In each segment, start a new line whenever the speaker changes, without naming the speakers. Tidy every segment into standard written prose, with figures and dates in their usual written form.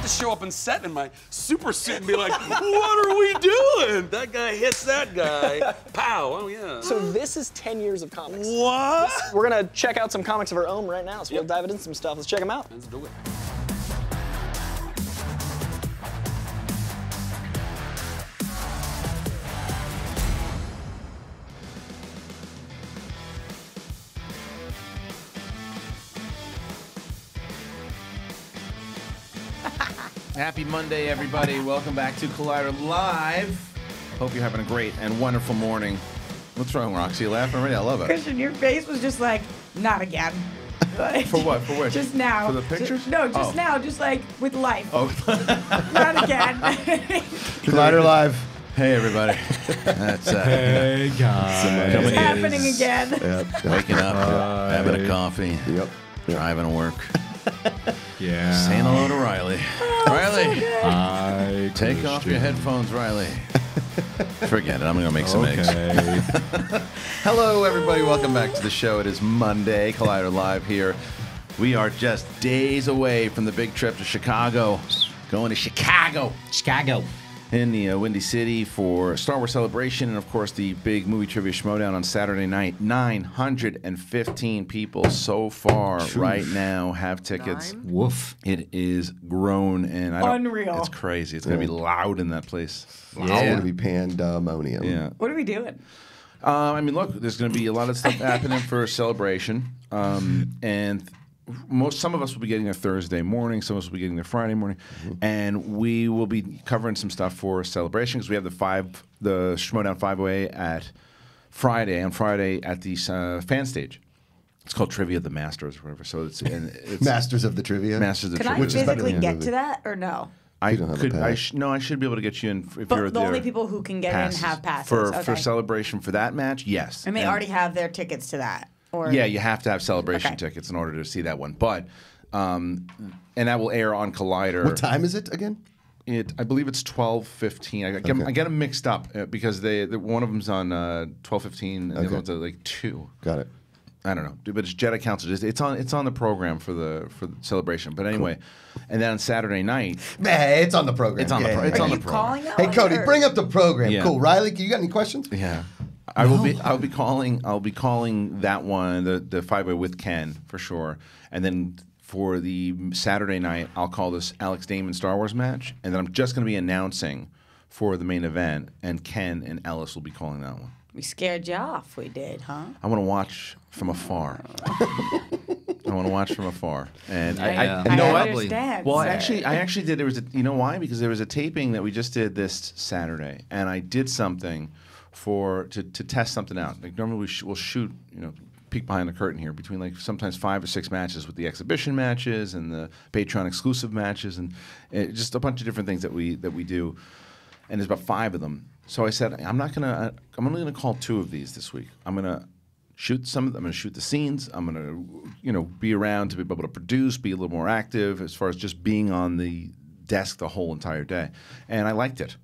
Show up and set in my super suit and be like, what are we doing? That guy hits that guy. Pow. Oh, yeah.
So this is 10 years of comics.
What?
We're going to check out some comics of our own right now, so we'll dive into some stuff. Let's check them out.
Let's do it.
Happy Monday, everybody. Welcome back to Collider Live. Hope you're having a great and wonderful morning. What's wrong, Roxy? You laughing already? I love it.
Kristian, your face was just like, not again.
For what? For what?
Just now.
For the pictures?
Just now, just like with life.
Oh.
Not again.
Collider Live.
Hey, everybody. That's
hey, guys.
It's happening again.
Yep.
Waking up, having a coffee, driving to work.
Yeah.
Saying hello to Reilly. Reilly,
hi,
take off your headphones, Reilly. Forget it. I'm going to make some eggs. Hello, everybody. Welcome back to the show. It is Monday. Collider Live here. We are just days away from the big trip to Chicago. Going to Chicago. In the Windy City for Star Wars Celebration and, of course, the big movie trivia schmodown on Saturday night. 915 people so far right now have tickets.
Woof.
It is grown and
Unreal.
It's crazy. It's going to be loud in that place.
It's going to be pandemonium.
Yeah.
What are we doing?
I mean, look, there's going to be a lot of stuff happening for Celebration, and some of us will be getting there Thursday morning. Some of us will be getting there Friday morning, and we will be covering some stuff for Celebration because we have the Schmodown 5-way at Friday. On Friday at the fan stage. It's called Trivia of the Masters or whatever. So it's
Masters of the Trivia.
Masters of the
Can
Trivia.
I physically get to that or no?
I should be able to get you in if
But
you're
the
there.
only people who can get in have passes.
For Celebration for that match. Yes,
and they already have their tickets to that. Or
yeah, you have to have Celebration tickets in order to see that one. But and that will air on Collider.
What time is it again?
I believe it's 12:15. I get them mixed up because one of them's on 12:15 and the other one's at like 2.
Got it.
I don't know, but it's Jedi Council. It's on the program for the Celebration. But anyway, and then on Saturday night,
hey, it's on the program.
It's on the program.
Are you calling out?
Hey, Cody, bring up the program.
Yeah.
Cool, Reilly, you got any questions?
Yeah. I'll be calling that one, the 5-way with Ken for sure. And then for the Saturday night, I'll call this Alex Damon Star Wars match. And then I'm just going to be announcing for the main event, and Ken and Ellis will be calling that one.
We scared you off. We did, huh?
I want to watch from afar. And
you know what? Understand,
well,
sir.
I actually did. There was you know why? Because there was a taping that we just did this Saturday, and I did something to test something out. Like normally we'll shoot, peek behind the curtain here between like sometimes 5 or 6 matches with the exhibition matches and the Patreon exclusive matches and just a bunch of different things that we do. And there's about 5 of them. So I said I'm only gonna call 2 of these this week. I'm gonna shoot I'm gonna shoot the scenes. I'm gonna be around to be able to produce, be a little more active as far as just being on the desk the whole entire day. And I liked it.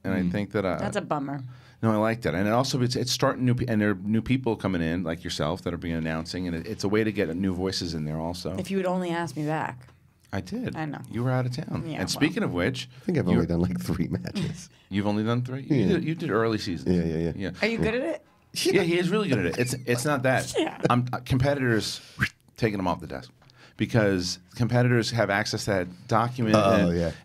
And I think that
that's a bummer.
No, I liked it, and it's starting and there are new people coming in like yourself that are being announcing, and it's a way to get new voices in there also.
If you would only ask me back.
I did.
I know.
You were out of town.
Yeah,
and speaking of which,
I think I've only done like 3 matches.
You've only done 3. You did early season.
Yeah.
Are you good at it?
Yeah, he is really good at it. It's not that.
Yeah.
Competitors taking them off the desk. Because competitors have access to that document,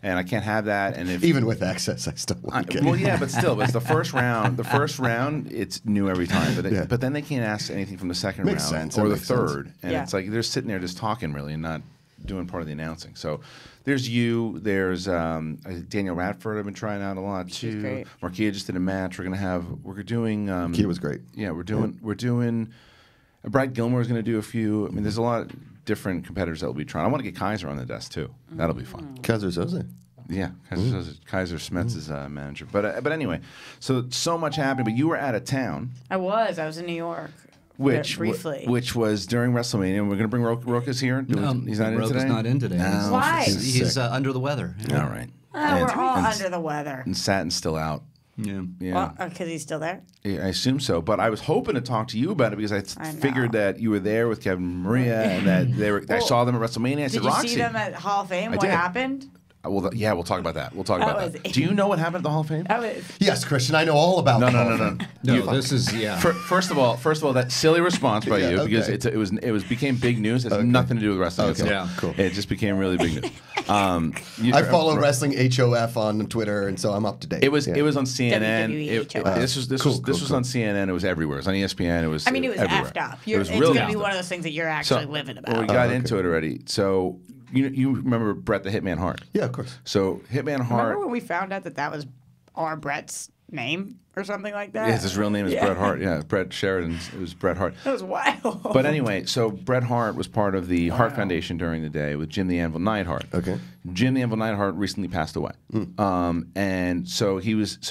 and I can't have that. And
even with access, I still won't get it.
Well, yeah, but still, it's the first round. The first round, it's new every time. But then they can't ask anything from the second round or the third, and it's like they're sitting there just talking really and not doing part of the announcing. So there's you. There's Daniel Radford. I've been trying out a lot too.
She's great.
Marquia just did a match. We're doing.
Marquia was great.
Yeah, we're doing. Brad Gilmore is going to do a few. I mean, there's a lot of different competitors that will be trying. I want to get Kaiser on the desk too. That'll be fun.
Kaiser Soze.
Yeah, Kaiser Smets is manager. But anyway, so much happened. But you were out of town.
I was in New York. Briefly.
Which was during WrestleMania. And we're going to bring Rokas here.
No,
he's not in today.
Rokas not in today.
No.
Why?
He's under the weather.
All right.
We're all under the weather.
And Satin's still out.
Yeah.
Yeah.
Because he's still there.
Yeah, I assume so, but I was hoping to talk to you about it because I figured that you were there with Kevin and Maria and that they were. I saw them at WrestleMania. I said,
Did you
Roxy.
see them at Hall of Fame? What
did.
happened?
Well, yeah, we'll talk about that. We'll talk about
was
that. Do you know what happened at the Hall of Fame?
Yes, Christian, I know all about that.
No.
This is
First of all, that silly response by you because it became big news. It has nothing to do with wrestling.
Okay.
Yeah,
cool.
It just became really big news.
I follow Wrestling HOF on Twitter, and so I'm up to date.
It was on CNN.
WWE
This was on CNN. It was everywhere. It was on ESPN. It was.
I mean, it was
everywhere.
effed up.
It was
It's
real
going to be
effed
one
up.
of those things that you're actually living about.
Well, we got into it already. So you remember Bret the Hitman Hart?
Yeah, of course.
So Hitman Hart.
Remember when we found out that was our Bret's name or something like that?
Yes, his real name is Bret Hart. Yeah, Bret Sheridan. It was Bret Hart.
That was wild.
But anyway, so Bret Hart was part of the Hart Foundation during the day with Jim the Anvil Neidhart.
Okay.
Jim the Anvil Neidhart recently passed away, and so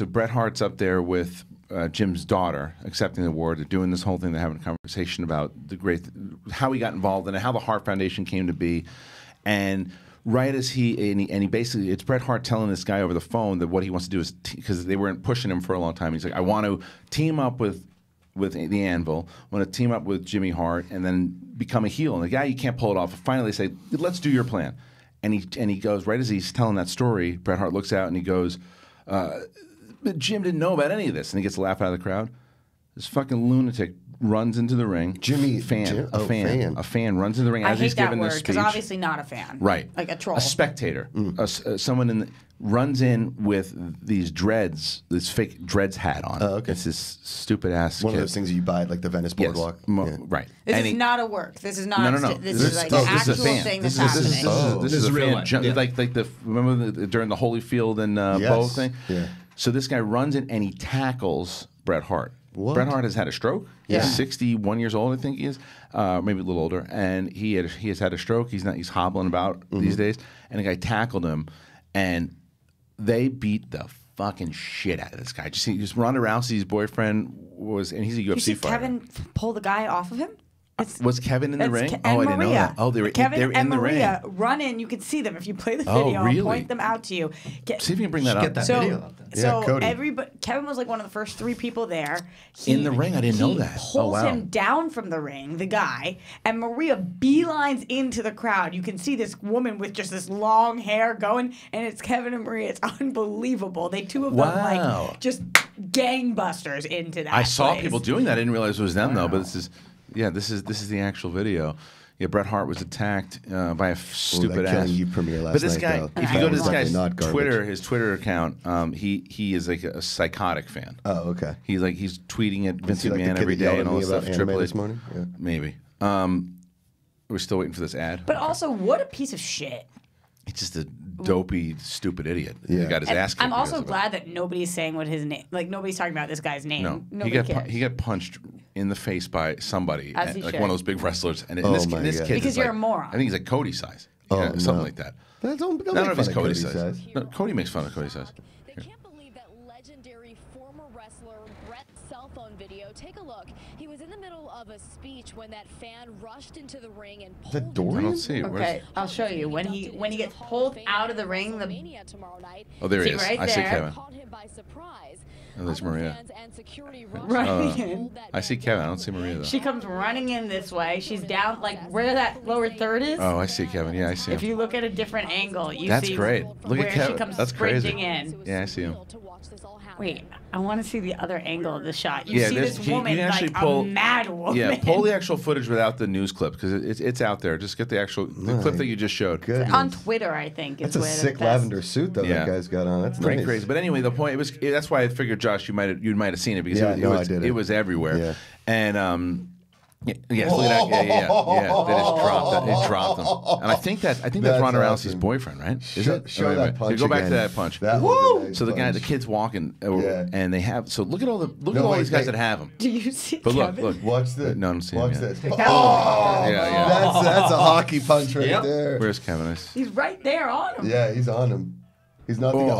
Bret Hart's up there with Jim's daughter accepting the award. They're doing this whole thing. They're having a conversation about how he got involved in it, how the Hart Foundation came to be, and. Right as he basically, it's Bret Hart telling this guy over the phone that what he wants to do is, because they weren't pushing him for a long time, he's like, I want to team up with the Anvil, I want to team up with Jimmy Hart, and then become a heel. And the guy, you can't pull it off. Finally, they say, let's do your plan. And he goes, right as he's telling that story, Bret Hart looks out and he goes, Jim didn't know about any of this. And he gets a laugh out of the crowd. This fucking lunatic runs into the ring.
A
fan runs into the ring
I
as
hate
he's
that
giving
word
this speech.
because obviously not a fan.
Right.
Like a troll.
A spectator. Someone runs in with these dreads, this fake dreads hat on.
Oh, okay.
It's this stupid ass
One
kid.
of those things you buy at like the Venice
Yes.
Boardwalk.
Right.
This is not a work. This is not.
No.
This is like an actual thing that's happening.
This is a
real
fan.
life. Yeah.
Like remember during the Holyfield and Bo thing?
Yeah.
So this guy runs in and he tackles Bret Hart.
What?
Bret Hart has had a stroke.
Yeah.
He's 61 years old, I think he is, maybe a little older. And he has had a stroke. He's hobbling about these days. And the guy tackled him, and they beat the fucking shit out of this guy. Just Ronda Rousey's boyfriend was, and he's a UFC
You see
fighter.
Kevin pull the guy off of him?
Was Kevin in the ring?
And
I
Maria.
didn't know that. Oh, they were
Kevin
in
and
the
Maria
ring.
run in. You can see them if you play the
Oh,
video.
really?
I'll point them out to you.
See if you can bring that up.
Get that video up then.
Yeah, Cody.
Kevin was like one of the first 3 people there.
In the ring? I didn't know that.
He
Oh,
pulls
wow.
him down from the ring, the guy, and Maria beelines into the crowd. You can see this woman with just this long hair going, and it's Kevin and Maria. It's unbelievable. They two of them
Wow.
like just gangbusters into that.
I saw
place.
people doing that. I didn't realize it was them though. But this is the actual video. Yeah, Bret Hart was attacked by a stupid
that
ass.
Killing You premiere last
But this
night,
guy,
though.
if you
That
go to
was
this guy's
definitely not garbage.
Twitter, his Twitter account, he is like a psychotic fan.
Oh, okay.
He's tweeting at Vince
he like the
McMahon
kid
every
that yelled
day
at
and all
me
this
about
stuff.
anime
Triple
this
H.
morning? Yeah.
Maybe. We're still waiting for this ad.
But also, what a piece of shit.
It's just a dopey, stupid idiot.
Yeah.
He got his
And
ass kicked.
I'm also
because of it.
glad that nobody's saying what his name. Like nobody's talking about this guy's name.
No,
Nobody cares.
he got punched in the face by somebody,
As he
like
should.
one of those big wrestlers. And
Oh
this
my
kid
God.
is
Because you're
like,
a moron.
I think he's like Cody size,
Oh,
something
no.
like that.
Don't
I don't
make
know if he's
fun of
Cody
Cody
size.
size.
No, Cody makes fun of Cody size.
They can't believe that legendary former wrestler Bret's cell phone video. Take a look. He was in the middle of a speech when that fan rushed into the ring and pulled
that
him
Dorian?
I
down.
don't see it.
Okay, I'll show you when he gets pulled out of the ring.
Oh, there he
See,
is.
right
I see
there.
Kevin.
Caught him by surprise.
Oh, there's
Other
Maria.
fans and security rushed
Right.
in to hold that
I see
man
Kevin. I
down.
don't see Maria though.
She comes running in this way. She's down like where that lower third is.
Oh, I see Kevin. Yeah, I see him.
If you look at a different angle, you
That's
see
great. Look at
where
Kevin.
she comes
That's crazy.
sprinting in.
Yeah, I see him.
To watch this all happen.
Wait, I want to see the other angle of the shot. You
Yeah,
see
there's-
this
you
woman
can actually
like
pull-
a mad woman.
Yeah, pull the actual footage without the news clip because it's out there. Just get the clip that you just showed.
Good.
On Twitter, I think.
That's
Is
a
where the
sick
best-
lavender suit though
Yeah.
that guy's got on. That's
Pretty
nice.
crazy. But anyway, the point that's why I figured, Josh, you might have seen it because
Yeah,
it
no,
was
I did
it
it.
was everywhere.
Yeah.
And yes, look at that. Yeah. They just dropped it. They dropped him. And I think that's
That's
Ronda Rousey's
awesome.
boyfriend, right? Is
Show-
it?
show
Wait,
that
wait.
punch
Go back to
again.
that punch.
That was a nice
So the
punch.
kid's walking,
Yeah.
and they have. So look at all
wait,
these guys
they-
that have him.
Do you see
But
Kevin?
look.
Watch this.
No, I don't see him
Watch
yet.
this.
That
Oh,
Yeah.
that's a hockey punch right there.
Where's Kevin?
He's right there on him.
Yeah, he's on him. He's not the
Oh.
guy.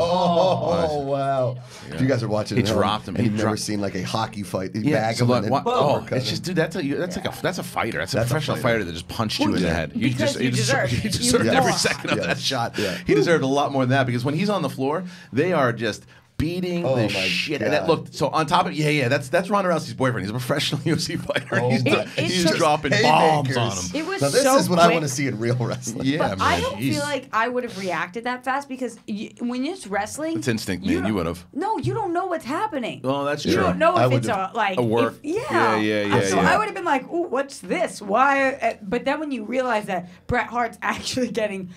Oh, wow. If you guys are watching
He
at home
dropped him.
and
He
you've never
dropped-
seen like a hockey fight, you
Yeah,
bag
so
him
look,
and then
it's
uppercut
just,
him.
dude. That's a fighter. That's a
That's a
professional
fighter.
fighter that just punched you in the
yeah.
head.
Because you deserve it.
He
You
deserved
deserve
every
it.
second of
Yeah.
that shot.
Yeah.
He deserved a lot more than that because when he's on the floor, they are just beating
Oh
the
my
shit.
God.
And that looked so on top of that's Ronda Rousey's boyfriend. He's a professional UFC fighter.
Oh
he's
my
he's
God.
dropping
Haymakers.
bombs on him.
It was
Now this
so
is what I
quick.
want to see in real wrestling.
Yeah,
But
man.
I don't
he's-
feel like I would have reacted that fast because when it's wrestling,
It's instinct, man.
don't-
You would have.
No, you don't know what's happening.
Well, that's
You
true.
don't know
I
if it's
would've-
a
work. Yeah,
So
yeah.
I would have been like, "Ooh, what's this? Why?" But then when you realize that Bret Hart's actually getting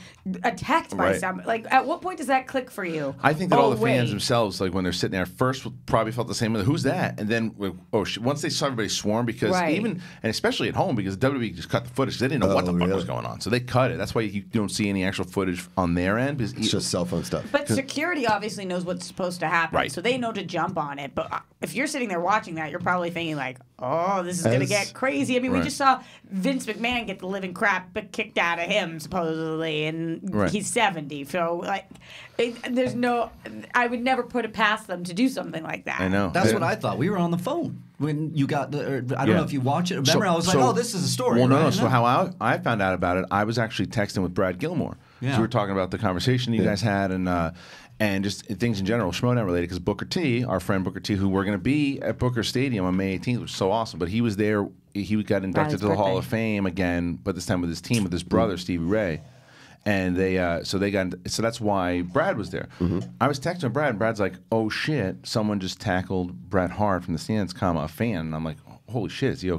attacked by
Right.
somebody, like at what point does that click for you?
I think that all the fans
wait.
themselves, like when they're sitting there, first probably felt the same way. Who's that? And then, once they saw everybody swarm, because
Right.
even and especially at home, because WWE just cut the footage. They didn't know what the fuck
really?
was going on, so they cut it. That's why you don't see any actual footage on their end. Because
It's just cell phone stuff.
But security obviously knows what's supposed to happen,
Right.
so they know to jump on it. But if you're sitting there watching that, you're probably thinking like, "Oh, this is gonna
As-
get crazy." I mean, we
Right.
just saw Vince McMahon get the living crap kicked out of him supposedly, and
Right.
he's 70. So like, there's no, I would never put it past them to do something like that.
I know
That's
They-
what I thought. We were on the phone when you got the. I don't
Yeah.
know if you watch it. Remember, I was like, "Oh, this is a story."
Well, no,
right?
no. So how I found out about it, I was actually texting with Brad Gilmore.
Yeah.
So we were talking about the conversation you guys had and just things in general, Schmodown related. Because Booker T, our friend Booker T, who we're going to be at Booker Stadium on May 18th, which is so awesome. But he was there. He got inducted
Brad's
to the Hall
birthday.
of Fame again, but this time with his team, with his brother Stevie Ray. And so that's why Brad was there. I was texting Brad, and Brad's like, "Oh shit, someone just tackled Bret Hart from the stands, a fan." And I'm like, "Holy shit, is he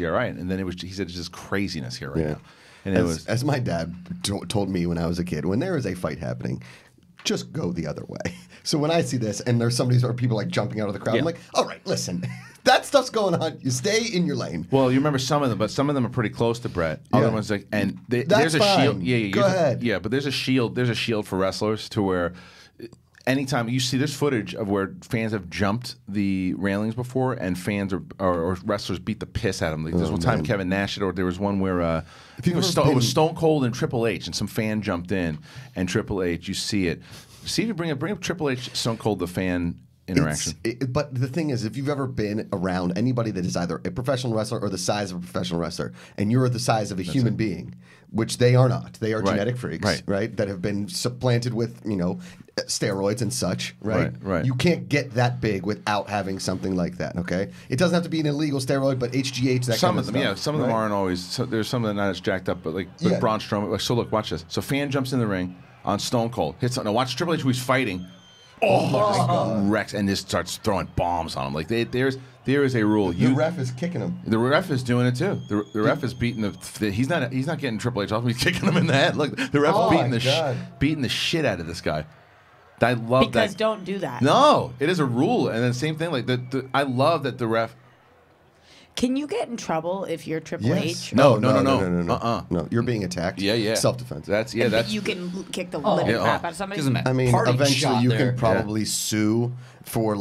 all right?" And then he said, "It's just craziness here right now." And it was
As my dad told me when I was a kid, when there is a fight happening, just go the other way. So when I see this and there's people like jumping out of the crowd, I'm like, all right, listen, that stuff's going on. You stay in your lane.
Well, you remember some of them, but some of them are pretty close to Brett.
Yeah.
Other ones there's
That's
a
fine.
shield. Yeah,
Go ahead.
Yeah, but there's a shield. There's a shield for wrestlers to where anytime you see there's footage of where fans have jumped the railings before, and fans or wrestlers beat the piss out of them. Like, there's one time
man.
Kevin Nash did, or there was one where I think
you've
it
ever
was
been-
Stone Cold and Triple H, and some fan jumped in, and Triple H. You see it. See if you bring up Triple H, Stone Cold, the fan interaction.
But the thing is, if you've ever been around anybody that is either a professional wrestler or the size of a professional wrestler, and you're the size of a human being, which they are not. They are
Right.
genetic freaks,
Right.
That have been supplanted with, steroids and such, right?
Right.
You can't get that big without having something like that, okay? It doesn't have to be an illegal steroid, but HGH, that
Some
kind
of them,
stuff,
yeah. Some of them
right?
aren't always. So there's some of them not as jacked up, but like
Yeah.
Braun Strowman. So look, watch this. So fan jumps in the ring on Stone Cold, hits. Now watch Triple H, who he's fighting. Wrecks and just starts throwing bombs on him. Like there is a rule.
The ref is kicking him.
The ref is doing it too. The ref is beating he's not getting Triple H off him. He's kicking him in the head. Look, the ref
Oh,
beating
my God.
beating the shit out of this guy. I love
Because
that.
don't do that.
No, it is a rule. And then same thing. Like I love that the ref.
Can you get in trouble if you're Triple
Yes.
H?
No.
No, you're being attacked.
Yeah.
Self-defense.
That's
But you can kick the living
yeah,
crap out of somebody.
Doesn't matter.
I mean,
Parting
eventually
shot
you
there.
can probably sue for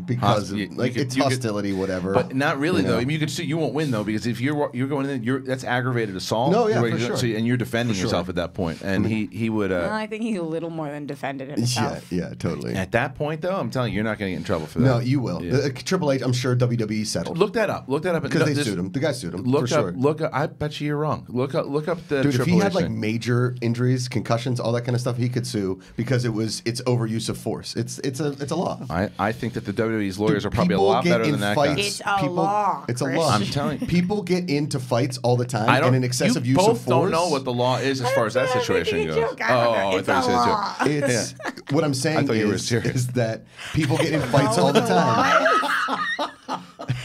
because of, it's hostility, whatever.
But not really
You
though.
know.
I mean, you could sue. You won't win though, because if you're going in, that's aggravated assault.
No, yeah,
You're-
for
you're-
sure.
and you're defending
For sure.
yourself at that point. And he would.
I think he's a little more than defended himself.
Yeah, totally.
At that point though, I'm telling you, you're not going to get in trouble for that.
No, you will.
Yeah.
Triple H, I'm sure WWE settled.
Look that up.
Because they sued him. The guy sued him.
Look
for
up.
sure.
Look up. I bet you you're wrong. Look up the
Dude, if
Triple
he
H
had like
thing.
major injuries, concussions, all that kind of stuff, he could sue because it's overuse of force. It's a law.
I think that the WWE's lawyers
Dude,
are probably a
people
lot
get
better
in
than that
fights.
guy.
It's a law,
It's a
Chris.
law.
I'm telling you.
People get into fights all the time,
I don't.
and in excessive
you
use
both
of force.
don't know what the law is as far as that
I'm
situation
making a
goes.
joke. I don't know.
I
It's
thought
a
you
law.
said it too.
It's what I'm saying
I thought you were
is
serious.
that people get in fights all the time.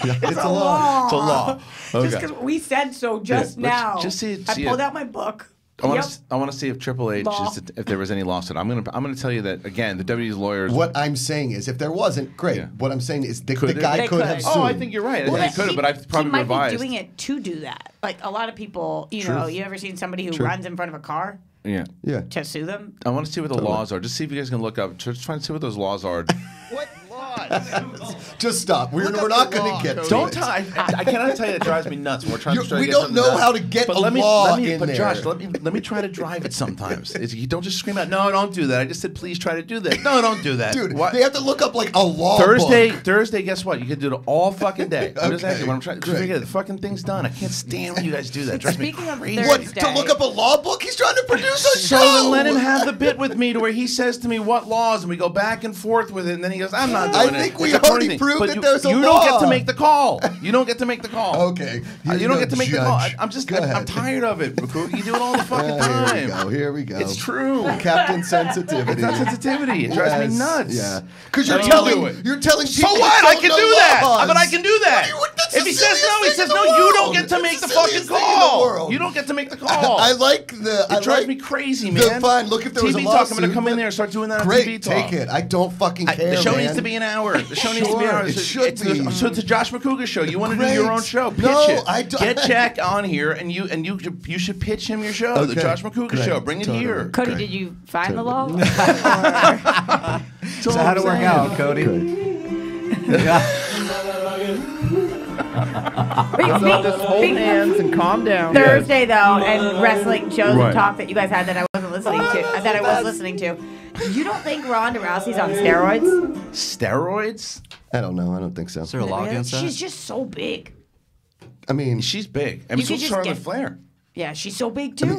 It's a law.
It's a law.
Just
Okay.
because we said so just
Yeah, let's
now.
just see
I pulled
it.
out my book.
I want,
Yep.
to, I want to see if Triple H
Law.
if there was any lawsuit. I'm gonna tell you that again. The WWE's lawyers.
What I'm saying is, if there wasn't, great.
Yeah.
What I'm saying is, the
Could
guy
They
could
could.
have sued.
Oh, I think you're right. I think he could have, but I've probably
he might
revised.
be doing it to do that. Like a lot of people, you know, you ever seen somebody who runs in front of a car
Yeah.
Yeah.
to sue them?
I want to see what the laws are. Just see if you guys can look up. Just try to see what those laws are.
What
Just stop. We're not going to get to
Don't
it.
tell. I cannot tell you that drives me nuts. We're trying to
We
get
don't
something
know
done.
how to get
But
a
let me,
law
let me,
in
but
there.
Josh, let me try to drive it sometimes. You don't just scream out, no, don't do that. I just said, please try to do that. No, don't do that.
Dude,
What?
they have to look up like a law
Thursday,
book.
guess what? You can do it all fucking day. I'm just
Okay,
asking when I'm trying to
great.
get the fucking thing's done. I can't stand when you guys do that. It drives me
Speaking of
crazy.
What,
Thursday.
to look up a law book? He's trying to produce a
So
show.
then let him have the bit with me to where he says to me what laws, and we go back and forth with it, and then he goes, I'm not doing it.
I think we
It's a
already
Tony thing.
proved
But
that there's a
You don't get
law.
to make the call. You don't get to make the call.
Okay.
You don't get to make the call.
Judge.
I'm just,
Go
I'm
ahead.
tired of it, Macuga. You do it all the fucking
Here
time.
we go. Here we go.
It's true.
Captain Sensitivity.
It's not sensitivity. It drives me nuts.
Yeah. Because you're
How do you
telling
do it?
you're telling
So
people
what?
that
I
don't
can
know
do that.
laws.
But I can do that.
That's
If
the
he says no,
silliest
he
thing
says
in
no.
the
You don't
world.
get to
It's
make
the
the fucking
silliest thing in the
call.
world.
You don't get to make the call.
I like the.
It drives me crazy, man.
Fine. Look, if there was a
TV
lawsuit,
talk, I'm going to come in there and start doing that
Great,
on TV talk.
take it. I don't fucking care.
The show
man.
needs to be an hour. The show needs to be an
Sure,
hour.
it should be.
So it's a Josh Macuga show. You want to do
Great.
your own show? Pitch
No,
it.
I don't-
Get Jack on here, and you should pitch him your show, the
Okay.
Josh Macuga
Great.
show. Bring it
Totally.
here.
Cody,
Great.
did you find the law?
So how'd it work out, Cody?
Just hold hands and calm down.
Thursday though, and wrestling shows
Right.
and talk that you guys had that I wasn't listening to. That I was listening to. You don't think Ronda Rousey's on steroids?
Steroids?
I don't know. I don't think so.
Is there a law against that?
She's just so big.
I mean,
She's big. I mean,
You
so
could just
Charlotte
get-
Flair.
Yeah, she's so big too.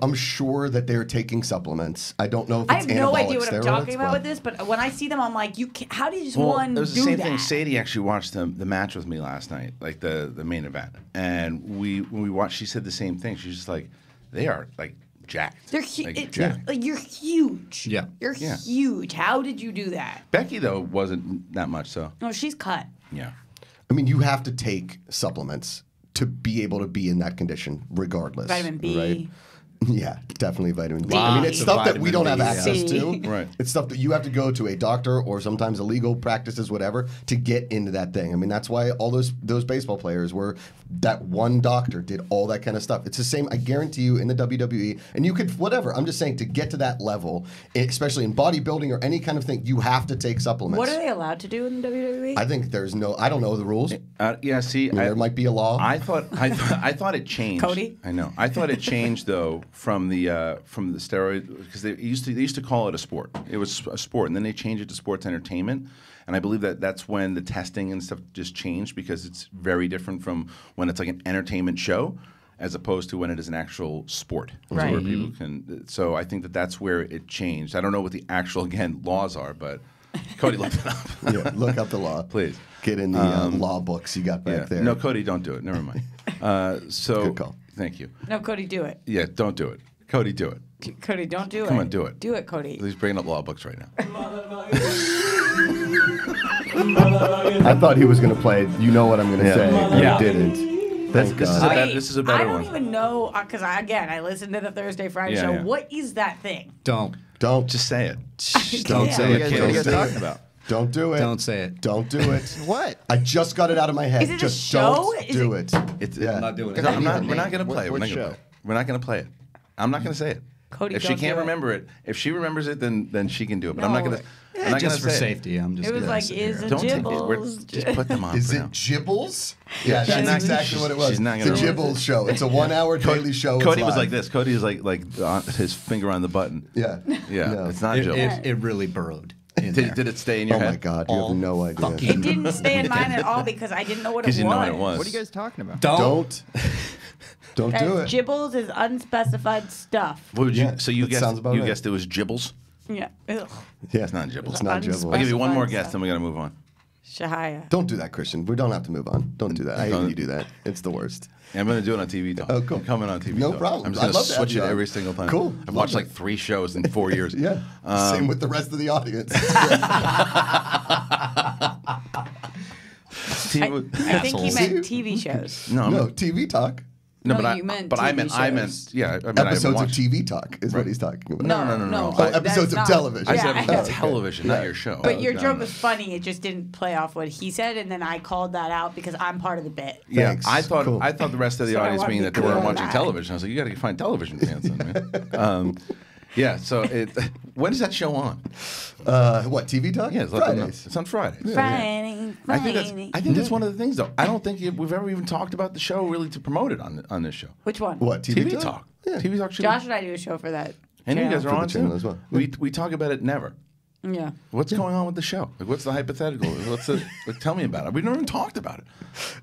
I'm sure that they're taking supplements. I don't know if
I
it's
have no
anabolic
idea what I'm
steroids,
talking about
but-
with this, but when I see them, I'm like, you can't, how did
Well,
one
it was the
do
same
that?
thing. Sadie actually watched the match with me last night, like the main event, and when we watched, she said the same thing. She's just like, they are like jacked.
They're
jacked.
like you're huge.
Yeah.
You're
Yeah.
huge. How did you do that?
Becky though wasn't that much, so
No, she's cut.
yeah.
I mean, you have to take supplements to be able to be in that condition, regardless.
Vitamin B.
Right? Yeah, definitely vitamin B.
Lots
I mean, it's
of
stuff that we
vitamin
don't have
B,
access
yeah.
to.
Right.
It's stuff that you have to go to a doctor or sometimes a legal practices, whatever, to get into that thing. I mean, that's why all those baseball players were that one doctor did all that kind of stuff. It's the same, I guarantee you, in the WWE. And you could, whatever, I'm just saying, to get to that level, especially in bodybuilding or any kind of thing, you have to take supplements.
What are they allowed to do in WWE?
I think there's no, I don't know the rules.
Yeah, see,
I mean, there might be a law.
I thought it changed.
Cody?
I know. I thought it changed though from the steroid because they used to call it a sport. It was a sport, and then they changed it to sports entertainment. And I believe that's when the testing and stuff just changed because it's very different from when it's like an entertainment show as opposed to when it is an actual sport.
Right.
Where people can. So I think that's where it changed. I don't know what the actual laws are, but Cody looked it up.
Yeah, look up the law.
Please.
Get in the law books you got back there.
No, Cody, don't do it. Never mind.
Good call.
Thank you.
No, Cody, do it.
Yeah, don't do it. Cody, do it.
Cody, don't do it.
Come on, do it.
Do it, Cody.
He's bringing up law books right now.
I thought he was going to play You Know What I'm Going to Say, and
Yeah.
he didn't. Thank
This is
God.
this is a better
I don't
one.
even know because I listened to the Thursday Friday
Yeah,
show.
yeah.
What is that thing?
Don't.
Don't.
Just say it.
Don't
Yeah.
say
What
it.
are you
Don't
guys
say
talking
it.
about?
Don't do it.
Don't say it.
Don't do it.
What?
I just got it out of my head.
Is it a
just
show?
don't
Is
do
it-
it.
It's
Yeah.
I'm not doing it.
We're not going to play it. We're
What
not going to
show?
play it. We're not going to play it. I'm not going to say it.
Cody,
If she
don't
can't
do it.
remember it, if she remembers it, then she can do it. But I'm not
No.
going to. I'm not
Just
going
for
to say
safety, I'm just
It was
gonna
like,
sit
is
here.
it
Don't take it.
Jibbles?
Just put them on.
Is
for
it
now.
Jibbles? Yeah,
she's
that's
not-
exactly what it was.
she's not
It's a
gonna remember.
Jibbles show. It's a 1 hour daily show. It's
Cody was
live.
like this. Cody is like his finger on the button.
Yeah.
Yeah,
No.
it's not Jill.
It really burrowed in there.
Did it stay in your
Oh
head?
my God, you have no idea.
fucking-
It didn't stay in mine at all because I didn't know what it was.
Because you know what it was.
What are you guys talking about?
Don't. Don't
Guys,
do it.
Jibbles is unspecified stuff.
What would you?
Yeah,
So you
that sounds about right.
guessed it was Jibbles.
Yeah. Ugh.
Yeah.
It's not Jibbles.
It's not Jibbles.
I'll give you one more
Specified
guess,
stuff.
then we got to move on.
Shahaya.
Don't do that, Christian. We don't have to move on. Don't do that. I hate when you do that. It's the worst.
Yeah, I'm going to do it on TV Talk.
Oh, cool.
I'm coming on TV
No
Talk.
problem.
I'm just
I'd
going
love
to
to have
switch
you
it
on.
every single time.
Cool.
I've
Love
watched
it.
like 3 shows in 4 years.
Yeah. Same with the rest of the audience.
I think he meant TV shows.
No,
No, TV talk.
no,
No,
but
you meant
I
TV
meant,
shows.
yeah. I mean, I
Episodes of
watched-
TV talk is what he's talking about.
No.
Oh, episodes
that's
of
not-
television.
I said
Yeah.
it was
Oh, okay.
television,
Yeah.
not your show.
But your
No,
joke
no.
was funny. It just didn't play off what he said, and then I called that out because I'm part of the bit.
Yeah,
Thanks.
I thought
Cool.
the rest of the
So I
audience
wanted
being
to
that they
be
weren't
clear on
watching
that.
television. I was like, you got to find television fans, then, man. Yeah. So when is that show on?
What, TV Talk?
Yeah, let them know.
Fridays.
It's on Fridays.
Friday.
I think that's one of the things, though. I don't think we've ever even talked about the show really to promote it on this show.
Which one?
What,
TV Talk.
Yeah.
TV Talk should
Josh and I do a show for that.
and you guys are
For the
on
channel
too.
as well.
We talk about it never.
Yeah.
What's going on with the show? Like, what's the hypothetical? Tell me about it. We've never even talked about it.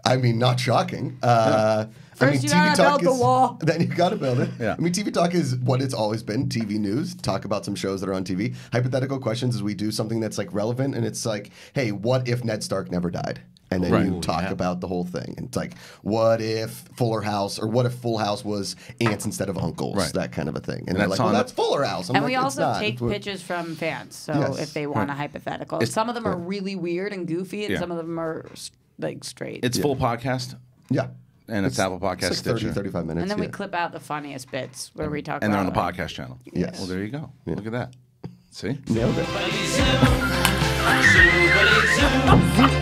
I mean, not shocking.
First you gotta build the wall.
Then you gotta build it.
Yeah.
I mean, TV Talk is what it's always been. TV news, talk about some shows that are on TV. Hypothetical questions is we do something that's like relevant, and it's like, hey, what if Ned Stark never died? And then
Right.
you talk about the whole thing. And it's like, what if Fuller House, or what if Full House was aunts instead of uncles?
Right.
That kind of a thing. And they're
that's
like, well,
on-
that's Fuller House. I'm
And
like,
we
"It's
also
not.
take
It's what-"
pitches from fans, so
Yes.
if they want a hypothetical.
It's-
Some of them are really weird and goofy, and
Yeah.
some of them are like straight.
It's full podcast,
Yeah.
and it's Apple Podcast,
It's like 30,
Stitcher.
35 minutes.
and then we
yeah.
clip out the funniest bits where we talk
And they're on
about
the
like-
podcast channel.
Yes.
Well, there you go. Look at that. See?
Nailed it.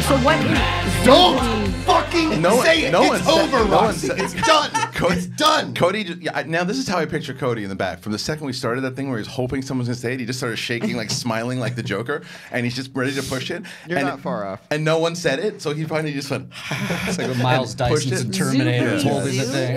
So what is
Don't fucking
No one-
say it.
no one
It's
said-
over,
no one
Roxy.
said-
It's done.
Cody-
It's done.
Cody, now this is how I picture Cody in the back. From the second we started that thing where he's hoping someone's gonna say it, he just started shaking, like smiling like the Joker, and he's just ready to push it.
You're
and
not far off.
And no one said it, so he finally just went.
It's like when Miles
and pushed
Dyson's
it.
in Terminator
Zoobilee
holding the
Zoo?
thing.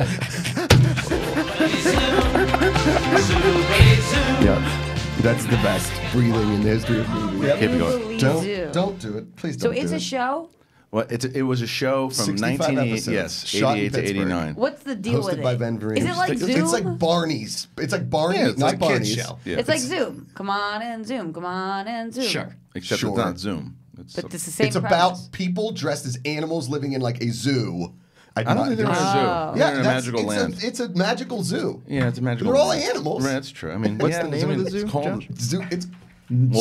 Yeah. That's the best breathing in the history of movies.
Keep it going.
Zoobilee Zoo.
Don't do it. Please
So
don't do
it's
it.
a show.
Well, it was a show from
65
1988,
episodes.
yes,
Shot in
88 to
Pittsburgh.
89.
What's the deal with
Hosted
it?
by Ben Vereen.
Is it like Zoom?
It's like Barney's. It's like Barney,
Yeah, it's
not
like a kid's
Barney's.
show.
Yeah.
It's like Zoom. Come on and Zoom. Come on and Zoom.
Sure.
Except
Sure.
it's not Zoom. It's
But it's the same
It's
premise.
about people dressed as animals living in like a zoo.
I don't think they're in a zoo.
Oh.
They're in a
that's-
magical land.
It's a magical zoo.
Yeah, it's a magical.
They're all
land.
animals.
Right, that's true. I mean,
What's
yeah,
the name
I mean,
of the zoo,
It's called,
Josh?
Zoo. It's
Wait,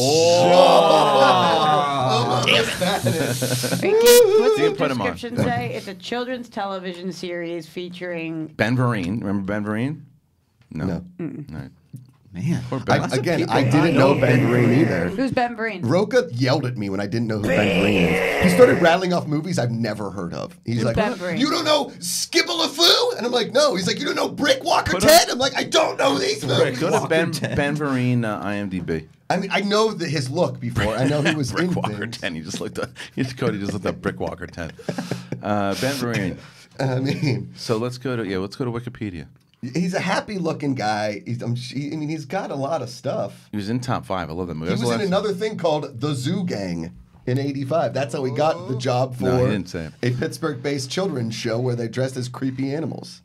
what's
You
the
put 'em on.
description say? It's a children's television series featuring.
Ben Vereen. Remember Ben Vereen?
No.
Right.
Man.
Poor Ben.
I didn't know Ben Vereen either.
Who's Ben Vereen?
Roca yelled at me when I didn't know who Ben Vereen is. He started rattling off movies I've never heard of. He's like,
Ben Vereen?
"You don't know Skibble-a-Foo?" And I'm like, "No." He's like, "You don't know Brick Walker Ted?" I'm like, "I don't know these movies."
Go to Ben Vereen IMDb.
I mean, I know his look before. I know he was in
Brick Walker
things.
10. He just looked up. Cody just looked up Brick Walker 10. Ben Vereen.
I mean,
So let's go to Wikipedia.
he's a happy-looking guy. He's got a lot of stuff.
He was in top 5. I love that movie.
He was in another thing called The Zoo Gang in '85. That's how he got the job for
No, he didn't say it.
a Pittsburgh-based children's show where they dressed as creepy animals.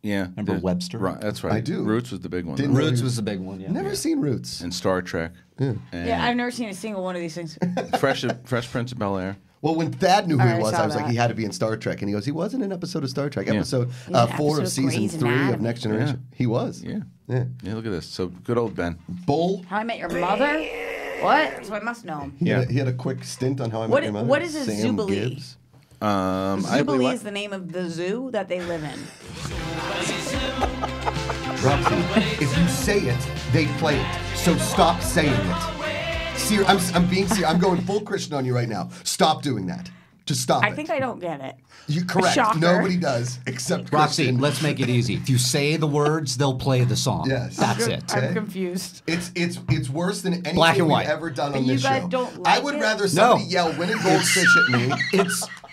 Yeah.
Remember Webster?
Right, that's right.
I do.
Roots was the big one.
Didn't
though.
know
Roots
he
was the big one, yeah.
Never seen Roots.
And Star Trek. And
Yeah, I've never seen a single one of these things.
Fresh Prince of Bel-Air.
Well, when Thad knew who
I
he was,
saw
I was like,
that.
he had to be in Star Trek. And he goes, he was in an episode of Star Trek,
Yeah.
episode
Yeah,
4
episode
of season
Grey's
3 of
Anatomy.
Next Generation. He was.
Yeah.
Yeah.
Yeah, look at this. So good old Ben.
Bull.
How I Met Your Mother? What? So I must know him.
He,
Yeah.
he had a quick stint on How I Met
What-
Your Mother.
what is a
Sam
Zoobilee?
Gibbs.
I believe
Zoobilee
what?
is the name of the zoo that they live in.
Roxy, if you say it, they play it. So stop saying it. I'm being serious. I'm going full Christian on you right now. Stop doing that. Just stop
I
it.
think I don't get it.
You correct.
Shocker.
Nobody does except
Roxy,
Christian.
let's make it easy. If you say the words, they'll play the song.
Yes.
That's it.
I'm confused.
It's worse than anything
Black and
we've
white.
ever done
But
on
you
this
guys
show.
don't
I
like
would
it?
rather somebody
No.
yell "Win a goldfish" at me.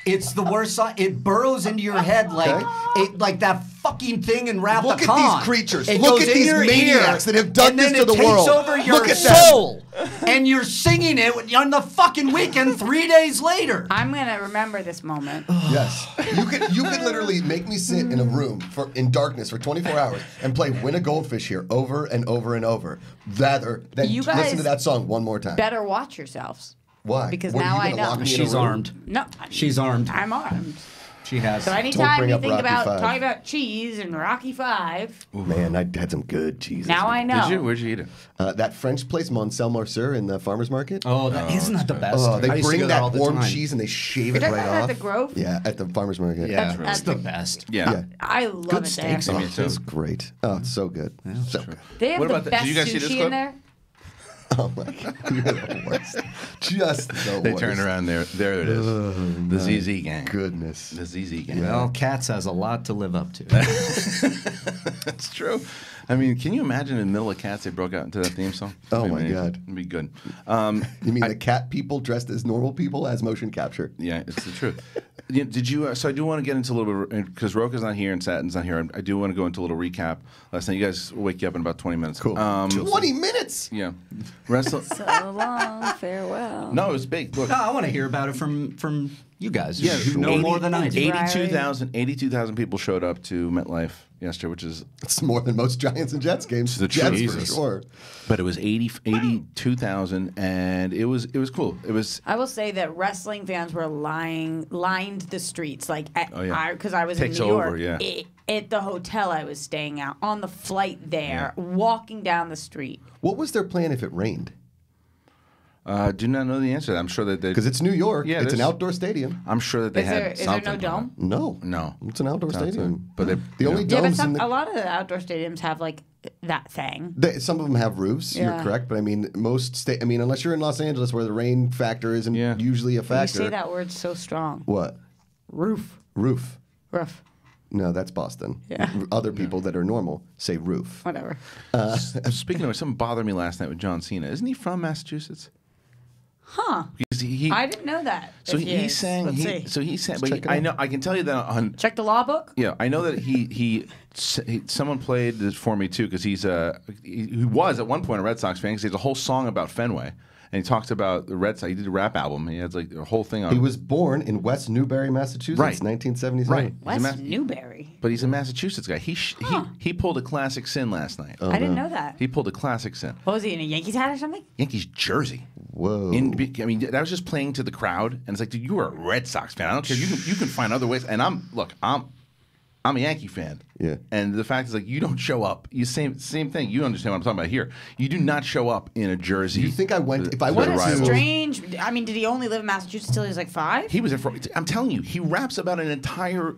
It's the worst song. It burrows into your head like that fucking thing in Wrath
Look
of
at
Khan.
these creatures.
It
Look
goes
at
in
these
your
maniacs
ear,
that have done
and
this
then
to the
it
world.
takes over your
Look at them.
soul, and you're singing it on the fucking weekend 3 days later.
I'm gonna remember this moment.
Yes, you could literally make me sit in a room in darkness for 24 hours and play "Win a Goldfish" here over and over and over, rather than
You
listen
guys
to that song one more time.
Better watch yourselves.
Why?
Because
What, are
now
you
I
gonna
know.
lock me in a
She's
room?
armed.
No,
She's armed.
I'm armed.
She has.
So
Don't
anytime
bring
you
up
think
Rocky
about
V.
talking about cheese and Rocky Five,
Man, I had some good cheese.
now I know.
Did you? Where'd you eat it?
That French place, Moncel Marceur, in the farmer's market.
Oh, isn't that the best?
Oh,
I
they
used to
bring
go there
that
all the
warm
time.
cheese and they shave
Is
it
that
right
at
off.
the Grove?
Yeah, at the farmer's market.
Yeah,
That's
it's the best.
Yeah.
Yeah.
I love
Good
it
steaks.
there.
Me too.
It's great. Oh, it's so good. So good.
They have
What
the
about that?
best
Did you guys see this
sushi
clip?
in there.
Oh my god, you're the worst. Just the
They
worst.
turned around there. There it is. The ZZ Gang.
Goodness.
The ZZ Gang.
Well, Katz has a lot to live up to.
That's true. I mean, can you imagine in the middle of Cats they broke out into that theme song?
Oh my God.
It'd be good.
You mean the cat people dressed as normal people as motion capture?
Yeah, it's the truth. Did you? So I do want to get into a little bit because Roka's not here and Satin's not here. I do want to go into a little recap. Last night, you guys will wake you up in about 20 minutes.
Cool. 20 minutes.
Yeah.
So long, farewell.
No, it was big. Look.
No, I want to hear about it from you guys.
Yeah,
who know more than I do.
82,000 people showed up to MetLife yesterday, which is
It's more than most Giants and Jets games.
the
Jets
truth.
for sure.
But it was 82,000, and it was cool. It was.
I will say that wrestling fans were lined the streets because I was
Takes
in New York.
over, yeah.
At the hotel I was staying at, on the flight there, walking down the street.
What was their plan if it rained?
Do not know the answer to that. I'm sure that they.
Because it's New York.
Yeah,
it's an
there's-
outdoor stadium.
I'm sure that they
Is
had
there
something.
no dome?
No. It's an outdoor stadium.
But they,
The only
Yeah, but
domes in
a lot of the outdoor stadiums have like that thing.
some of them have roofs. You're
Yeah.
correct, but I mean unless you're in Los Angeles where the rain factor isn't usually a
You
factor.
say that word so strong.
What?
Roof.
Roof.
Roof.
No, that's Boston.
Yeah.
Other people that are normal say roof.
Whatever.
Speaking of, something bothered me last night with John Cena. Isn't he from Massachusetts?
Huh.
Because he
I didn't know that.
So
If
he
is.
sang.
Let's see.
So he sang.
Check
But
it
I
out.
know. I can tell you that on.
Check the law book.
Yeah, I know that someone played this for me too because he was at one point a Red Sox fan because he has a whole song about Fenway and he talks about the Red Sox. He did a rap album. He has like a whole thing on.
He was born in West Newbury, Massachusetts,
Right.
1977.
Right.
West Newbury.
But he's a Massachusetts guy. He pulled a classic sin last night.
I didn't know that.
He pulled a classic sin.
What was he in a Yankees hat or something?
Yankees jersey.
Whoa.
I mean, that was just playing to the crowd, and it's like, dude, you are a Red Sox fan. I don't care. You can find other ways. And I'm a Yankee fan.
Yeah.
And the fact is, like, you don't show up. Same thing. You understand what I'm talking about here. You do not show up in a jersey.
You think I went? If I
to
went
the
What a
rival.
strange. I mean, did he only live in Massachusetts till he was like 5?
He was in. I'm telling you, he raps about an entire,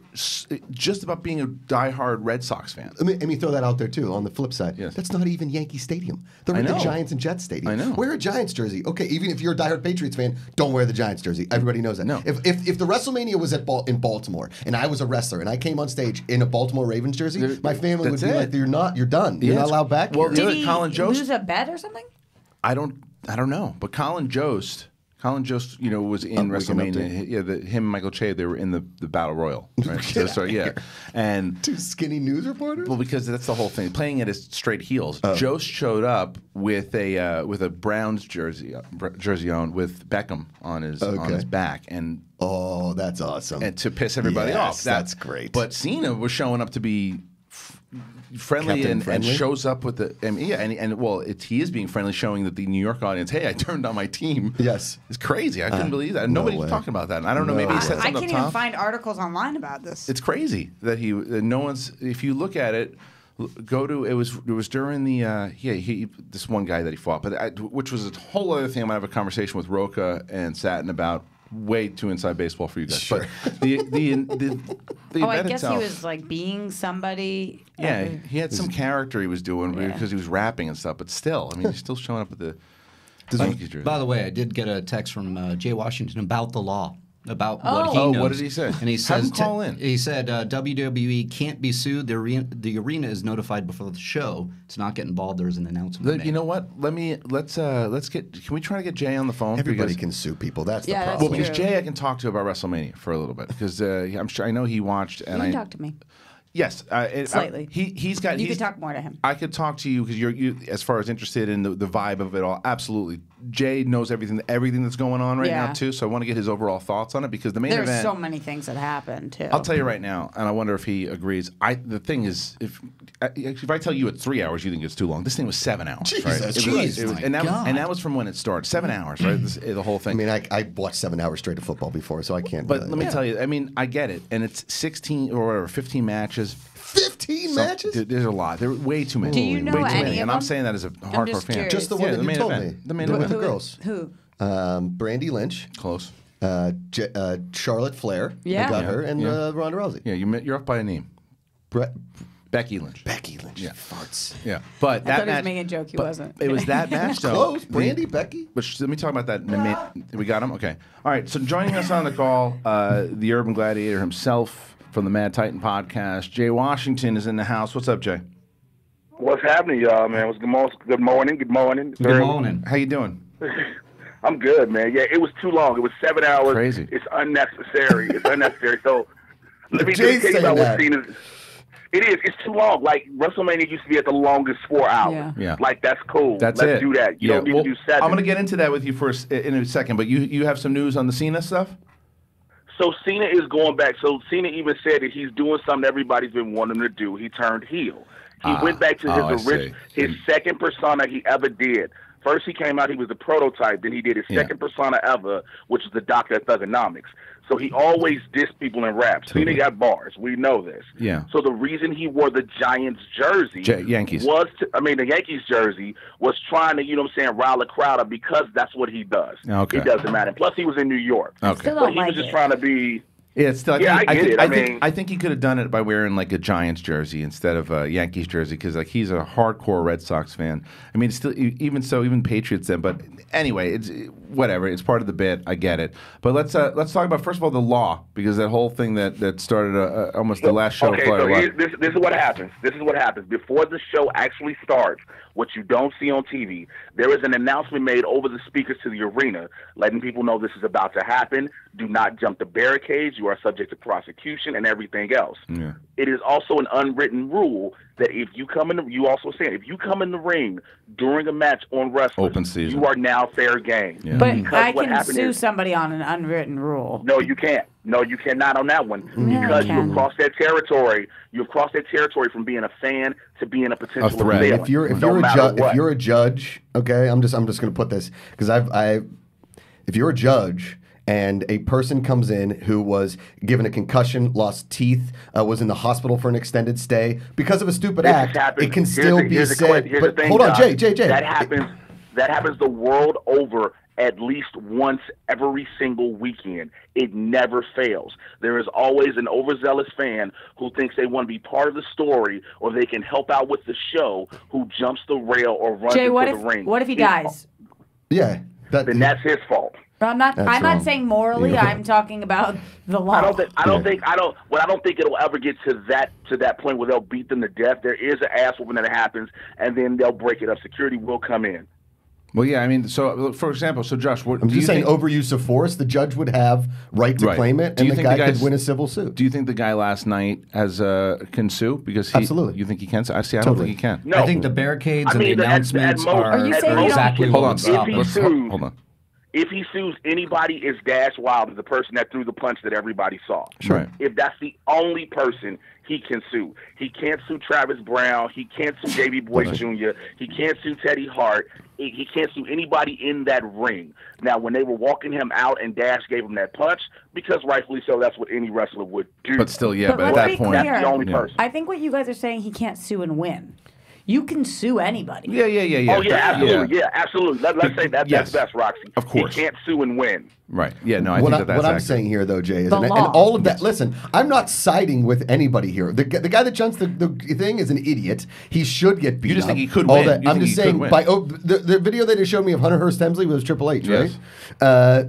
just about being a diehard Red Sox fan.
Let me throw that out there too. On the flip side,
Yes.
that's not even Yankee Stadium. They're
I
at the
know.
Giants and Jets Stadium.
I know.
Wear a Giants jersey. Okay, even if you're a diehard Patriots fan, don't wear the Giants jersey. Everybody knows that.
No.
If the WrestleMania was in Baltimore and I was a wrestler and I came on stage in a Baltimore Ravens jersey, my family would
That's
be
it.
like, you're done. You're
Yeah,
not allowed back
well,
here.
the
Did
other
he
Colin Jost-
lose a bet or something?
I don't know. But Colin Jost, was in
Weekend
WrestleMania.
Update.
Yeah, him and Michael Che, they were in the Battle Royal. Right? so yeah, and.
Two skinny news reporters.
Well, because that's the whole thing. Playing it as straight heels. Jost showed up with a Browns jersey on with Beckham on his back, and
that's awesome.
and to piss everybody
Yes,
off.
that's great.
But Cena was showing up to be friendly
Captain
and
friendly?
shows up with he is being friendly, showing that the New York audience, hey, I turned on my team.
Yes.
It's crazy. I couldn't believe that. Nobody's
way.
talking about that. And I don't know. Maybe he said
I
something
can't
up
even
top.
find articles online about this.
It's crazy that no one's. If you look at it, it was during the this one guy that he fought, which was a whole other thing. I'm gonna have a conversation with Roka and Satin about. Way too inside baseball for you guys.
Sure.
But the
I
event
guess
itself,
he was like being somebody.
yeah, he had some character he was doing
Yeah.
because he was rapping and stuff. But still, I mean, he's still showing up with the Yankees jersey.
By the way, I did get a text from Jay Washington about the law, about what he
Oh,
knows.
what did he say?
And he
Have
says
him call in.
He said WWE can't be sued. The arena is notified before the show to not get involved. There's an announcement.
You know what? Let's get. Can we try to get Jay on the phone?
Everybody
Because-
can sue people. That's the
Yeah, that's
problem.
Well, because
true.
Jay, I can talk to about WrestleMania for a little bit because I know he watched and
You can
I
talk to me.
Yes,
Slightly.
He's got.
You
he's,
could talk more to him.
I could talk to you because you as far as interested in the vibe of it all. Absolutely, Jay knows everything that's going on right now
Yeah.
too. So I want to get his overall thoughts on it because the main
There's
event.
so many things that happened too.
I'll tell you right now, and I wonder if he agrees. The thing is, if I tell you it's 3 hours, you think it's too long. This thing was 7 hours.
Jesus
right?
Christ.
And
God.
that was from when it started. 7 hours, right? The whole thing.
I mean, I watched 7 hours straight of football before, so I can't.
But let me tell you, I mean, I get it, and it's 16 or whatever, 15 matches.
15 matches.
Dude, there's a lot. There are way too many.
Do you know
way too
any
many.
of
And I'm
them?
saying that as a
I'm
hardcore
just
fan.
curious.
Just the one
Yeah,
that
the
you
main
told
event.
me.
The main
with
event.
the girls.
Who?
Brandy Lynch,
Close.
Charlotte Flair.
Yeah.
I got her, and
Yeah.
Ronda Rousey.
Yeah, you're off by a name. Becky Lynch.
Becky Lynch.
Yeah.
Farts.
Yeah, but
I
that
thought he was
match.
making a joke. He
but
wasn't.
It was that match though.
Close. Brandy, Becky.
But let me talk about that. We got him. Okay. All right. So joining us on the call, the Urban Gladiator himself from the Mad Titan podcast, Jay Washington is in the house. What's up, Jay?
What's happening, y'all, man? Good morning.
Good morning.
How you doing?
I'm good, man. Yeah, it was too long. It was 7 hours.
Crazy.
It's unnecessary. So let me
Jay's
tell you about
saying
what scene is. It is. It's too long. Like, WrestleMania used to be at the longest 4 hours.
Yeah.
Like, that's cool.
Let's
do that. You don't need to do 7.
I'm going to get into that with you in a second, but you have some news on the Cena stuff?
So Cena is going back. So Cena even said that he's doing something everybody's been wanting him to do. He turned heel. He went back to his second persona he ever did. First he came out, he was the prototype. Then he did his second persona ever, which is the Doctor of Thugonomics. So he always dissed people in rap. Cena got bars. We know this.
Yeah.
So the reason he wore the Giants jersey
Yankees.
the Yankees jersey was trying to, rile the crowd up because that's what he does.
Okay.
It doesn't matter. Plus he was in New York.
Okay.
Still
But
don't
he was
like
just
it.
trying to be...
Yeah, it's still.
I
think he could have done it by wearing like a Giants jersey instead of a Yankees jersey because like he's a hardcore Red Sox fan. I mean, still even Patriots then. But anyway, it's whatever. It's part of the bit. I get it. But let's talk about first of all the law because that whole thing that started almost the last show.
Okay, so this is what happens. This is what happens before the show actually starts. What you don't see on TV, there is an announcement made over the speakers to the arena, letting people know this is about to happen. Do not jump the barricades. You are subject to prosecution and everything else.
Yeah.
It is also an unwritten rule that if you come in, if you come in the ring during a match on wrestling,
Open season,
you are now fair game.
Yeah.
But
Because
I
what
can
happened
sue
is-
somebody on an unwritten rule.
No, you can't. No, you cannot on that one because
you can.
you've crossed that territory. You've crossed that territory from being a fan to being a potential
threat.
assailant.
If you're a judge, okay, I'm just going to put this because if you're a judge and a person comes in who was given a concussion, lost teeth, was in the hospital for an extended stay because of a stupid act, it can still be said. But hold on, Jay.
That happens the world over. At least once every single weekend. It never fails. There is always an overzealous fan who thinks they want to be part of the story or they can help out with the show who jumps the rail or runs
Jay,
into
what
the
if
ring.
what if he dies?
Yeah.
Then that's his fault.
I'm not
wrong.
saying morally.
Yeah.
I'm talking about the law.
I don't think it'll ever get to that point where they'll beat them to death. There is an ass whooping that happens, and then they'll break it up. Security will come in.
Well, yeah, I mean, so for example, Josh, what
I'm
do you
just saying
think,
overuse of force, the judge would have right to claim it,
Do
and
you
the
think
guy
the
could
guy's-
win a civil suit.
Do you think the guy last night can sue because
Absolutely.
You think he can? I don't
Totally.
think he can.
No.
I think the barricades and the
at
announcements
most-
are
you saying you don't-
exactly
Hold
what
on,
would stop
If
it.
he
hold on.
If he sues anybody, it's Dash Wilder, the person that threw the punch that everybody saw.
Right.
If that's the only person he can sue. He can't sue Travis Brown. He can't sue Davey Boy Jr. He can't sue Teddy Hart. He can't sue anybody in that ring. Now, when they were walking him out and Dash gave him that punch, because rightfully so, that's what any wrestler would do.
But still, yeah.
But
But at
let's
that
be
point,
clear.
That's the only
Yeah.
person.
I think what you guys are saying, he can't sue and win. You can sue anybody.
yeah.
Oh, yeah, absolutely. Yeah, absolutely. Let's say that.
Yes.
That's best, Roxy.
Of course.
He can't sue and win.
Right. Yeah. No, I
What,
think that's
what I'm
accurate.
saying here, though, Jay, is
The
and
law.
all of that. Listen, I'm not siding with anybody here. The guy that jumps the thing is an idiot. He should get beat.
You just
up.
think he could
All
win.
that-
You
I'm
think
just
he could
saying.
win.
The video they just showed me of Hunter Hearst Helmsley was Triple H,
Yes.
right?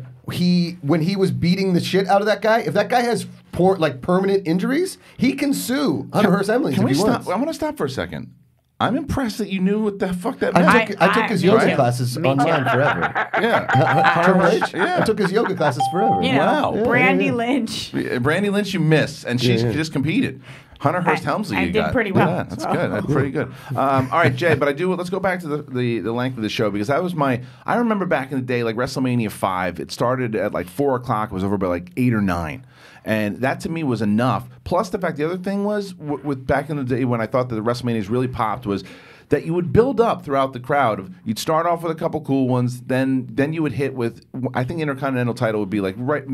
When he was beating the shit out of that guy, if that guy has permanent injuries, he can sue Hunter Hearst Helmsley.
Can
if
we
he
stop?
wants.
I want to stop for a second. I'm impressed that you knew what the fuck that
I
meant.
took his
me
yoga
too.
classes
Me
online
too.
forever.
Yeah.
Triple H?
Yeah.
I took his yoga classes forever.
You know,
Wow.
Brandy
Yeah.
Lynch.
Brandy Lynch, you missed, and she just competed. Hunter Hearst Helmsley,
I
you
did
got.
pretty well,
Yeah, that's
so.
good. That's pretty good. All right, Jay, but let's go back to the length of the show because that was I remember back in the day, like WrestleMania 5, it started at like 4 o'clock, it was over by like 8 or 9. And that to me was enough. Plus the fact, the other thing was, with back in the day when I thought that the WrestleManias really popped was that you would build up throughout the crowd. You'd start off with a couple cool ones, then you would hit with, I think Intercontinental title would be like right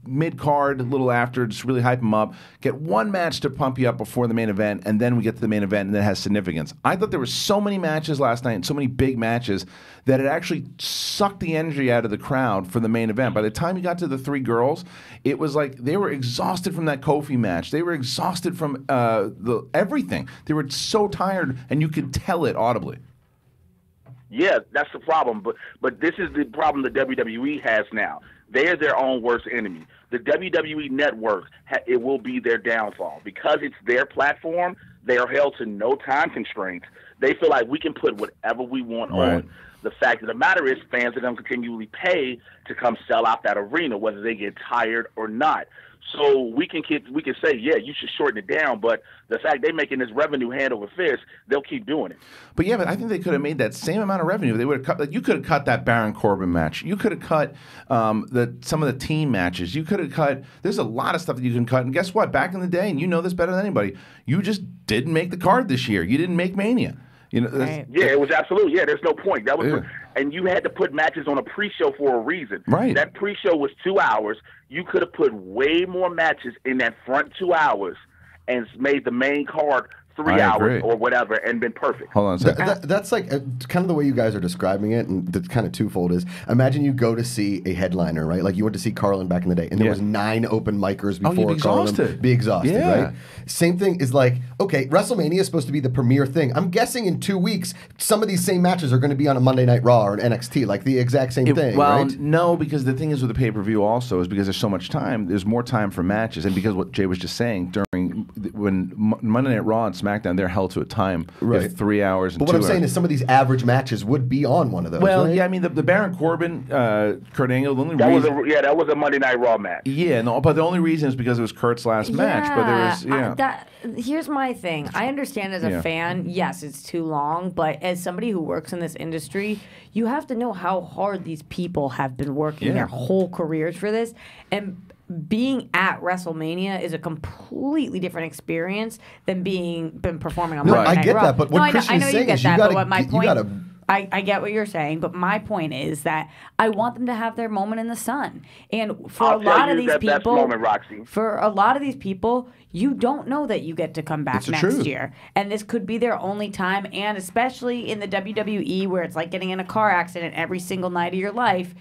mid-card, a little after, just really hype them up. Get one match to pump you up before the main event, and then we get to the main event, and it has significance. I thought there were so many matches last night, and so many big matches, that it actually sucked the energy out of the crowd for the main event. By the time you got to the 3 girls, it was like they were exhausted from that Kofi match. They were exhausted from everything. They were so tired, and you could tell it audibly.
Yeah, that's the problem. But this is the problem the WWE has now. They are their own worst enemy. The WWE Network, it will be their downfall. Because it's their platform, they are held to no time constraints. They feel like we can put whatever we want on. The fact of the matter is fans are going to continually pay to come sell out that arena, whether they get tired or not. So we can say, yeah, you should shorten it down, but the fact they're making this revenue hand over fist, they'll keep doing it.
But yeah, but I think they could have made that same amount of revenue. They would have cut. Like, you could have cut that Baron Corbin match. You could have cut some of the team matches. You could have cut. There's a lot of stuff that you can cut. And guess what? Back in the day, and you know this better than anybody, you just didn't make the card this year. You didn't make Mania. You know,
yeah, it was absolutely. Yeah, there's no point. That was, and you had to put matches on a pre-show for a reason.
Right.
That pre-show was 2 hours. You could have put way more matches in that front 2 hours and made the main card 3 hours or whatever and been perfect.
Hold on a second.
That's like kind of the way you guys are describing it, and the kind of twofold is, imagine you go to see a headliner, right? Like you went to see Carlin back in the day, and there was 9 open micers before Carlin. Be exhausted, right? Same thing is like, okay, WrestleMania is supposed to be the premier thing. I'm guessing in 2 weeks, some of these same matches are going to be on a Monday Night Raw or an NXT, like the exact same thing,
well,
right?
no, because the thing is with the pay-per-view also is because there's so much time, there's more time for matches, and because what Jay was just saying, when Monday Night Raw and SmackDown, they're held to a time of 3 hours.
But what I'm saying is some of these average matches would be on one of those.
Well,
right?
yeah, I mean the Baron Corbin, Kurt Angle. The only
that was a Monday Night Raw match.
Yeah, no, but the only reason is because it was Kurt's last match. But there was
here's my thing. I understand as a fan, yes, it's too long, but as somebody who works in this industry, you have to know how hard these people have been working their whole careers for this, and being at WrestleMania is a completely different experience than been performing on Monday Night Raw.
I get that, but what Kristian's saying is you gotta.
I get what you're saying, but my point is that I want them to have their moment in the sun. And for a lot of these people, you don't know that you get to come back next year. And this could be their only time. And especially in the WWE, where it's like getting in a car accident every single night of your life,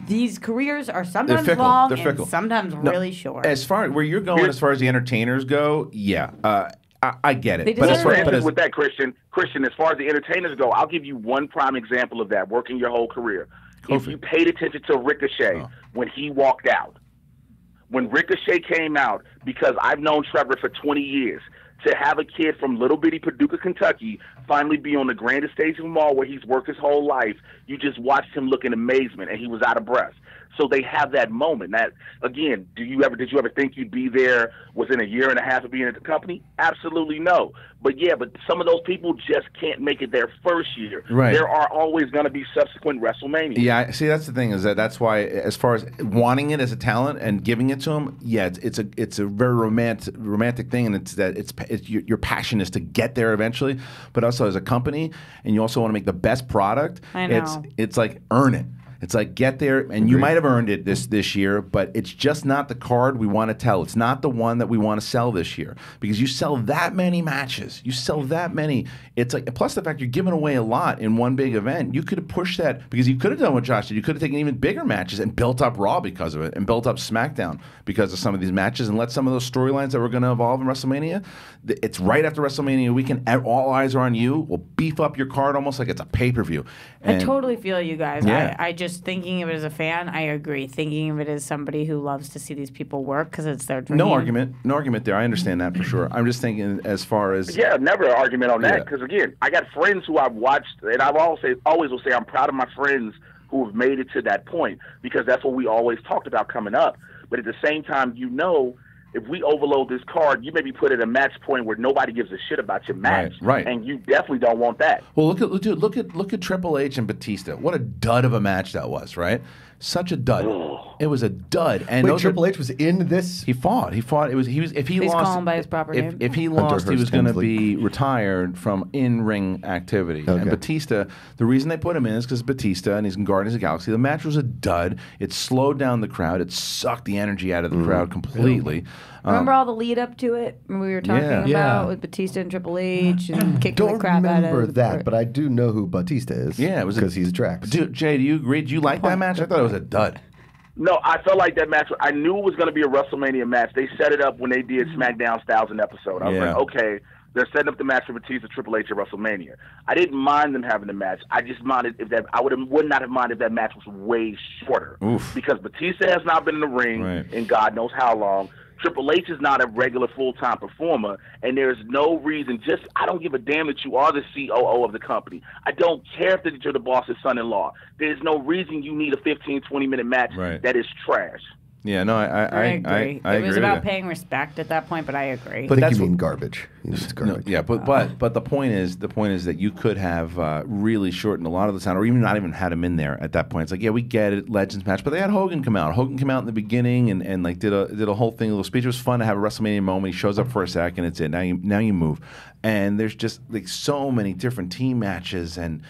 these careers are sometimes long and sometimes really short.
As far where you're going, as far as the entertainers go, I get it.
But with that, Kristian, as far as the entertainers go, I'll give you one prime example of that, working your whole career. If you paid attention to Ricochet when he walked out, when Ricochet came out, because I've known Trevor for 20 years, to have a kid from little bitty Paducah, Kentucky, finally be on the grandest stage of them all where he's worked his whole life, you just watched him look in amazement, and he was out of breath. So they have that moment. That again, did you ever think you'd be there within a year and a half of being at the company? Absolutely no. But some of those people just can't make it their first year.
Right.
There are always going to be subsequent WrestleMania.
Yeah, see, that's the thing is that's why, as far as wanting it as a talent and giving it to them, it's a very romantic thing, and it's your passion is to get there eventually, but also as a company, and you also want to make the best product.
I know.
It's like earn it. It's like get there, and you might have earned it this year, but it's just not the card we want to tell. It's not the one that we want to sell this year, because you sell that many matches. You sell that many. It's like, plus the fact you're giving away a lot in one big event. You could have pushed that, because you could have done what Josh did. You could have taken even bigger matches and built up Raw because of it, and built up SmackDown because of some of these matches, and let some of those storylines that were going to evolve in WrestleMania. It's right after WrestleMania weekend. All eyes are on you. We'll beef up your card almost like it's a pay-per-view.
I totally feel you guys.
Yeah.
I just thinking of it as a fan, I agree. Thinking of it as somebody who loves to see these people work because it's their dream.
No argument there. I understand that for sure. I'm just thinking as far as
never an argument on that, because again, I got friends who I've watched, and I've always will say I'm proud of my friends who have made it to that point, because that's what we always talked about coming up. But at the same time, if we overload this card, you may be put at a match point where nobody gives a shit about your match,
right?
And you definitely don't want that.
Well, look at Triple H and Batista. What a dud of a match that was, right? Such a dud. It was a dud. And
wait, Triple H was in this?
He fought. If he
Please
lost,
call him by his proper name.
If he lost, he was going to be retired from in-ring activity. Okay. And Batista, the reason they put him in is because Batista, and he's in Guardians of the Galaxy. The match was a dud. It slowed down the crowd. It sucked the energy out of the crowd completely.
Remember all the lead up to it when we were talking about with Batista and Triple H and kicking the crap out of it?
I don't remember that, but I do know who Batista is. Yeah, it was because he's Drax.
Jay, do you agree? Do you like that match? I thought it was a dud.
No, I felt like that match. I knew it was going to be a WrestleMania match. They set it up when they did SmackDown Styles an episode. I was like, okay, They're setting up the match for Batista Triple H at WrestleMania. I didn't mind them having the match. I just minded if that. I would not have minded if that match was way shorter.
Oof.
Because Batista has not been in the ring in God knows how long. Triple H is not a regular full-time performer, and there's no reason. I don't give a damn that you are the COO of the company. I don't care if you're the boss's son-in-law. There's no reason you need a 15, 20-minute match that is trash.
Yeah, no, I agree.
It was about paying respect at that point, but I agree.
But that's garbage. It's garbage.
No, yeah, but the point is that you could have really shortened a lot of the time, or even not even had him in there at that point. It's like, yeah, we get it, Legends match, but they had Hogan come out. Hogan came out in the beginning and like did a whole thing, a little speech. It was fun to have a WrestleMania moment. He shows up for a second. It's it. Now you move, and there's just like so many different team matches and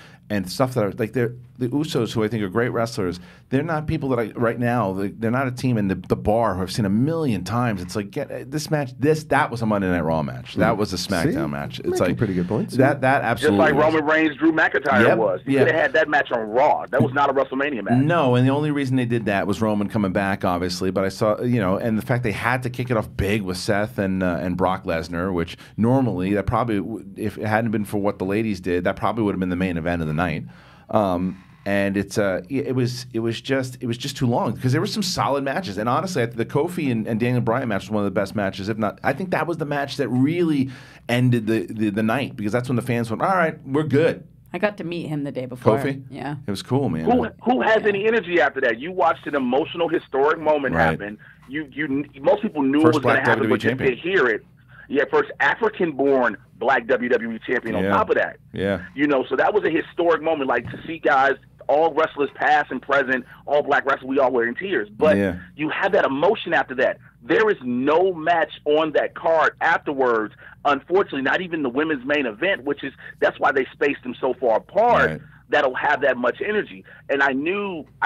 stuff that are like the Usos, who I think are great wrestlers. They're not people that right now. They're not a team in the bar who I've seen a million times. It's like this match. That was a Monday Night Raw match. That was a SmackDown match. It's like
pretty good points.
That absolutely.
Just like Roman Reigns, Drew McIntyre was. You could have had that match on Raw. That was not a WrestleMania match.
No, and the only reason they did that was Roman coming back, obviously. But I saw, and the fact they had to kick it off big with Seth and Brock Lesnar, which normally that probably, if it hadn't been for what the ladies did, that probably would have been the main event of the night. And it was just too long because there were some solid matches. And honestly, the Kofi and Daniel Bryan match was one of the best matches, if not. I think that was the match that really ended the night, because that's when the fans went, all right, we're good.
I got to meet him the day before.
Kofi?
Yeah.
It was cool, man.
Who has any energy after that? You watched an emotional, historic moment happen. Most people knew it was going to happen, but just to hear it. Yeah, first African-born Black WWE champion on top of that.
Yeah.
So that was a historic moment, like to see guys, all wrestlers past and present, all black wrestlers, we all were in tears. But you have that emotion after that. There is no match on that card afterwards, unfortunately, not even the women's main event, that's why they spaced them so far apart, that'll have that much energy. And I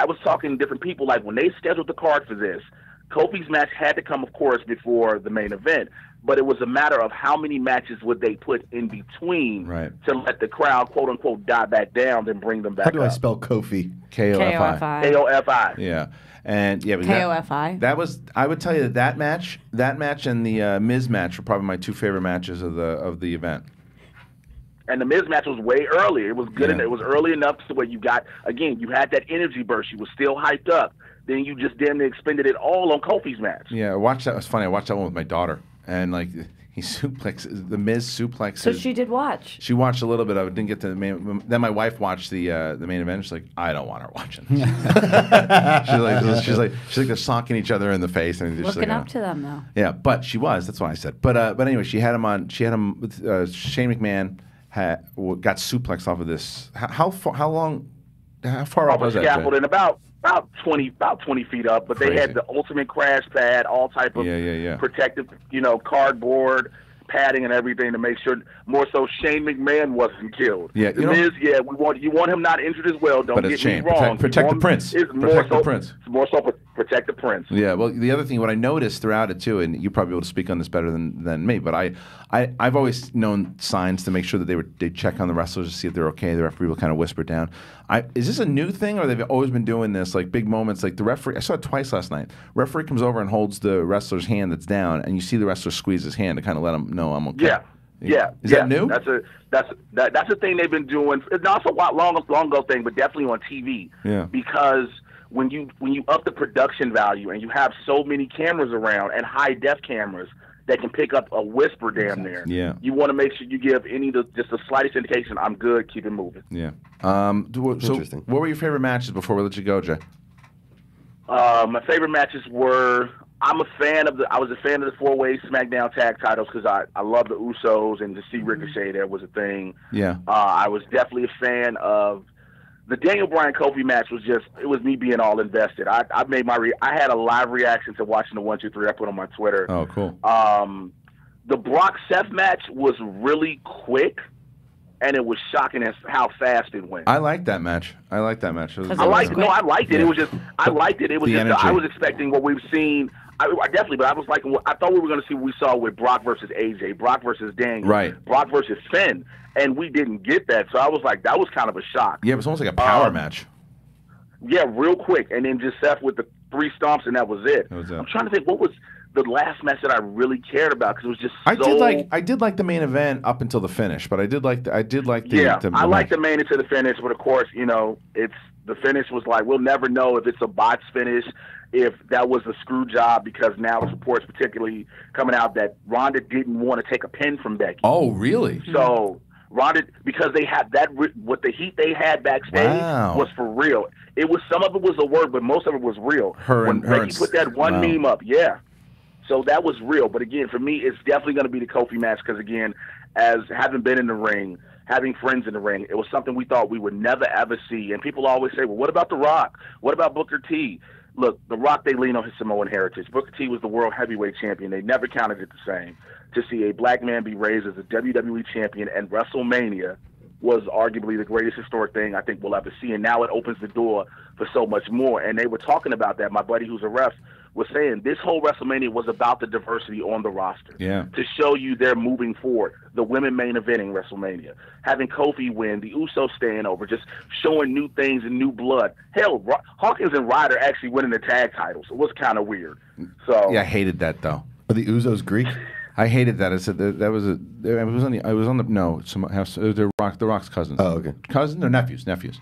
was talking to different people, like when they scheduled the card for this, Kofi's match had to come, of course, before the main event. But it was a matter of how many matches would they put in between to let the crowd, quote unquote, die back down, then bring them back up.
How do I spell Kofi?
K-O-F-I.
K-O-F-I.
Yeah. And yeah,
K-O-F-I.
That was, I would tell you that match and the Miz match were probably my two favorite matches of the event.
And the Miz match was way earlier. It was good. It was early enough to where you had that energy burst. You were still hyped up. Then you just damn near expended it all on Kofi's match.
Yeah, I watched that. It was funny. I watched that one with my daughter. And like he suplexes the Miz suplexes.
So she did watch.
She watched a little bit of it. Didn't get to the main. Then my wife watched the main event. She's like, I don't want her watching. she's like they're socking each other in the face and
looking up to them though.
Yeah, but she was. That's what I said. But anyway, she had him on. She had him with Shane McMahon. Got suplexed off of this. How far up was that?
Scaffolding about 20 feet up, but they had the ultimate crash pad, all type of protective, cardboard padding and everything to make sure. More so, Shane McMahon wasn't killed.
Yeah,
you want him not injured as well. Don't get me wrong.
Protect the prince.
It's more so protect the prince.
Yeah. Well, the other thing, what I noticed throughout it too, and you probably be able to speak on this better than me, but I've always known signs to make sure that they check on the wrestlers to see if they're okay. The referee will kind of whisper down. Is this a new thing, or they've always been doing this? Like big moments, like the referee. I saw it twice last night. Referee comes over and holds the wrestler's hand that's down, and you see the wrestler squeeze his hand to kind of let him know I'm okay.
Yeah.
Is that new?
That's a thing they've been doing. It's not so long ago thing, but definitely on TV.
Yeah.
Because when you up the production value and you have so many cameras around and high def cameras that can pick up a whisper damn near.
Yeah.
You want to make sure you give just the slightest indication, I'm good, keep it moving.
Yeah. So
Interesting.
What were your favorite matches before we let you go, Jay?
My favorite matches were, I was a fan of the 4-way SmackDown tag titles because I love the Usos, and to see Ricochet there was a thing.
Yeah.
I was definitely a fan of the Daniel Bryan Kofi match. It was me being all invested. I had a live reaction to watching the 1, 2, 3 I put on my Twitter.
Oh, cool.
The Brock Seth match was really quick, and it was shocking as how fast it went.
I liked that match. I liked it.
I liked it. I liked it. I liked it. It was just I was expecting what we've seen. I definitely, but I was like, I thought we were going to see what we saw with Brock versus AJ, Brock versus Daniel,
right?
Brock versus Finn, and we didn't get that. So I was like, that was kind of a shock.
Yeah, it was almost like a power match.
Yeah, real quick, and then just Seth with the 3 stomps, and that was it. I'm trying to think what was the last match that I really cared about, because it was just
I did like the main event up until the finish, but I did like the
I liked the main into the finish, but of course, you know, the finish was like, we'll never know if it's a botch finish, if that was a screw job, because now there's reports particularly coming out that Ronda didn't want to take a pin from Becky.
Oh, really?
So Ronda, because they had that, what the heat they had backstage was for real. It was, some of it was a word, but most of it was real. When Becky put that one meme up, so that was real. But again, for me, it's definitely going to be the Kofi match, because again, as having been in the ring, having friends in the ring, it was something we thought we would never ever see. And people always say, well, what about The Rock? What about Booker T? Look, The Rock, they lean on his Samoan heritage. Booker T was the world heavyweight champion. They never counted it the same. To see a black man be raised as a WWE champion and WrestleMania was arguably the greatest historic thing I think we'll ever see. And now it opens the door for so much more. And they were talking about that. My buddy who's a ref was saying this whole WrestleMania was about the diversity on the roster. To show you they're moving forward. The women main eventing WrestleMania. Having Kofi win, the Usos staying over, just showing new things and new blood. Hell, Hawkins and Ryder actually winning the tag titles. It was kind of weird. So
yeah, I hated that though.
Are the Usos Greek?
I hated that. I said that was a. It was on the. I was on the. No, the Rock's cousins.
Oh, okay.
Cousins or nephews? Nephews.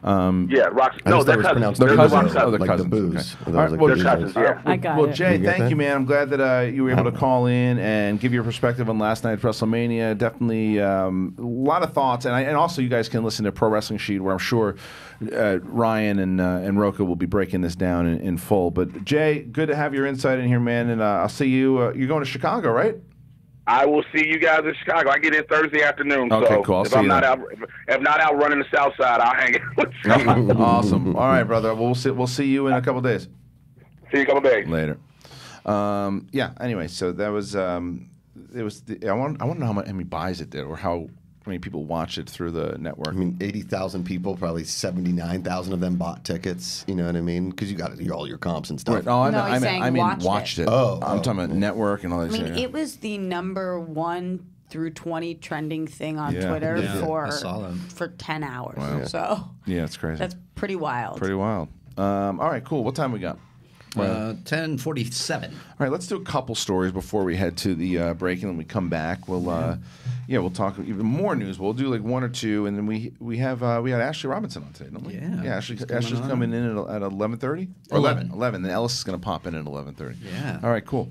Roxy. No, they're cousins.
They're cousins.
Oh,
they're
like
cousins.
the booze.
Okay. All right, well,
they're cousins. Yeah.
I got
well,
it.
Jay,
You get
thank
that?
you, man. I'm glad that you were able to call in and give your perspective on last night's WrestleMania. Definitely a lot of thoughts, and also you guys can listen to Pro Wrestling Sheet, where I'm sure Ryan and Roka will be breaking this down in full. But Jay, good to have your insight in here, man. And I'll see you. You're going to Chicago, right?
I will see you guys in Chicago. I get in Thursday afternoon.
Okay,
so
cool. I'll
if
see
I'm
you
not
then.
if not out running the South Side, I'll hang out with you.
Awesome. All right, brother. We'll see you in a couple days.
See you in a couple days.
Later. Yeah. Anyway, so that was it was. I want to know how many buys it did, or how many people watched it through the network.
I mean, 80,000 people, probably 79,000 of them bought tickets. You know what I mean? Because you got to do all your comps and stuff.
Right. Oh,
No, he's
I
saying
mean,
watched
watched it.
Oh,
I'm talking about network and all that.
I mean,
shit.
it was the #1 through 20 trending thing on
Yeah.
Twitter
Yeah.
I saw that.
for 10 hours.
Wow.
So
Yeah, it's crazy.
that's pretty wild.
Pretty wild. All right, cool. What time we got?
10:47.
All right, let's do a couple stories before we head to the break, and then we come back. We'll we'll talk even more news. We'll do like one or two, and then we had Ashley Robinson on today, don't we?
Yeah.
Ashley's
on.
coming in at 11:30 or 11. Then Ellis is going to pop in at 11:30.
Yeah.
All right, cool.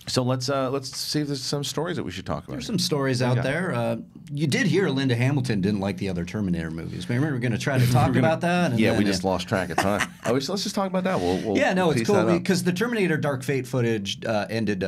So let's see if there's some stories that we should talk about.
There's some stories out there. You did hear Linda Hamilton didn't like the other Terminator movies. Remember, we were going to try to talk about that. And
we just lost track of time. Let's just talk about that. We'll
it's
piece
cool
that up.
because the Terminator Dark Fate footage ended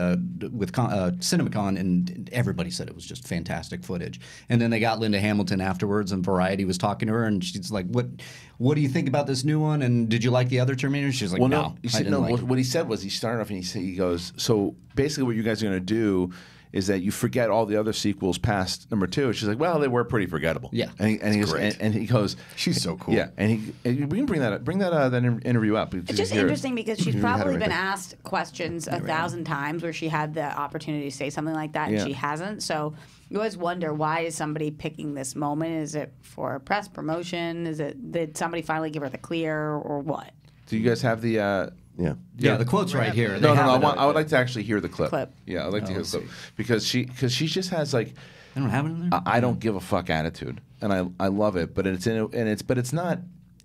with CinemaCon, and everybody said it was just fantastic footage. And then they got Linda Hamilton afterwards, and Variety was talking to her, and she's like, "What do you think about this new one? And did you like the other Terminator?" She's like, "No, I didn't like it."
What he said was he started off and he goes, so basically what you guys are going to do is that you forget all the other sequels past #2. She's like, well, they were pretty forgettable.
Yeah.
And he goes,
She's so cool.
Yeah, and we can bring that interview up.
It's just interesting because she's
You had it
probably
right
been
there.
asked questions 1,000 times where she had the opportunity to say something like that and
Yeah.
she hasn't. So you always wonder, why is somebody picking this moment? Is it for press promotion? Did somebody finally give her the clear, or what?
Do you guys have the?
Yeah, the quote's right here.
No. I would like to actually hear the clip. Yeah, I'd like to hear the clip
see.
because she just has like.
I don't have it in there.
I don't give a fuck attitude, and I love it, but it's not.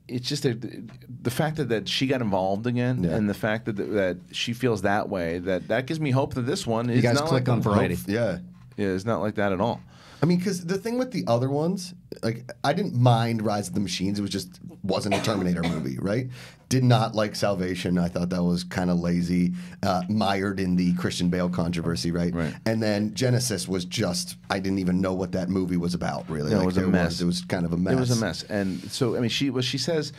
It's just the fact that she got involved again, and the fact that she feels that way, that gives me hope that this one is.
You guys
not
click
like
on Variety.
Yeah.
Yeah, it's not like that at all.
I mean, because the thing with the other ones, like, I didn't mind Rise of the Machines. It wasn't a Terminator movie, right? Did not like Salvation. I thought that was kind of lazy, mired in the Christian Bale controversy, right? And then Genesis was just, I didn't even know what that movie was about, really.
No, it was a mess.
It was kind of a mess.
It was a mess. And so, I mean, she says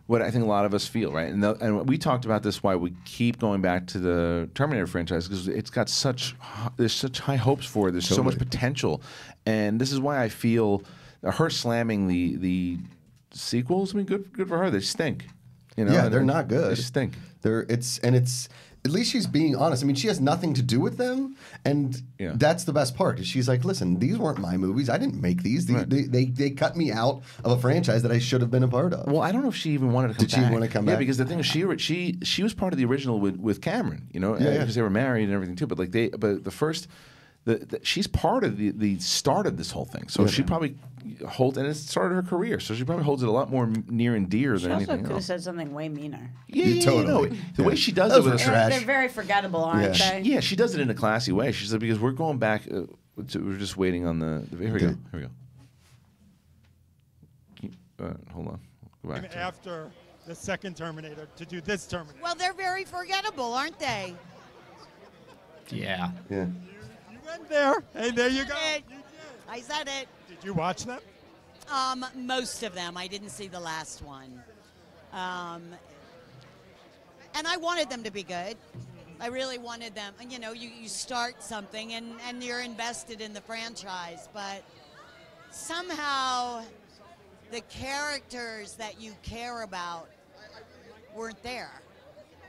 what I think a lot of us feel, right? And we talked about this, why we keep going back to the Terminator franchise, because it's got there's such high hopes for it. There's so much potential. And this is why I feel her slamming the sequels, I mean, good for her. They stink. You know?
Yeah, they're not good.
They stink.
at least she's being honest. I mean, she has nothing to do with them, and that's the best part. Is she's like, listen, these weren't my movies. I didn't make these. They cut me out of a franchise that I should have been a part of.
Well, I don't know if she even wanted to come back.
Did she want to come back?
Yeah, because the thing is, she was part of the original with Cameron, because they were married and everything too. But the first. She's part of the start of this whole thing, so she probably holds, and it started her career, so she probably holds it a lot more near and dear than anything else.
She also could have said something way meaner.
Yeah,
totally.
The way she does it with
They're very forgettable, aren't they?
Yeah, she does it in a classy way. She said, because we're going back, we're just waiting on the. Here we go. Here we go. Hold on. Go back
after the second Terminator to do this Terminator.
Well, they're very forgettable, aren't they?
Yeah.
Yeah.
Went there. Hey, there you go.
I said it.
Did you watch them?
Most of them. I didn't see the last one. And I wanted them to be good. I really wanted them. You know, you start something and you're invested in the franchise, but somehow the characters that you care about weren't there.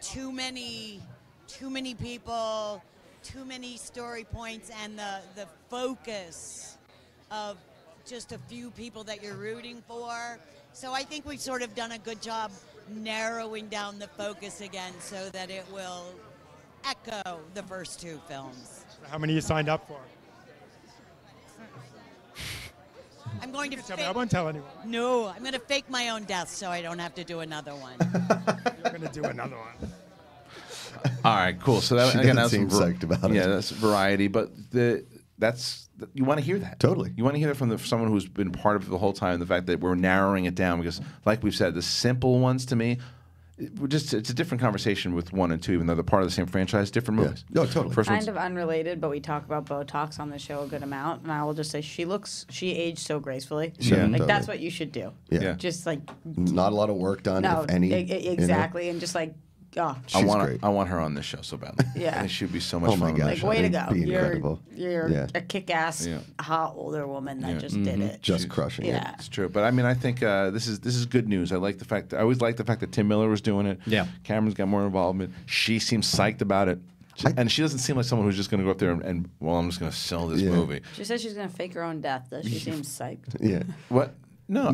Too many people, too many story points, and the focus of just a few people that you're rooting for. So I think we've sort of done a good job narrowing down the focus again so that it will echo the first two films.
How many you signed up for?
I'm going to
tell me. I won't tell anyone.
No, I'm going to fake my own death so I don't have to do another one.
You're going to do another one.
All right, cool. So that,
she
again,
doesn't
that's
seem psyched about it.
Yeah, that's variety, but you want to hear that.
Totally.
You want to hear that from someone who's been part of it the whole time. The fact that we're narrowing it down because, like we've said, the simple ones to me, it's a different conversation with 1 and 2, even though they're part of the same franchise, different movies.
No, totally.
First
Kind
one's,
of unrelated, but we talk about Botox on the show a good amount, and I will just say she aged so gracefully.
Yeah,
like
totally.
That's what you should do.
Yeah.
Just like
not a lot of work done, if any.
Exactly, and just like. Oh,
I want her on this show so badly.
Yeah.
It should be so much fun.
Oh my gosh.
Like, way to go.
Be incredible.
You're a kick-ass, hot older woman that just did it.
Just crushing it.
Yeah.
It's true. But I mean, I think this is good news. I always like the fact that Tim Miller was doing it.
Yeah.
Cameron's got more involvement. She seems psyched about it. And she doesn't seem like someone who's just going to go up there and I'm just going to sell this movie.
She says she's going to fake her own death, though. She seems psyched.
Yeah.
What? No,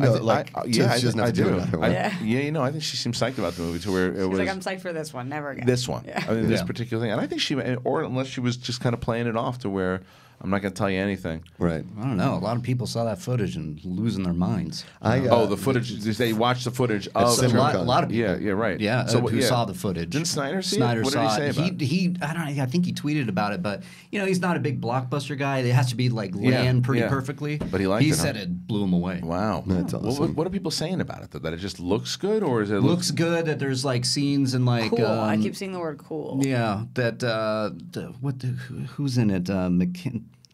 she doesn't have to do
do.
another one.
I think she seems psyched about the movie to where it
She's
was
like, I'm psyched for this one, never again.
this one.
Yeah.
I mean, this particular thing. And I think or unless she was just kind of playing it off to where I'm not going to tell you anything.
Right.
I don't know. A lot of people saw that footage and losing their minds.
The footage. They watched the footage of
a lot of people.
Yeah, right.
Yeah,
so
who saw the footage.
Didn't Snyder see
Snyder
it? What
saw
did he say about it?
I think he tweeted about it, but he's not a big blockbuster guy. It has to be like land pretty perfectly.
But he liked it.
He said it blew him away.
Wow,
that's awesome.
What are people saying about it? Though? That it just looks good, or is it
looks good? That there's like scenes and like
cool. I keep seeing the word cool.
Yeah, that who's in it?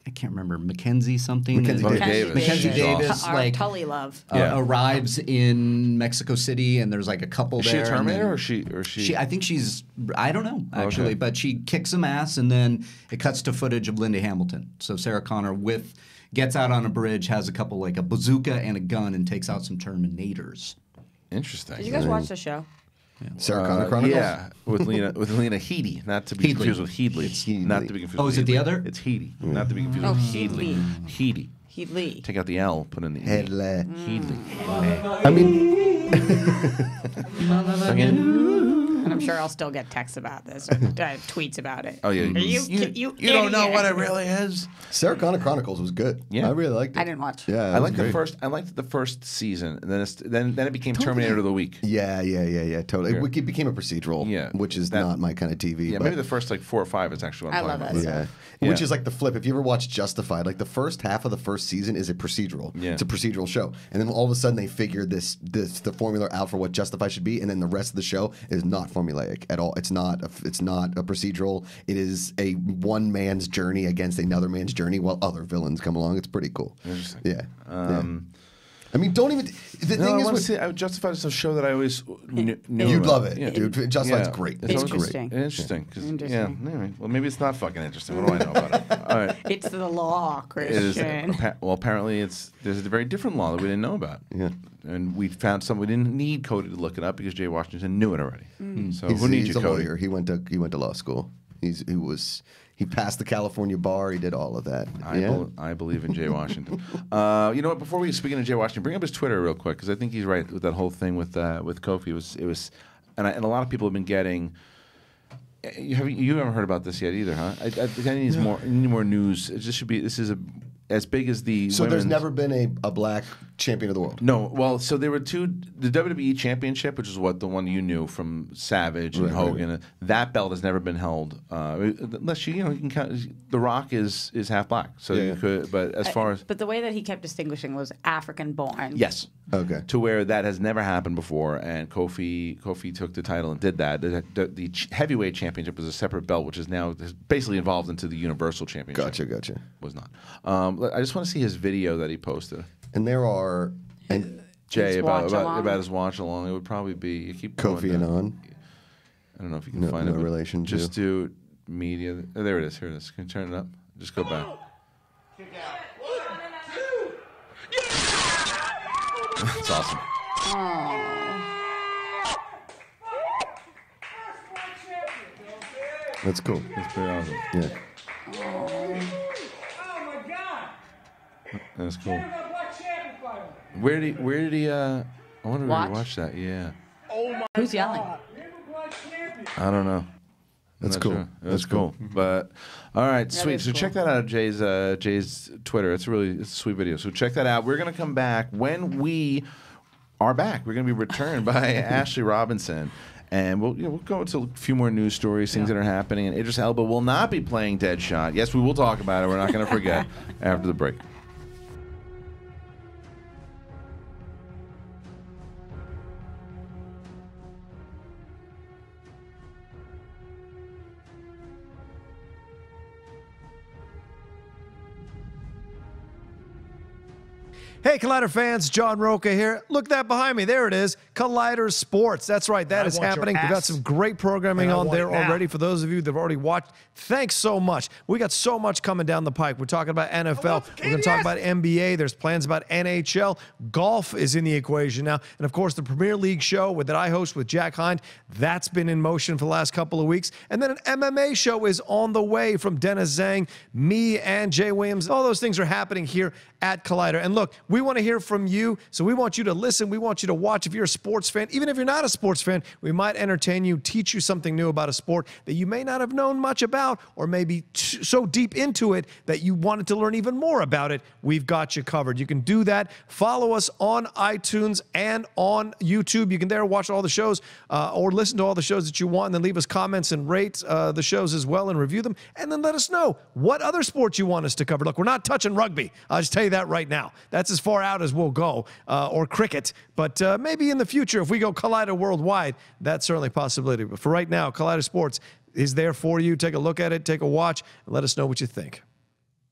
I can't remember. Mackenzie something.
Davis.
Mackenzie Davis,
Like Tully Love.
arrives in Mexico City, and there's like a couple there.
Is she a Terminator, or she?
I think she's. I don't know actually,
Okay.
but she kicks some ass, and then it cuts to footage of Linda Hamilton. So Sarah Connor gets out on a bridge, has a couple like a bazooka and a gun, and takes out some Terminators.
Interesting.
Did you guys watch the show?
Sarah Connor Chronicles?
Yeah, with Lena Headey, not to be confused with Headley.
It's Headley.
Not to be confused.
Oh,
with
is it the
Headley.
other?
It's Headey, not to be confused with Headley. Headey.
Headley.
Take out the L, put in the E.
Headley.
Headley.
I mean,
And I'm sure I'll still get texts about this or tweets about it.
Oh yeah.
You
don't know
idiot.
what it really is.
Sarah Connor Chronicles was good.
Yeah.
I really liked it.
I didn't watch.
Yeah,
I liked the first season, and then it became Terminator of the Week.
Yeah, totally. It became a procedural, which is not my kind of TV.
Yeah,
but
maybe the first like 4 or 5 is actually what I'm
I love
talking about.
Yeah. Which is like the flip. If you ever watch Justified, like the first half of the first season is a procedural.
Yeah.
It's a procedural show. And then all of a sudden they figure the formula out for what Justified should be, and then the rest of the show is not formulaic at all. It's not a procedural. It is a one man's journey against another man's journey while other villains come along. It's pretty cool.
Interesting.
Yeah. I mean, don't even. The thing is,
I would justify this a show that I always knew.
You'd
about.
love it, dude. Justified's great.
It's
interesting.
Interesting. Yeah. Anyway, well, maybe it's not fucking interesting. What do I know about it? All right.
It's the law, Kristian.
It is. Well, apparently there's a very different law that we didn't know about.
Yeah.
And we found something. We didn't need Cody to look it up because Jay Washington knew it already. So who needs you,
He's a
Cody?
lawyer. He went to law school. He passed the California bar. He did all of that.
I believe in Jay Washington. You know what? Before we speaking of Jay Washington, bring up his Twitter real quick because I think he's right with that whole thing with Kofi. It was, and a lot of people have been getting. You haven't heard about this yet either, huh? I need more news. This is as big as the.
So there's never been a black champion of the world.
No, well, so there were two. The WWE Championship, which is the one you knew from Savage and Hogan. Right. That belt has never been held unless you can count. The Rock is half black, so you could. But as far as
the way that he kept distinguishing was African born.
Yes.
Okay.
To where that has never happened before, and Kofi took the title and did that. The heavyweight championship was a separate belt, which is now basically evolved into the Universal Championship.
Gotcha.
Was not. I just want to see his video that he posted.
And there are
Jay about his watch along. It would probably be you keep
Kofi and On.
I don't know if you can find it.
No relation.
Just do media. Oh, there it is. Here it is. Can you turn it up? Just go back.
Kick out. 1, 2.
That's awesome.
That's cool.
That's pretty awesome.
Yeah.
That's cool. Where did he? I wonder where he watched that. Yeah.
Who's yelling?
I don't know.
That's cool.
Sure. That's cool. But all right, sweet. So check that out, Jay's Twitter. It's a sweet video. So check that out. We're gonna come back when we are back. We're gonna be returned by Ashley Robinson. And we'll go into a few more news stories, things that are happening. And Idris Elba will not be playing Deadshot. Yes, we will talk about it. We're not going to forget after the break.
Hey, Collider fans, John Roca here. Look that behind me. There it is. Collider Sports. That's right. That is happening. We've got some great programming on there already. For those of you that have already watched, thanks so much. We got so much coming down the pike. We're talking about NFL. We're going to talk about NBA. There's plans about NHL. Golf is in the equation now. And, of course, the Premier League show that I host with Jack Hind, that's been in motion for the last couple of weeks. And then an MMA show is on the way from Dennis Zhang, me, and Jay Williams. All those things are happening here at Collider. And look, we want to hear from you, so we want you to listen. We want you to watch. If you're a sports fan, even if you're not a sports fan, we might entertain you, teach you something new about a sport that you may not have known much about, or maybe so deep into it that you wanted to learn even more about it. We've got you covered. You can do that. Follow us on iTunes and on YouTube. You can there watch all the shows or listen to all the shows that you want, and then leave us comments and rate the shows as well and review them, and then let us know what other sports you want us to cover. Look, we're not touching rugby. I'll just tell you that right now. That's as far out as we'll go, or cricket. But maybe in the future, if we go Collider worldwide, that's certainly a possibility. But for right now, Collider Sports is there for you. Take a look at it, take a watch, and let us know what you think.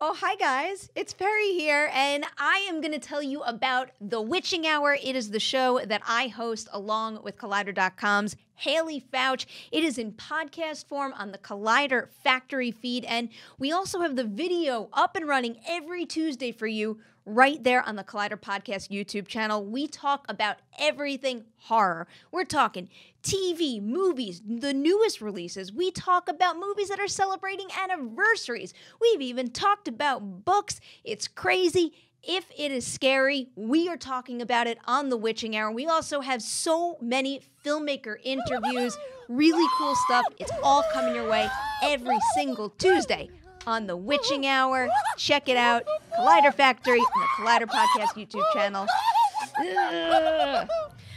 Oh, hi guys. It's Perry here, and I am going to tell you about The Witching Hour. It is the show that I host along with Collider.com's Haley Fouch. It is in podcast form on the Collider Factory feed, and we also have the video up and running every Tuesday for you right there on the Collider Podcast YouTube channel. We talk about everything horror. We're talking TV, movies, the newest releases. We talk about movies that are celebrating anniversaries. We've even talked about books. It's crazy. If it is scary, we are talking about it on The Witching Hour. We also have so many filmmaker interviews, really cool stuff. It's all coming your way every single Tuesday on The Witching Hour. Check it out. Collider Factory on the Collider Podcast YouTube channel.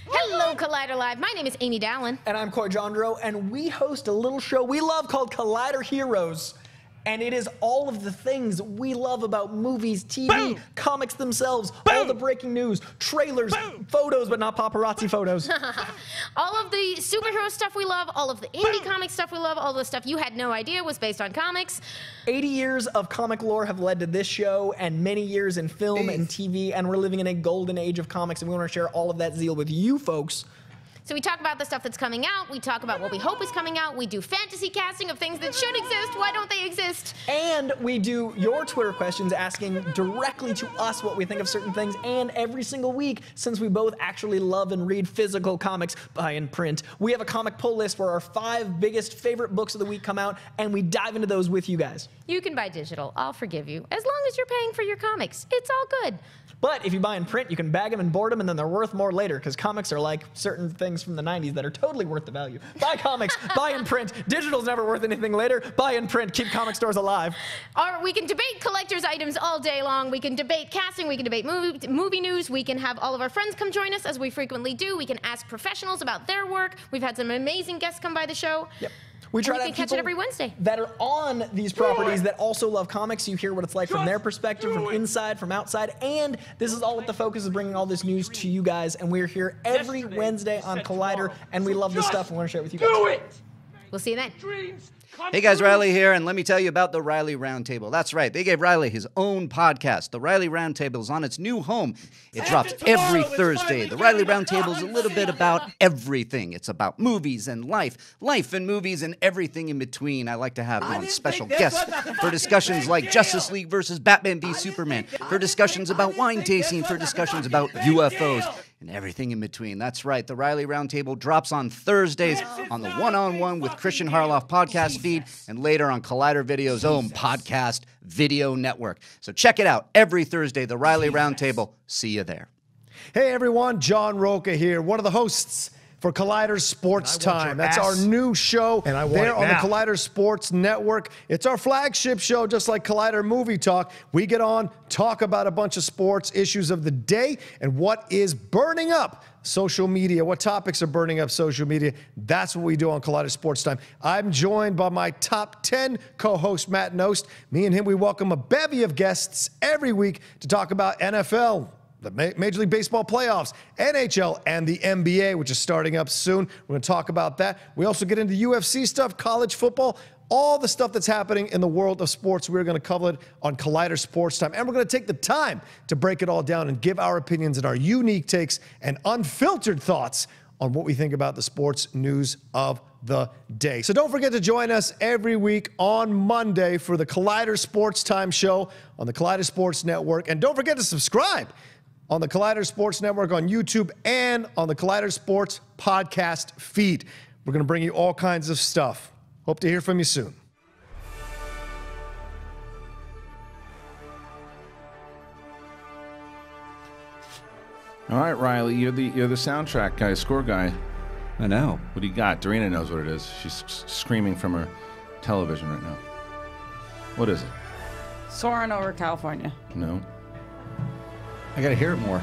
Hello, Collider Live. My name is Amy Dallin.
And I'm Coy Jandro, and we host a little show we love called Collider Heroes. and it is all of the things we love about movies, TV, comics themselves, all the breaking news, trailers, photos, but not paparazzi photos.
All of the superhero stuff we love, all of the indie comic stuff we love, all the stuff you had no idea was based on comics.
80 years of comic lore have led to this show, and many years in film and TV, and we're living in a golden age of comics, and we want to share all of that zeal with you folks.
So we talk about the stuff that's coming out. We talk about what we hope is coming out. We do fantasy casting of things that should exist. Why don't they exist?
And we do your Twitter questions asking directly to us what we think of certain things. And every single week, since we both actually love and read physical comics, buy in print, we have a comic pull list where our 5 biggest favorite books of the week come out, and we dive into those with you guys.
You can buy digital. I'll forgive you. As long as you're paying for your comics. It's all good.
But if you buy in print, you can bag them and board them, and then they're worth more later, because comics are like certain things from the 90s that are totally worth the value. Buy comics, buy in print. Digital's never worth anything later. Buy in print. Keep comic stores alive.
Or we can debate collector's items all day long. We can debate casting. We can debate movie news. We can have all of our friends come join us, as we frequently do. We can ask professionals about their work. We've had some amazing guests come by the show.
Yep. We try to
can catch it every Wednesday.
That are on these properties that also love comics. You hear what it's like from their perspective, from inside, from outside, and this is all with the focus of bringing all this news to you guys. And we're here every Wednesday on Collider, and we love this stuff and want to share it with you guys.
We'll see you then.
Hey guys, Reilly here, and let me tell you about the Reilly Roundtable. That's right, they gave Reilly his own podcast. The Reilly Roundtable is on its new home. It drops every Thursday. The Reilly Roundtable is a little bit about everything. It's about movies and life and movies and everything in between. I like to have on special guests for discussions like Justice League versus Batman v Superman, for discussions about wine tasting, for discussions about UFOs, and everything in between. That's right, the Reilly Roundtable drops on Thursdays on the One-on-One with Kristian Harloff podcast feed, and later on Collider Video's own podcast video network. So check it out every Thursday, the Reilly Roundtable. See you there.
Hey everyone, John Roca here, one of the hosts for Collider Sports Time. That's our new show there on the Collider Sports Network. It's our flagship show, just like Collider Movie Talk. We get on, talk about a bunch of sports issues of the day and what is burning up social media, what topics are burning up social media. That's what we do on Collider Sports Time. I'm joined by my top 10 co-host, Matt Nost. Me and him, we welcome a bevy of guests every week to talk about NFL, the Major League Baseball playoffs, NHL, and the NBA, which is starting up soon. We're going to talk about that. We also get into UFC stuff, college football, all the stuff that's happening in the world of sports. We're going to cover it on Collider Sports Time. And we're going to take the time to break it all down and give our opinions and our unique takes and unfiltered thoughts on what we think about the sports news of the day. So don't forget to join us every week on Monday for the Collider Sports Time show on the Collider Sports Network. And don't forget to subscribe on the Collider Sports Network on YouTube and on the Collider Sports podcast feed. We're going to bring you all kinds of stuff. Hope to hear from you soon.
All right, Reilly, you're the soundtrack guy, score guy.
I know.
What do you got? Darina knows what it is. She's screaming from her television right now. What is it?
Soaring over California.
No.
I gotta hear it more.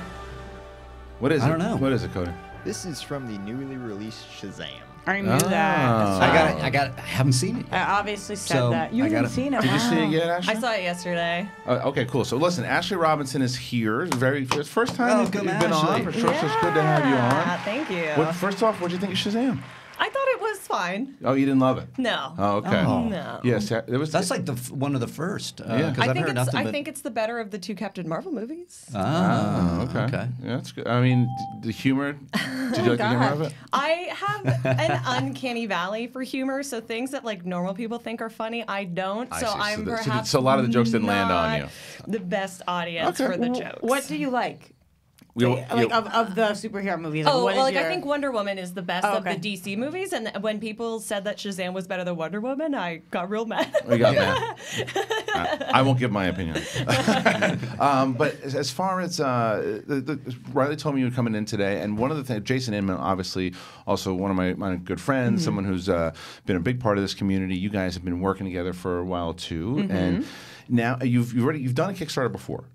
What is it?
I don't know.
What is it, Cody?
This is from the newly released Shazam.
I knew that.
I haven't seen it yet.
I obviously said that. You haven't seen it.
Did you see it yet, Ashley?
I saw it yesterday.
Okay, cool. So listen, Ashley Robinson is here. It's first time you've been on. For sure, so it's good to have you on.
Thank you.
First off, what did you think of Shazam?
I thought it was fine.
Oh, you didn't love it?
No.
Oh, okay.
No.
Yes, it was.
That's like one of the first.
Yeah.
I think it's the better of the two Captain Marvel movies.
Okay. Yeah, that's good. I mean, the humor. Did you like the humor of it?
I have an uncanny valley for humor, so things that like normal people think are funny, I don't.
I
So
see.
I'm perhaps
so a lot of the jokes didn't land on you.
The best audience for the jokes.
What do you like? Of the superhero movies.
I think Wonder Woman is the best of the DC movies, and when people said that Shazam was better than Wonder Woman, I got real mad.
We got mad. I won't give my opinion. But as far as Reilly told me you were coming in today, and one of the things, Jason Inman, obviously, also one of my good friends, someone who's been a big part of this community. You guys have been working together for a while too, and now you've done a Kickstarter before.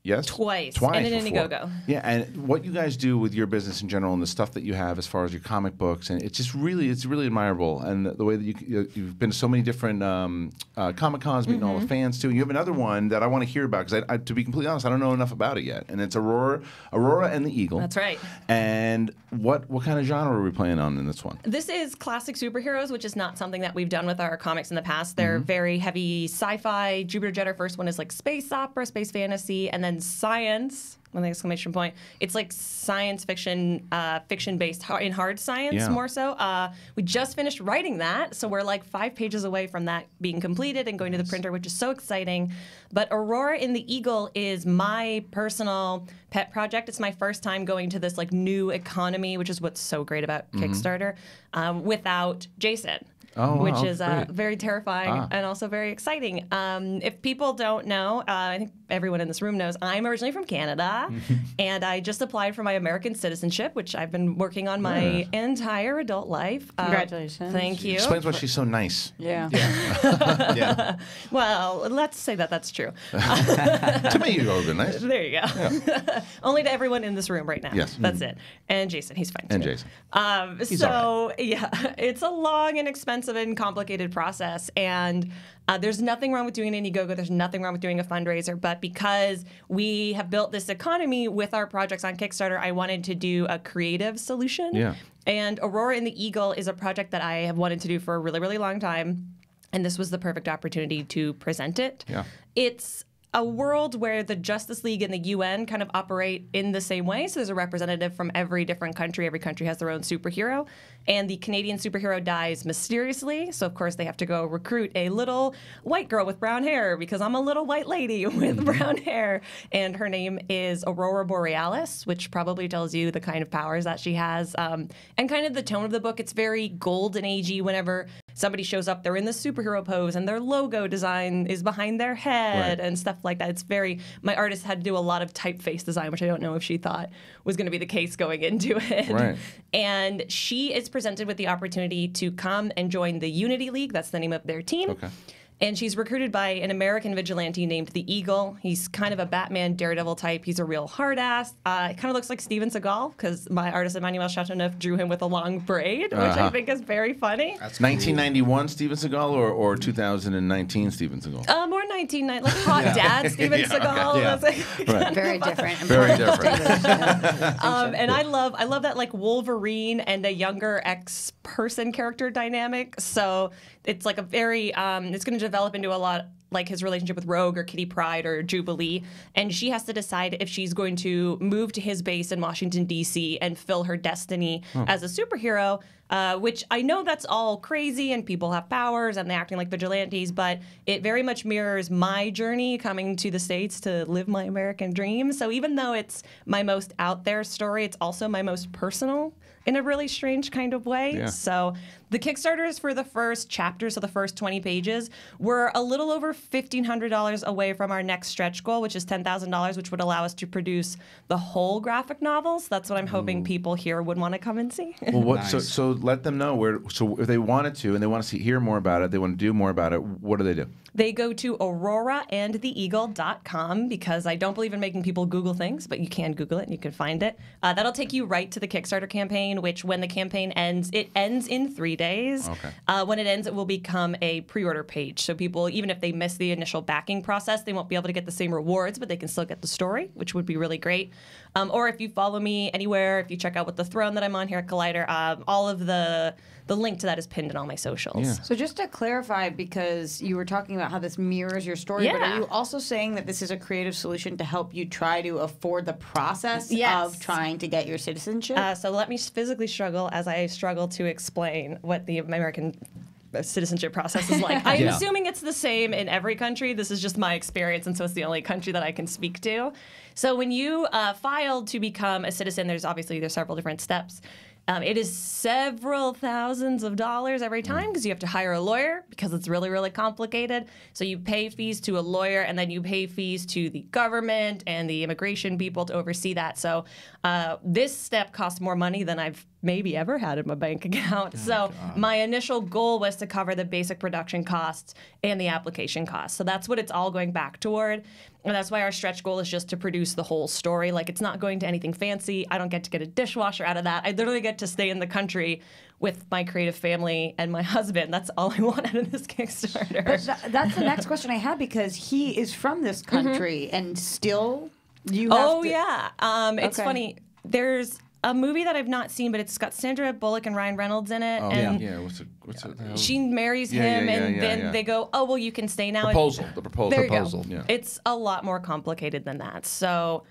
Yes?
Twice.
Twice
And an
before.
Indiegogo.
Yeah, and what you guys do with your business in general and the stuff that you have as far as your comic books, and it's really admirable. And the way that you've been to so many different Comic-Cons, meeting all the fans too. And you have another one that I want to hear about because, to be completely honest, I don't know enough about it yet. And it's Aurora and the Eagle.
That's right.
And what kind of genre are we playing on in this one?
This is classic superheroes, which is not something that we've done with our comics in the past. They're very heavy sci-fi. Jupiter Jet, our first one, is like space opera, space fantasy, and then science. With an exclamation point. It's like science fiction, fiction-based in hard science more so. We just finished writing that, so we're like 5 pages away from that being completed and going to the printer, which is so exciting. But Aurora and the Eagle is my personal pet project. It's my first time going to this like new economy, which is what's so great about Kickstarter, without Jason. Which is very terrifying and also very exciting. If people don't know, I think everyone in this room knows, I'm originally from Canada, and I just applied for my American citizenship, which I've been working on my entire adult life.
Congratulations.
Thank you.
Explains why she's so nice.
Yeah.
Well, let's say that that's true.
To me, you're all nice.
There you go. Yeah. Only to everyone in this room right now.
Yes.
That's it. And Jason, he's fine.
And
too.
Jason.
He's all right. Yeah, it's a long and expensive and complicated process. And there's nothing wrong with doing an Indiegogo. There's nothing wrong with doing a fundraiser. But because we have built this economy with our projects on Kickstarter, I wanted to do a creative solution.
Yeah.
And Aurora and the Eagle is a project that I have wanted to do for a really, really long time. And this was the perfect opportunity to present it.
Yeah.
It's a world where the Justice League and the UN kind of operate in the same way. So there's a representative from every different country. Every country has their own superhero. And the Canadian superhero dies mysteriously. So, of course, they have to go recruit a little white girl with brown hair because I'm a little white lady with brown hair. And her name is Aurora Borealis, which probably tells you the kind of powers that she has. And kind of the tone of the book, it's very golden agey. Whenever somebody shows up, they're in the superhero pose and their logo design is behind their head and stuff like that. It's very, my artist had to do a lot of typeface design, which I don't know if she thought was going to be the case going into it.
Right.
And she is presented with the opportunity to come and join the Unity League. That's the name of their team.
Okay.
And she's recruited by an American vigilante named the Eagle. He's kind of a Batman Daredevil type. He's a real hard ass. It kind of looks like Steven Seagal because my artist Emmanuel Chateauneuf drew him with a long braid, which I think is very funny.
That's 1991 Steven Seagal or 2019 Steven Seagal?
More 1990, like hot dad Steven Seagal.
Okay.
That's like,
Right.
Very different.
Very different.
And I love that like Wolverine and a younger ex-person character dynamic. So it's like a very it's going to develop into a lot like his relationship with Rogue or Kitty Pryde or Zoobilee, and she has to decide if she's going to move to his base in Washington D.C. and fill her destiny as a superhero. Which I know that's all crazy and people have powers and they're acting like vigilantes, but it very much mirrors my journey coming to the States to live my American dream. So even though it's my most out there story, it's also my most personal in a really strange kind of way.
Yeah.
So the Kickstarters for the first chapter, so the first 20 pages, we're a little over $1,500 away from our next stretch goal, which is $10,000, which would allow us to produce the whole graphic novels. That's what I'm hoping people here would want to come and see.
Well, what? So let them know where. So if they wanted to and they want to hear more about it, they want to do more about it. What do they do?
They go to auroraandtheeagle.com because I don't believe in making people Google things, but you can Google it and you can find it. That'll take you right to the Kickstarter campaign, which when the campaign ends, it ends in 3 days.
Okay.
When it ends, it will become a pre-order page. So people, even if they miss the initial backing process, they won't be able to get the same rewards, but they can still get the story, which would be really great. Or if you follow me anywhere, if you check out With the Throne that I'm on here at Collider, all of the link to that is pinned in all my socials.
Yeah.
So just to clarify, because you were talking about how this mirrors your story, but are you also saying that this is a creative solution to help you try to afford the process of trying to get your citizenship?
So let me physically struggle as I struggle to explain what the American citizenship process is like. I'm assuming it's the same in every country. This is just my experience, and so it's the only country that I can speak to. So when you filed to become a citizen, there's several different steps. It is several thousands of dollars every time because you have to hire a lawyer because it's really, really complicated. So you pay fees to a lawyer and then you pay fees to the government and the immigration people to oversee that. So this step costs more money than I've maybe ever had in my bank account. So my initial goal was to cover the basic production costs and the application costs. So that's what it's all going back toward. And that's why our stretch goal is just to produce the whole story. Like, it's not going to anything fancy. I don't get to get a dishwasher out of that. I literally get to stay in the country with my creative family and my husband. That's all I want out of this Kickstarter.
But that's the next question I had, because he is from this country and still you have
Oh,
to...
yeah. It's funny. There's a movie that I've not seen, but it's got Sandra Bullock and Ryan Reynolds in it.
Oh,
and
yeah. What's it?
she marries him, and then they go, "Oh, well, you can stay now."
The proposal.
There you
Proposal.
go.
Yeah.
It's a lot more complicated than that. So,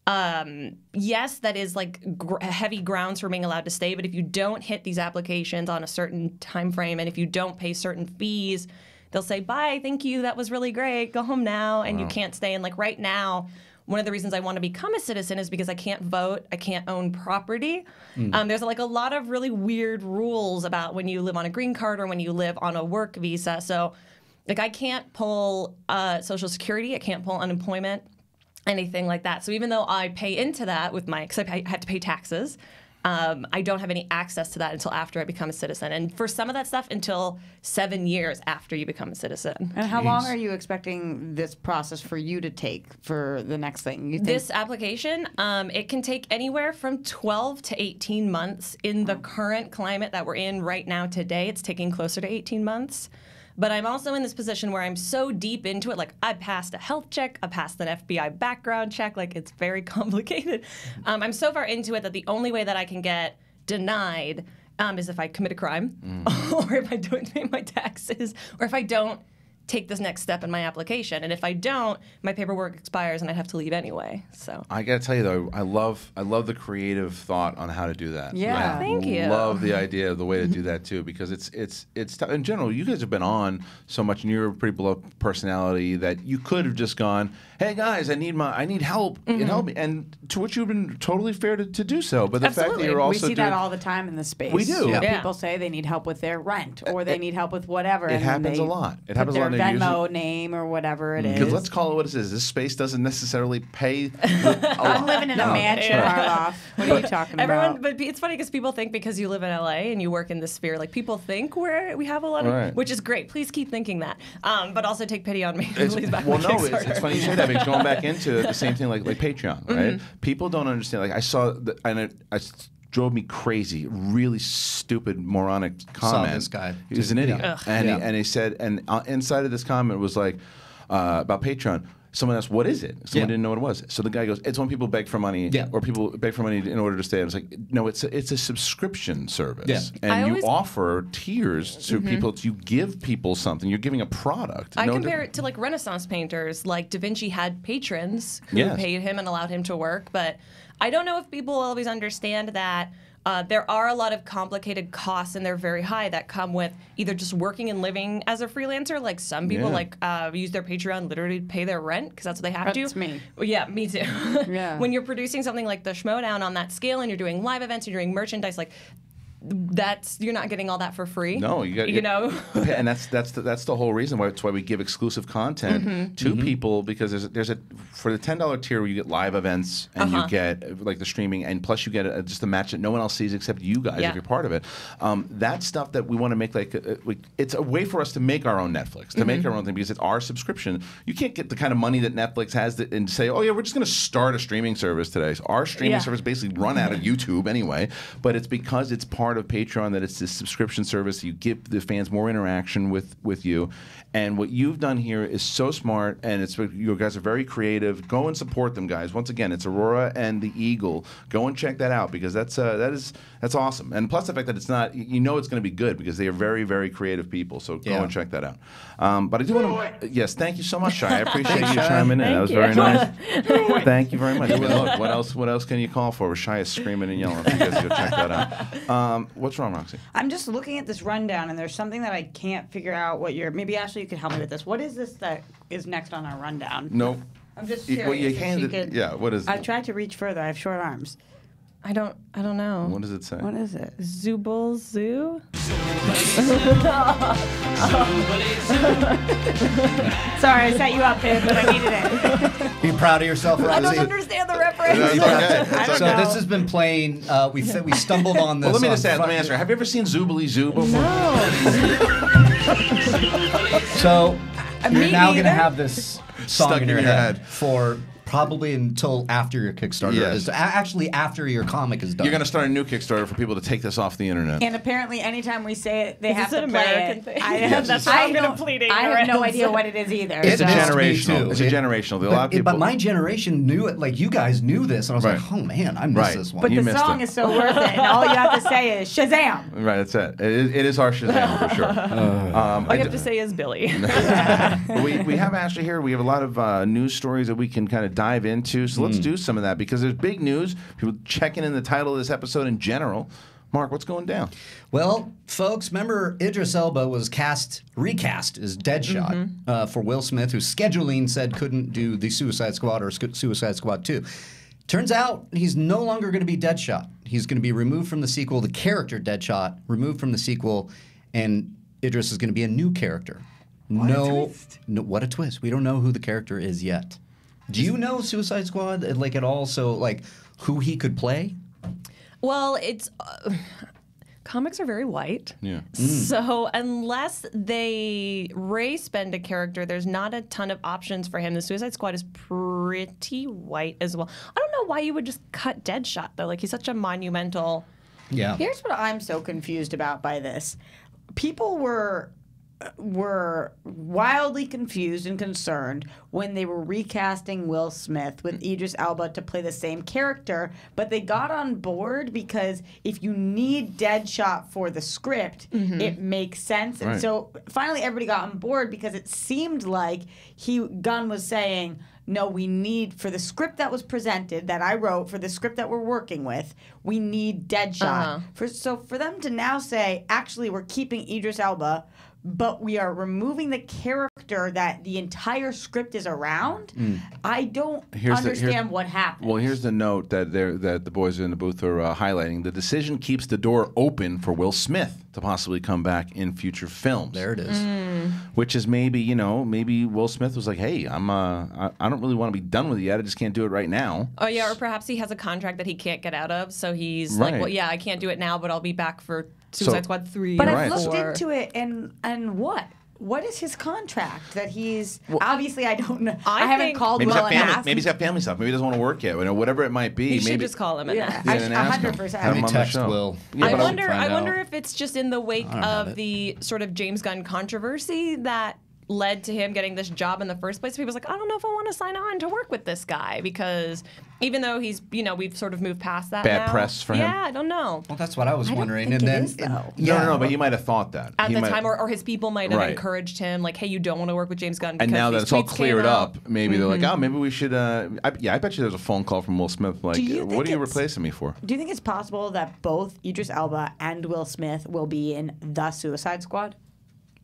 yes, that is like heavy grounds for being allowed to stay. But if you don't hit these applications on a certain time frame, and if you don't pay certain fees, they'll say, "Bye, thank you, that was really great. Go home now," and you can't stay. And like right now, one of the reasons I want to become a citizen is because I can't vote, I can't own property. There's like a lot of really weird rules about when you live on a green card or when you live on a work visa. So like I can't pull Social Security, I can't pull unemployment, anything like that. So even though I pay into that with my, because I have to pay taxes, I don't have any access to that until after I become a citizen. And for some of that stuff, until 7 years after you become a citizen.
And how long are you expecting this process for you to take for the next thing? You think?
This application, it can take anywhere from 12 to 18 months. In the current climate that we're in right now today, it's taking closer to 18 months. But I'm also in this position where I'm so deep into it. Like, I passed a health check, I passed an FBI background check. Like, it's very complicated. I'm so far into it that the only way that I can get denied is if I commit a crime, or if I don't pay my taxes, or if I don't take this next step in my application. And if I don't, my paperwork expires and I'd have to leave anyway. So
I gotta tell you though, I love the creative thought on how to do that.
Yeah, thank you.
Love the idea of the way to do that too, because it's tough. In general, you guys have been on so much, and you're a pretty beloved personality that you could have just gone, "Hey guys, I need help, and help me," and to which you've been totally fair to do so. But the fact that you're also
we see that all the time in the space.
We do.
Yeah. People say they need help with their rent, or they need help with whatever.
It happens a lot. It happens a lot.
Their Venmo name or whatever it is.
Because let's call it what it is. This space doesn't necessarily pay.
I'm living in a mansion, Harloff. What are you talking about?
But it's funny because people think because you live in LA and you work in this sphere, like people think we have a lot of, which is great. Please keep thinking that. But also take pity on me. It's
funny you say that, because going back into the same thing like Patreon, right? People don't understand. Like I saw, and it drove me crazy. Really stupid, moronic comment.
Saw this guy.
He was an idiot,
Yeah.
and he said, and inside of this comment was like about Patreon. Someone asked, "What is it?" Someone didn't know what it was. So the guy goes, "It's when people beg for money, or people beg for money in order to stay." I was like, "No, it's a subscription service, and you offer tiers to people. You give people something. You're giving a product."
I compare it to like Renaissance painters. Like Da Vinci had patrons who paid him and allowed him to work, but I don't know if people always understand that. There are a lot of complicated costs, and they're very high, that come with either just working and living as a freelancer. Like some people use their Patreon literally to pay their rent because that's what they have to.
That's me.
Well, yeah, me too. When you're producing something like the Schmodown on that scale, and you're doing live events, and you're doing merchandise, like you're not getting all that for free.
No, you know, and that's the whole reason why. It's why we give exclusive content to people, because there's a for the $10 tier where you get live events and you get like the streaming, and plus you get just a match that no one else sees except you guys if you're part of it. That's stuff that we want to make it's a way for us to make our own Netflix, to make our own thing, because it's our subscription. You can't get the kind of money that Netflix has and say, "Oh yeah, we're just going to start a streaming service today." So our streaming service basically run out of YouTube anyway, but it's because it's part of Patreon that it's this subscription service. You give the fans more interaction with you, and what you've done here is so smart, and you guys are very creative. Go and support them, guys. Once again, it's Aurora and the Eagle. Go and check that out, because that's awesome. And plus the fact that it's not, it's going to be good, because they are very, very creative people. So go and check that out. But I do want to, yes, thank you so much, Shai. I appreciate you chiming in. That was very nice. Thank you very much. Look, what else can you call for? Shai is screaming and yelling. You guys go check that out. What's wrong, Roxy?
I'm just looking at this rundown, and there's something that I can't figure out what maybe Ashley, you could help me with this. What is this that is next on our rundown?
Nope.
I'm just curious.
Well, you handed, what is it?
I tried to reach further. I have short arms.
I don't know.
What does it say?
What is it?
Zoobilee Zoo?
Sorry, I set you up, babe, but I needed it.
Be proud of yourself, Roxy.
I don't understand the reference.
No, it's okay. It's
So
okay.
this has been playing. We stumbled on this.
Well, let me
on
just ask. Let me
Friday.
answer. Have you ever seen Zoobilee Zoo before?
So
Me
you're now going to
neither.
have this song
Stuck
in your head for probably until after your Kickstarter
Yes.
is actually after your comic is done.
You're going to start a new Kickstarter for people to take this off the internet.
And apparently, anytime we say it, they
Is
have
this
to
an
play
American
it.
thing?
Yes.
That's why I'm completely
I have no
ignorant.
idea what it is either.
It's a
It is to me,
generational.
too.
It's a generational. A lot of people.
But my generation knew it. Like you guys knew this, and I was
Right.
like, "Oh man, I missed
Right.
this one."
But
You
the
missed
song
it.
is so worth it, and all you have to say is Shazam.
Right, that's it. It is our Shazam for sure.
All you have to say is Billy.
we have Ashley here. We have a lot of news stories that we can kind of dive into. So let's do some of that because there's big news. People checking in the title of this episode in general. Mark, what's going down?
Well, folks, remember Idris Elba was recast as Deadshot for Will Smith, who scheduling said couldn't do the Suicide Squad or Suicide Squad 2. Turns out he's no longer going to be Deadshot. He's going to be removed from the sequel, the character Deadshot, removed from the sequel, and Idris is going to be a new character. No, what a twist. We don't know who the character is yet. Do you know Suicide Squad like at all? So like who he could play?
Well, it's comics are very white.
Yeah.
So unless they race bend a character, there's not a ton of options for him. The Suicide Squad is pretty white as well. I don't know why you would just cut Deadshot though. Like he's such a monumental.
Yeah.
Here's what I'm so confused about by this. People were wildly confused and concerned when they were recasting Will Smith with Idris Elba to play the same character, but they got on board because if you need Deadshot for the script, it makes sense. And
Right.
so finally everybody got on board because it seemed like Gunn was saying, no, we need, for the script that was presented, that I wrote, for the script that we're working with, we need Deadshot. So for them to now say, actually, we're keeping Idris Elba, but we are removing the character that the entire script is around, I don't understand what happened.
Well, here's the note that the boys in the booth are highlighting. The decision keeps the door open for Will Smith to possibly come back in future films.
There it is.
Which is maybe Will Smith was like, hey, I don't really want to be done with it yet. I just can't do it right now.
Oh yeah, or perhaps he has a contract that he can't get out of, so he's
Right.
like, well, yeah, I can't do it now, but I'll be back for Suicide Squad 3.
But
or
I've looked
4.
into it, and what? What is his contract that he's... obviously, I don't know. I haven't called
Maybe
Will
he's
and
got family.
asked.
Maybe he's got family stuff. Maybe he doesn't want to work yet. Whatever it might be.
You should
maybe
just call him and ask.
and ask him.
100%.
Have him on the
Text
show.
Will.
Yeah,
I
but
wonder if it's just in the wake of the sort of James Gunn controversy that led to him getting this job in the first place. People's like, I don't know if I want to sign on to work with this guy because even though he's, we've sort of moved past that
Bad
now.
press for him?
Yeah, I don't know.
Well, that's what I was wondering.
think
And
it
then
is, though.
No, but you might have thought that.
At
He
the
might-
time, or his people might have
Right.
encouraged him, like, hey, you don't want to work with James Gunn.
And
because
now that
these
it's all
tweets
cleared
came
up,
out.
maybe they're like, oh, maybe we should. I bet you there's a phone call from Will Smith like,
Do you
what
think
are you
it's-
replacing me for?
Do you think it's possible that both Idris Elba and Will Smith will be in The Suicide Squad?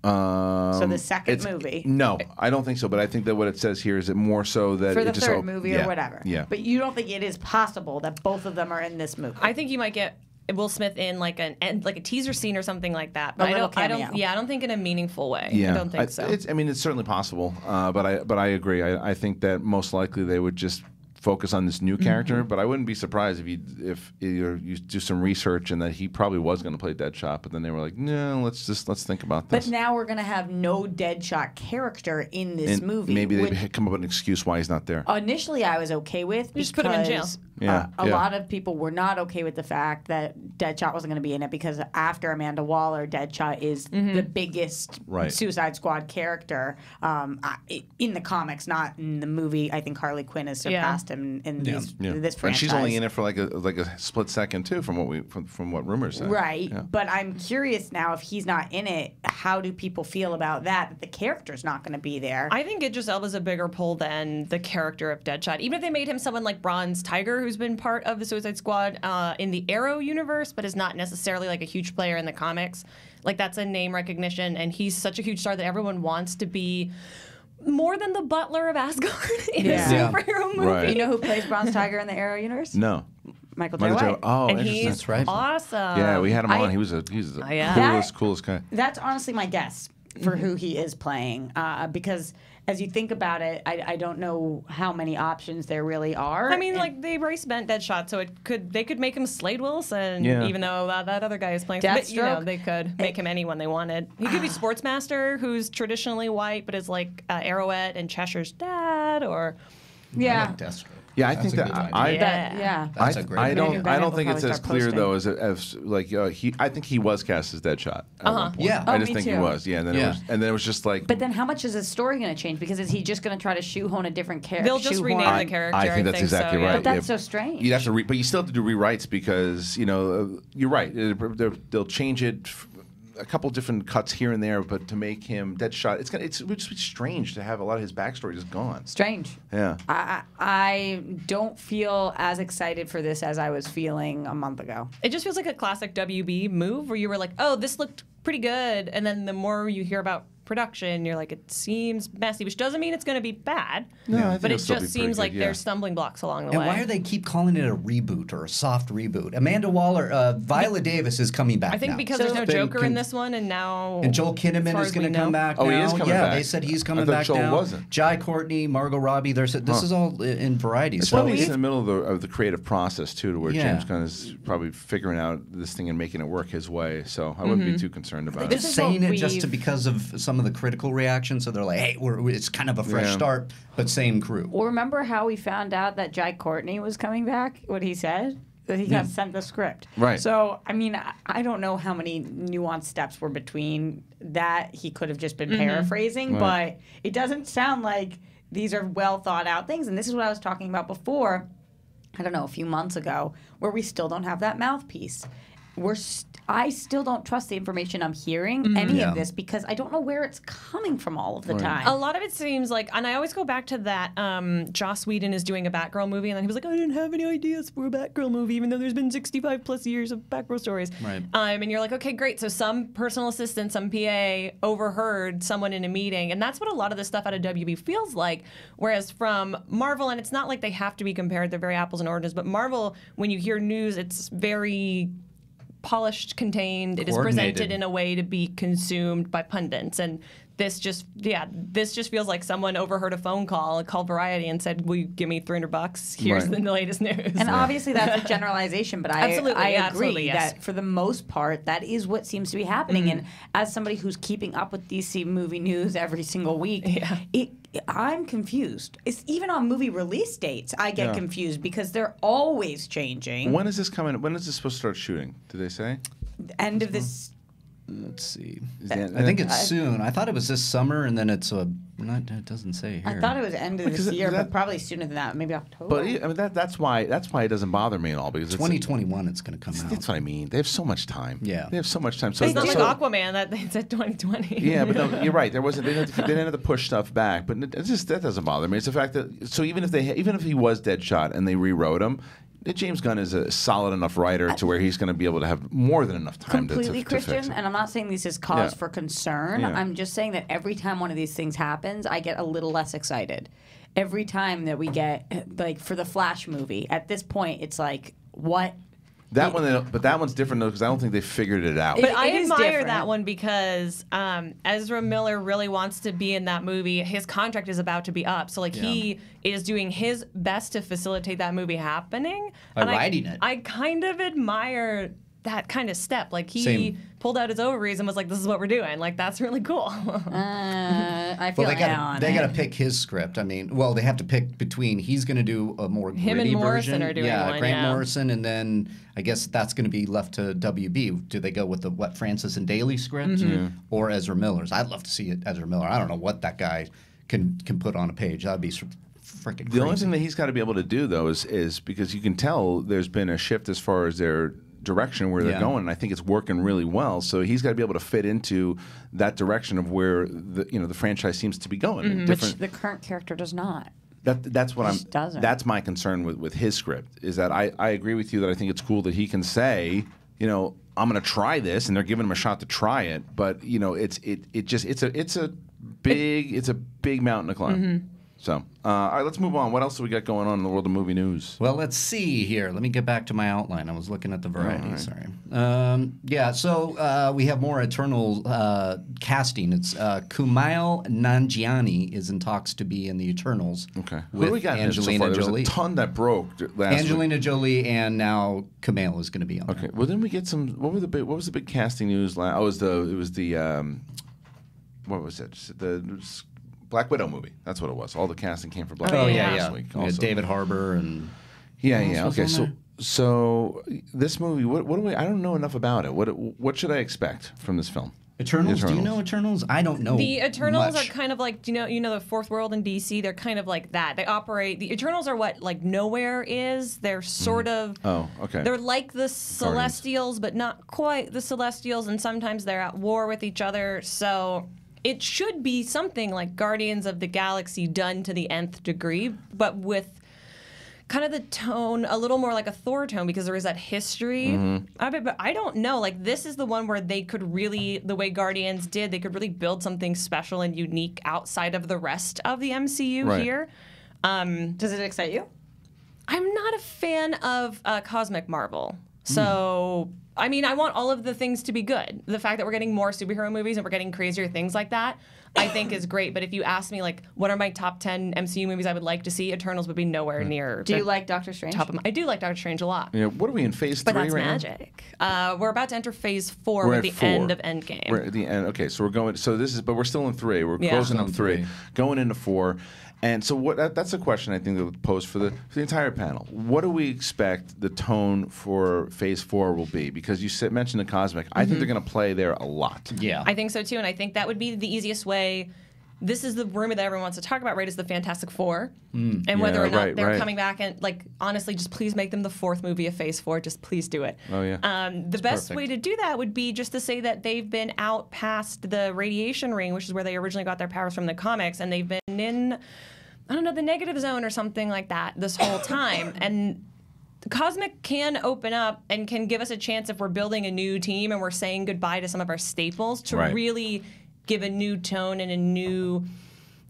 So the second movie.
No, I don't think so. But I think that what it says here is it more so that
For
it
the
just
third movie
yeah,
or whatever.
Yeah.
But you don't think it is possible that both of them are in this movie?
I think you might get Will Smith in like a teaser scene or something like that.
A
But
little
I
cameo.
don't think in a meaningful way.
Yeah,
I don't think so.
It's certainly possible, but I agree. I think that most likely they would just focus on this new character. But I wouldn't be surprised if you do some research and that he probably was going to play Deadshot, but then they were like, no, let's think about this.
But now we're going to have no Deadshot character in this
And
movie.
maybe
which
they come up with an excuse why he's not there.
initially I was okay with because
just put him in jail.
a lot of people were not okay with the fact that Deadshot wasn't going to be in it because after Amanda Waller, Deadshot is the biggest
Right.
Suicide Squad character in the comics, not in the movie. I think Harley Quinn has surpassed him in this franchise.
And she's only in it for like a split second too, from what rumors say.
Right,
Yeah.
but I'm curious now if he's not in it, how do people feel about that the character's not going to be there?
I think Idris Elba's a bigger pull than the character of Deadshot. Even if they made him someone like Bronze Tiger, who's been part of the Suicide Squad in the Arrow universe, but is not necessarily like a huge player in the comics. Like that's a name recognition, and he's such a huge star that everyone wants to be more than the butler of Asgard in a superhero movie.
Right.
You know who plays Bronze Tiger in the Arrow universe?
No.
Michael J. White.
Oh,
and
interesting.
he's
That's right.
awesome.
Yeah, we had him on. He's the coolest guy.
That's honestly my guess for who he is playing, because as you think about it, I don't know how many options there really are.
I mean, like they race bent Deadshot, so they could make him Slade Wilson, even though that other guy is playing. But, they could make him anyone they wanted. He could be Sportsmaster, who's traditionally white, but is like Arrowette and Cheshire's dad, or
Yeah, I think that
That's a great
I don't
movie.
think it's as clear though as like I think he was cast as Deadshot. At one point.
Yeah.
I
Oh,
just
me
think he
too.
was. Yeah, and then it was just like.
But then how much is his story going to change? Because is he just going to try to shoehorn a different character?
They'll just rename the character.
I think that's exactly
so,
right.
But that's so strange.
You'd have to, but you still have to do rewrites because you're right. They'll change it. A couple different cuts here and there, but to make him Deadshot, it would just be strange to have a lot of his backstory just gone.
Strange.
Yeah.
I don't feel as excited for this as I was feeling a month ago.
It just feels like a classic WB move where you were like, oh, this looked pretty good. And then the more you hear about production, you're like, it seems messy, which doesn't mean it's going to be bad.
No, I think
but it
it'll still
just
be pretty
seems like
good, yeah.
there's stumbling blocks along the
And
way.
why do they keep calling it a reboot or a soft reboot? Amanda Waller, Viola Davis is coming back
I think
now.
because there's no Joker in this one, and now.
And Joel Kinnaman is going to come back now.
Oh, he is coming
yeah,
back.
they said he's coming
I thought
back
Joel
now.
wasn't.
Jai Courtney, Margot Robbie. This is all in Variety.
It's
So
probably in the middle of the creative process too, to where
Yeah.
James Gunn is probably figuring out this thing and making it work his way. So I wouldn't be too concerned about
they're
it.
saying it just because of some of the critical reactions. So they're like, hey, it's kind of a fresh
Yeah.
start, but same crew.
Well, remember how we found out that Jai Courtney was coming back? What he said? That he got sent the script.
Right.
So, I mean, I don't know how many nuanced steps were between that. He could have just been paraphrasing,
Right.
but it doesn't sound like these are well thought out things. And this is what I was talking about before, I don't know, a few months ago, where we still don't have that mouthpiece. I still don't trust the information I'm hearing, any of this, because I don't know where it's coming from all of the time.
A lot of it seems like, and I always go back to that Joss Whedon is doing a Batgirl movie, and then he was like, I didn't have any ideas for a Batgirl movie, even though there's been 65 plus years of Batgirl stories.
Right.
And you're like, okay, great. So some personal assistant, some PA overheard someone in a meeting, and that's what a lot of this stuff out of WB feels like. Whereas from Marvel, and it's not like they have to be compared, they're very apples and oranges, but Marvel, when you hear news, it's very polished, contained. It is presented in a way to be consumed by pundits, and this just feels like someone overheard a phone call and called Variety and said, "Will you give me $300? Here's the latest news."
And obviously that's a generalization, but I agree
absolutely, yes.
that for the most part that is what seems to be happening. And as somebody who's keeping up with DC movie news every single week, I'm confused. It's even on movie release dates, I get confused because they're always changing.
When is this coming? When is this supposed to start shooting? Did they say?
End of this.
Let's see. I think it's soon. I thought it was this summer, and then it's it doesn't say here.
I thought it was end of this year, but probably sooner than that, maybe October.
But I mean that's why it doesn't bother me at all because
2021 it's going to come out.
That's what I mean. They have so much time.
Yeah,
they have so much time. So
it's not like Aquaman that they said 2020.
Yeah, but no, you're right. There wasn't. They didn't have to push stuff back. But it's just that doesn't bother me. It's the fact that even if he was Deadshot and they rewrote him. James Gunn is a solid enough writer to where he's going to be able to have more than enough time
completely
to fix
Kristian,
it.
and I'm not saying this is cause for concern.
Yeah.
I'm just saying that every time one of these things happens, I get a little less excited. Every time that we get, like for the Flash movie, at this point, it's like, what?
That one's different though because I don't think they figured it out.
But I admire that one because Ezra Miller really wants to be in that movie. His contract is about to be up, so he is doing his best to facilitate that movie happening.
By writing it.
I kind of admire that kind of step. Like he pulled out his ovaries and was like, "This is what we're doing." Like that's really cool.
I feel
they got to pick his script. I mean, they have to pick between he's going to do a more
Him
gritty
and Morrison
version.
are doing one,
Grant Morrison, and then I guess that's going to be left to WB. Do they go with the Francis and Daly script or Ezra Miller's? I'd love to see it Ezra Miller. I don't know what that guy can put on a page. That'd be freaking crazy.
The only thing that he's got to be able to do though is because you can tell there's been a shift as far as their direction where they're going, and I think it's working really well. So he's got to be able to fit into that direction of where the franchise seems to be going.
Which the current character does not.
That's what
doesn't.
That's my concern with his script is that I agree with you that I think it's cool that he can say, I'm going to try this, and they're giving him a shot to try it. But it's a big mountain to climb. So, all right, let's move on. What else do we got going on in the world of movie news?
Well, let's see here. Let me get back to my outline. I was looking at the variety.
Right.
Sorry. So we have more Eternal casting. It's Kumail Nanjiani is in talks to be in the Eternals.
Okay.
With
What do we got
Angelina
so far?
Jolie.
There's a ton that broke last
Angelina
week.
Jolie, and now Kumail is going to be on.
Okay. Well, then we get some. What was the big casting news? It was the what was it? The Black Widow movie. That's what it was. All the casting came from Black Widow last week.
Yeah, David Harbour and
yeah. Okay, so this movie, what do we? I don't know enough about it. What should I expect from this film?
Eternals? Do you know Eternals? I don't know.
The Eternals
much.
are kind of like, you know the Fourth World in DC. They're kind of like that. They operate. The Eternals are what like Nowhere is. They're sort of.
Oh, okay.
They're like the Celestials, but not quite the Celestials, and sometimes they're at war with each other. So it should be something like Guardians of the Galaxy done to the nth degree, but with kind of the tone a little more like a Thor tone, because there is that history. But I don't know. Like, this is the one where they could really, the way Guardians did, they could really build something special and unique outside of the rest of the MCU here.
Does it excite you?
I'm not a fan of Cosmic Marvel. So, I mean, I want all of the things to be good. The fact that we're getting more superhero movies and we're getting crazier things like that, I think is great. But if you ask me, like, what are my top 10 MCU movies I would like to see, Eternals would be nowhere near.
Do you like Doctor Strange?
I do like Doctor Strange a lot.
Yeah. What are we in phase 3
But that's
right
magic. We're about to enter phase 4 with the end of Endgame.
We're at the end. Okay, so we're going. So this is, but we're still in 3. We're closing up 3, going into 4. And so that's a question I think that would pose for the entire panel. What do we expect the tone for Phase 4 will be? Because you mentioned the cosmic. I think they're going to play there a lot.
Yeah.
I think so too, and I think that would be the easiest way. This is the rumor that everyone wants to talk about, right? Is the Fantastic Four, and whether or not they're coming back and, like, honestly, just please make them the 4th movie of Phase 4. Just please do it.
Oh yeah.
The best way to do that would be just to say that they've been out past the radiation ring, which is where they originally got their powers from the comics, and they've been in, I don't know, the negative zone or something like that this whole time. And the Cosmic can open up and can give us a chance, if we're building a new team and we're saying goodbye to some of our staples, to really give a new tone and a new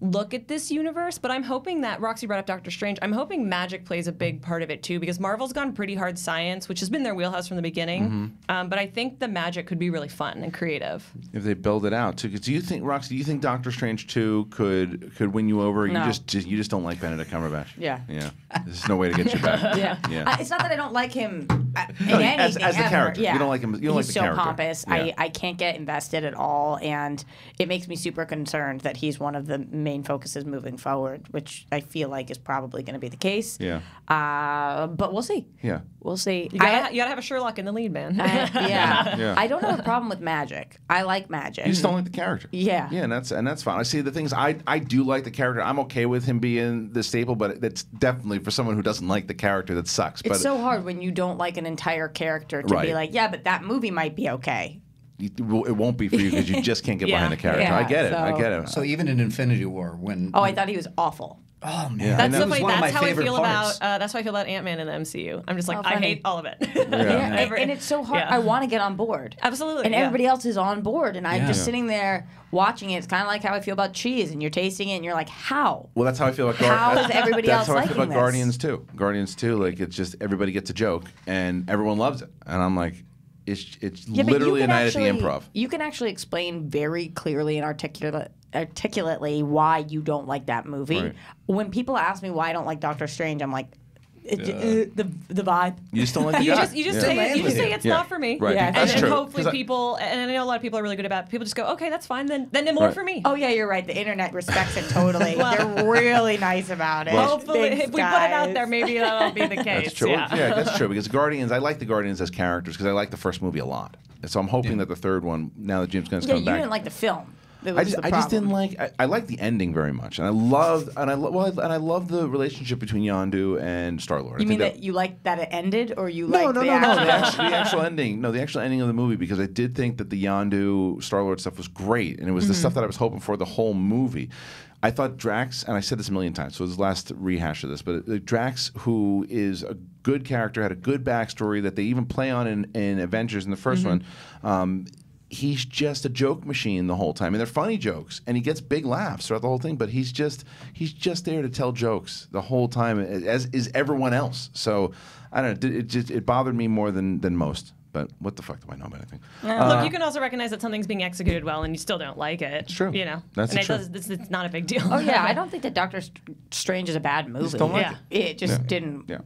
look at this universe. But I'm hoping that, Roxy brought up Doctor Strange, I'm hoping magic plays a big part of it too, because Marvel's gone pretty hard science, which has been their wheelhouse from the beginning. But I think the magic could be really fun and creative.
If they build it out too. Do you think, Roxy, do you think Doctor Strange 2 could win you over?
No.
You just don't like Benedict Cumberbatch.
Yeah.
Yeah. There's no way to get you back.
Yeah. It's not that I don't like him in
as
anything
the
ever.
character.
Yeah.
You don't like him. You don't like
He's
the character.
so pompous.
Yeah.
I can't get invested at all, and it makes me super concerned that he's one of the main focuses moving forward, which I feel like is probably going to be the case.
Yeah.
But we'll see.
Yeah.
We'll see.
You gotta have a Sherlock in the lead, man.
Yeah.
I don't have a problem with magic. I like magic.
You just don't like the character.
Yeah.
Yeah, and that's fine. I see the things. I do like the character. I'm okay with him being the staple, but it's definitely for someone who doesn't like the character that sucks.
It's
but
so hard when you don't like an entire character to be like, yeah, but that movie might be okay.
it won't be for you because you just can't get behind the character.
Yeah,
I get it. I get it.
So even in Infinity War, when
I thought he was awful.
Oh man,
Yeah.
That's
that
so
was
funny.
one of my
That's how I
favorite
feel
parts.
about. That's how I feel about Ant-Man in the MCU. I'm just like,
Oh,
I
funny.
hate all of it.
And it's so hard.
Yeah.
I want to get on board.
Absolutely.
And
yeah.
everybody else is on board, and I'm
Yeah.
just sitting there watching it. It's kind of like how I feel about cheese, and you're tasting it, and you're like, how?
Well, that's how I feel about
How is everybody
That's
else
how I feel
liking
about
this?
Guardians too. Guardians too. Like it's just everybody gets a joke and everyone loves it, and I'm like, it's
Yeah, but
literally
you
a
can
night
actually,
at the Improv.
You can actually explain very clearly and articulately why you don't like that movie.
Right.
When people ask me why I don't like Doctor Strange, I'm like, the vibe.
You just don't like the
You
guy.
just say it. You just say it's
Yeah.
not for me.
Right.
Yeah.
That's
and
true.
hopefully
'Cause
people, and I know a lot of people are really good about it. People just go, okay, that's fine. Then more
Right.
for me.
Oh yeah, you're right. The internet respects it totally. They're really nice about it.
Hopefully,
Thanks,
if we put it out
guys.
there, maybe that'll be the case.
That's true.
Yeah.
Yeah, that's true. Because Guardians, I like the Guardians as characters because I like the first movie a lot. And so I'm hoping that the third one, now that James Gunn's
Yeah,
coming
you
back,
didn't like the film. That
I
was
just
the
didn't
problem.
like. I like the ending very much, and I love the relationship between Yondu and Star-Lord.
You mean that you liked that it ended, or you
No,
liked
no,
the
no, no.
actual?
The actual ending. No, the actual ending of the movie, because I did think that the Yondu Star-Lord stuff was great, and it was the stuff that I was hoping for the whole movie. I thought Drax, and I said this a million times, so this is the last rehash of this, but Drax, who is a good character, had a good backstory that they even play on in Avengers in the first one. he's just a joke machine the whole time, and they're funny jokes, and he gets big laughs throughout the whole thing. But he's just there to tell jokes the whole time, as is everyone else. So I don't know. It bothered me more than most. But what the fuck do I know about anything?
Look, you can also recognize that something's being executed well, and you still don't like it.
It's true.
You know,
That's
and
true.
it's not a big deal.
Oh yeah, I don't think that Doctor Strange is a bad movie.
Just don't like
it just didn't.
Yeah.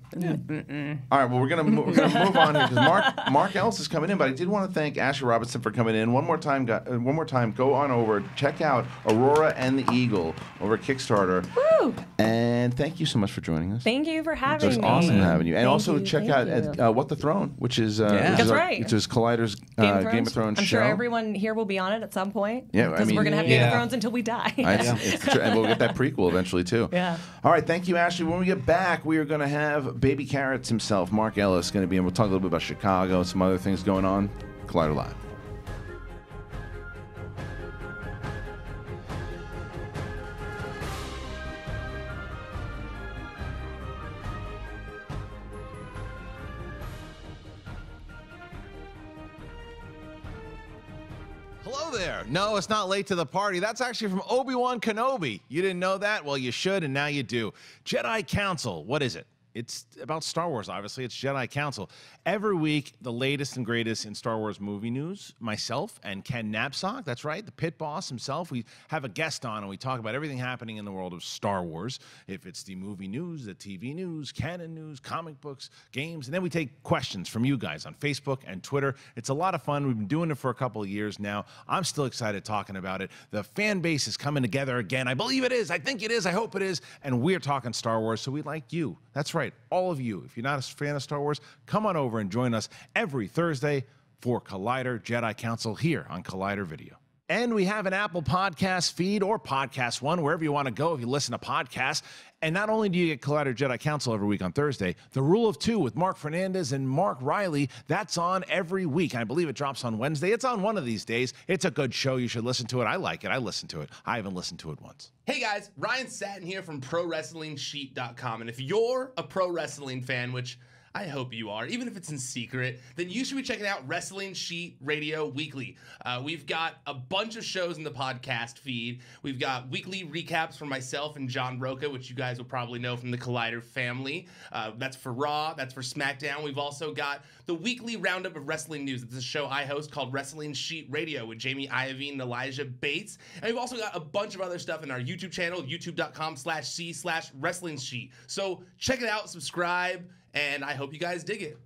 All right. Well, we're gonna move on here because Mark Ellis is coming in, but I did want to thank Ashley Robinson for coming in one more time. Go on over, check out Aurora and the Eagle over at Kickstarter.
Woo!
And thank you so much for joining us.
Thank you for having me.
It's awesome having you. And
Thank
also
you,
check
thank
out What the Throne, which is
That's right.
Which is Collider's Game of Thrones
I'm
show.
sure everyone here will be on it at some point.
Yeah,
because we're gonna have Game of Thrones until we die.
It's true. And we'll get that prequel eventually too.
Yeah.
All right, thank you, Ashley. When we get back, we are going to have Baby Carrots himself, Mark Ellis, going to be, and we'll talk a little bit about Chicago and some other things going on. Collider Live.
Hello there. No, it's not late to the party. That's actually from Obi-Wan Kenobi. You didn't know that? Well, you should, and now you do. Jedi Council. What is it? It's about Star Wars, obviously. It's Jedi Council. Every week, the latest and greatest in Star Wars movie news. Myself and Ken Knapsack, that's right, the pit boss himself. We have a guest on, and we talk about everything happening in the world of Star Wars. If it's the movie news, the TV news, canon news, comic books, games, and then we take questions from you guys on Facebook and Twitter. It's a lot of fun. We've been doing it for a couple of years now. I'm still excited talking about it. The fan base is coming together again. I believe it is. I think it is. I hope it is. And we're talking Star Wars, so we like you. That's right. All of you. If you're not a fan of Star Wars, come on over and join us every Thursday for Collider Jedi Council here on Collider Video. And we have an Apple Podcast feed or Podcast One, wherever you want to go if you listen to podcasts. And not only do you get Collider Jedi Council every week on Thursday, The Rule of Two with Mark Fernandez and Mark Reilly, that's on every week. I believe it drops on Wednesday. It's on one of these days. It's a good show. You should listen to it. I like it. I listen to it. I haven't listened to it once.
Hey guys, Ryan Satin here from ProWrestlingSheet.com. And if you're a pro wrestling fan, which I hope you are, even if it's in secret, then you should be checking out Wrestling Sheet Radio Weekly. We've got a bunch of shows in the podcast feed. We've got weekly recaps from myself and John Roca, which you guys will probably know from the Collider family. That's for Raw, that's for SmackDown. We've also got the weekly roundup of wrestling news. It's a show I host called Wrestling Sheet Radio with Jamie Iovine and Elijah Bates. And we've also got a bunch of other stuff in our YouTube channel, youtube.com/c/wrestling sheet. So check it out, subscribe, and I hope you guys dig it.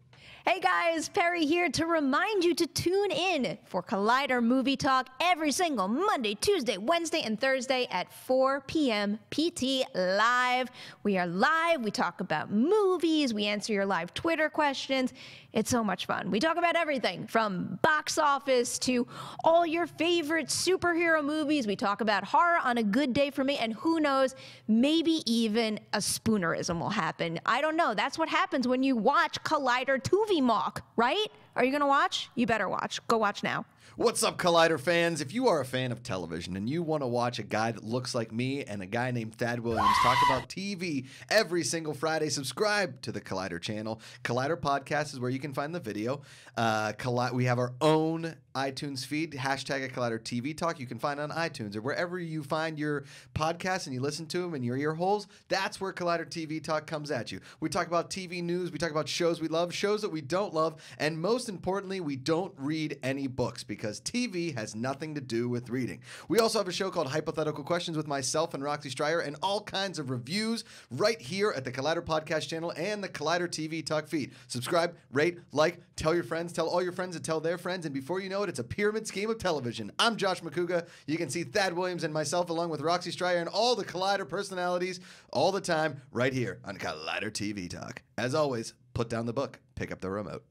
Hey guys, Perry here to remind you to tune in for Collider Movie Talk every single Monday, Tuesday, Wednesday, and Thursday at 4 p.m. PT Live. We are live. We talk about movies. We answer your live Twitter questions. It's so much fun. We talk about everything from box office to all your favorite superhero movies. We talk about horror on a good day for me, and who knows, maybe even a spoonerism will happen. I don't know. That's what happens when you watch Collider Tuvi Mock, right? Are you going to watch? You better watch. Go watch now.
What's up, Collider fans? If you are a fan of television and you want to watch a guy that looks like me and a guy named Thad Williams talk about TV every single Friday, subscribe to the Collider channel. Collider Podcast is where you can find the video. We have our own iTunes feed, hashtag at Collider TV Talk. You can find on iTunes or wherever you find your podcasts and you listen to them in your ear holes. That's where Collider TV Talk comes at you. We talk about TV news. We talk about shows we love, shows that we don't love, and most importantly, we don't read any books because TV has nothing to do with reading. We also have a show called Hypothetical Questions with myself and Roxy Striar and all kinds of reviews right here at the Collider Podcast channel and the Collider TV Talk feed. Subscribe, rate, like, tell your friends, tell all your friends and tell their friends, and before you know it, it's a pyramid scheme of television. I'm Josh Macuga. You can see Thad Williams and myself along with Roxy Striar and all the Collider personalities all the time right here on Collider TV Talk. As always, put down the book, pick up the remote.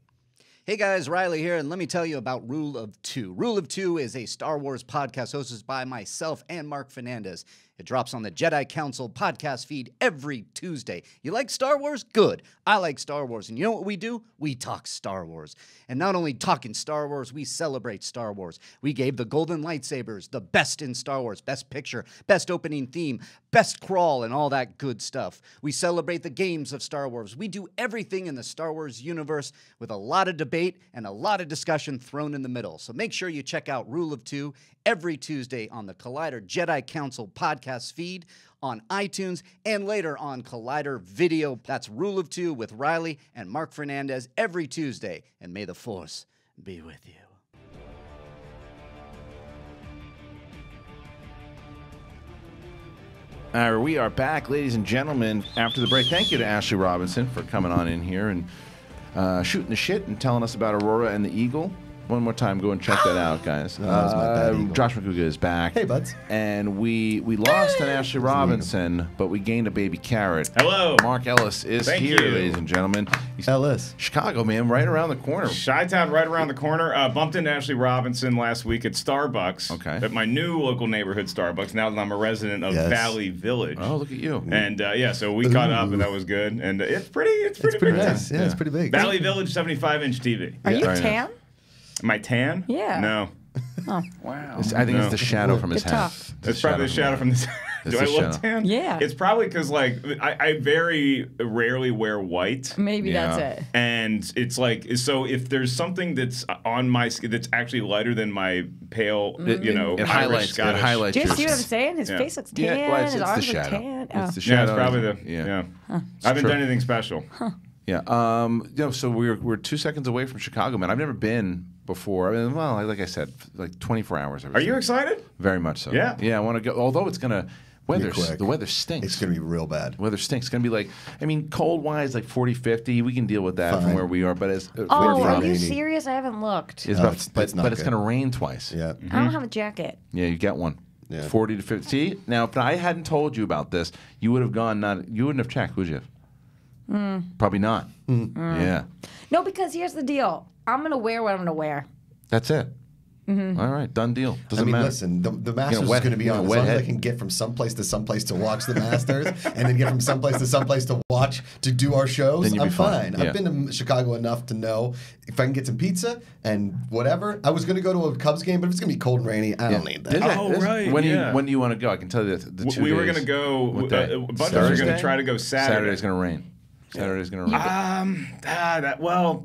Hey guys, Reilly here, and let me tell you about Rule of Two. Rule of Two is a Star Wars podcast hosted by myself and Mark Fernandez. It drops on the Jedi Council podcast feed every Tuesday. You like Star Wars? Good. I like Star Wars. And you know what we do? We talk Star Wars. And not only talking Star Wars, we celebrate Star Wars. We gave the Golden Lightsabers the best in Star Wars, best picture, best opening theme, best crawl, and all that good stuff. We celebrate the games of Star Wars. We do everything in the Star Wars universe with a lot of debate and a lot of discussion thrown in the middle. So make sure you check out Rule of Two every Tuesday on the Collider Jedi Council podcast feed, on iTunes, and later on Collider Video. That's Rule of Two with Reilly and Mark Fernandez every Tuesday. And may the Force be with you.
We are back, ladies and gentlemen, after the break. Thank you to Ashley Robinson for coming on in here and shooting the shit and telling us about Aurora and the Eagle. One more time, go and check that out, guys. Josh Macuga is back.
Hey, buds.
And we lost an Ashley Robinson, but we gained a baby carrot.
Hello.
Mark Ellis is
Thank
here,
you.
ladies and gentlemen.
Ellis.
Chicago, man, right around the corner.
Chi-Town right around the corner. Bumped into Ashley Robinson last week at Starbucks.
Okay.
At my new local neighborhood Starbucks, now that I'm a resident of Valley Village.
Oh, look at you.
And yeah, so we caught up, and that was good. And it's pretty big.
nice. Yeah, it's pretty big.
Valley Village 75-inch TV.
Are you tan?
Am I tan?
Yeah.
No.
Oh.
Wow.
I think it's the shadow from his hat.
It's probably the shadow from this.
It's
Do I
the
look
shadow.
tan?
Yeah.
It's probably because like I very rarely wear white.
Maybe that's it.
And it's like, so if there's something that's on my skin that's actually lighter than my pale, you know,
It
Irish,
highlights.
Scottish.
It highlights.
Do you
your
see what I'm saying? His
Yeah.
face looks tan.
Yeah, well, it's
his
the
arms
shadow.
look tan.
It's the
Yeah,
shadow.
it's probably the
Yeah.
I haven't
true.
done anything special.
Yeah. So we're 2 seconds away from Chicago, man. I've never been before. I mean, well, like I said, like 24 hours.
Are you excited?
Very much so.
Yeah.
Yeah, I want to go. Although it's gonna.
quick.
The weather stinks.
It's going to be real bad.
The weather stinks. It's going to be like, I mean, cold-wise, like 40, 50. We can deal with that from
Fine.
where we are. But as
Oh, are you serious? I haven't looked.
It's about, but it's going to rain twice.
Yeah.
I don't have a jacket.
Yeah, you get one.
Yeah.
40 to 50. See, now if I hadn't told you about this, you would have gone. You wouldn't have checked, would you? Probably not. Yeah.
No, because here's the deal. I'm going to wear what I'm going to wear.
That's it. All right, done deal. Doesn't
I mean,
matter.
listen, the Masters
wet-
is going to be
you know,
on. As
wet
long as I
head.
can get from someplace to someplace to watch the Masters and then get from someplace to someplace to watch to do our shows,
Then you'll
I'm
be fine.
fine.
Yeah.
I've been to Chicago enough to know if I can get some pizza and whatever. I was going to go to a Cubs game, but if it's going to be cold and rainy, I don't need that.
Right.
When
yeah.
when do you want to go? I can tell you the 2
we were
days.
going to go.
What day?
A bunch of us are going to
Thursday?
try to go Saturday.
Saturday's going to rain. Saturday's going to rain.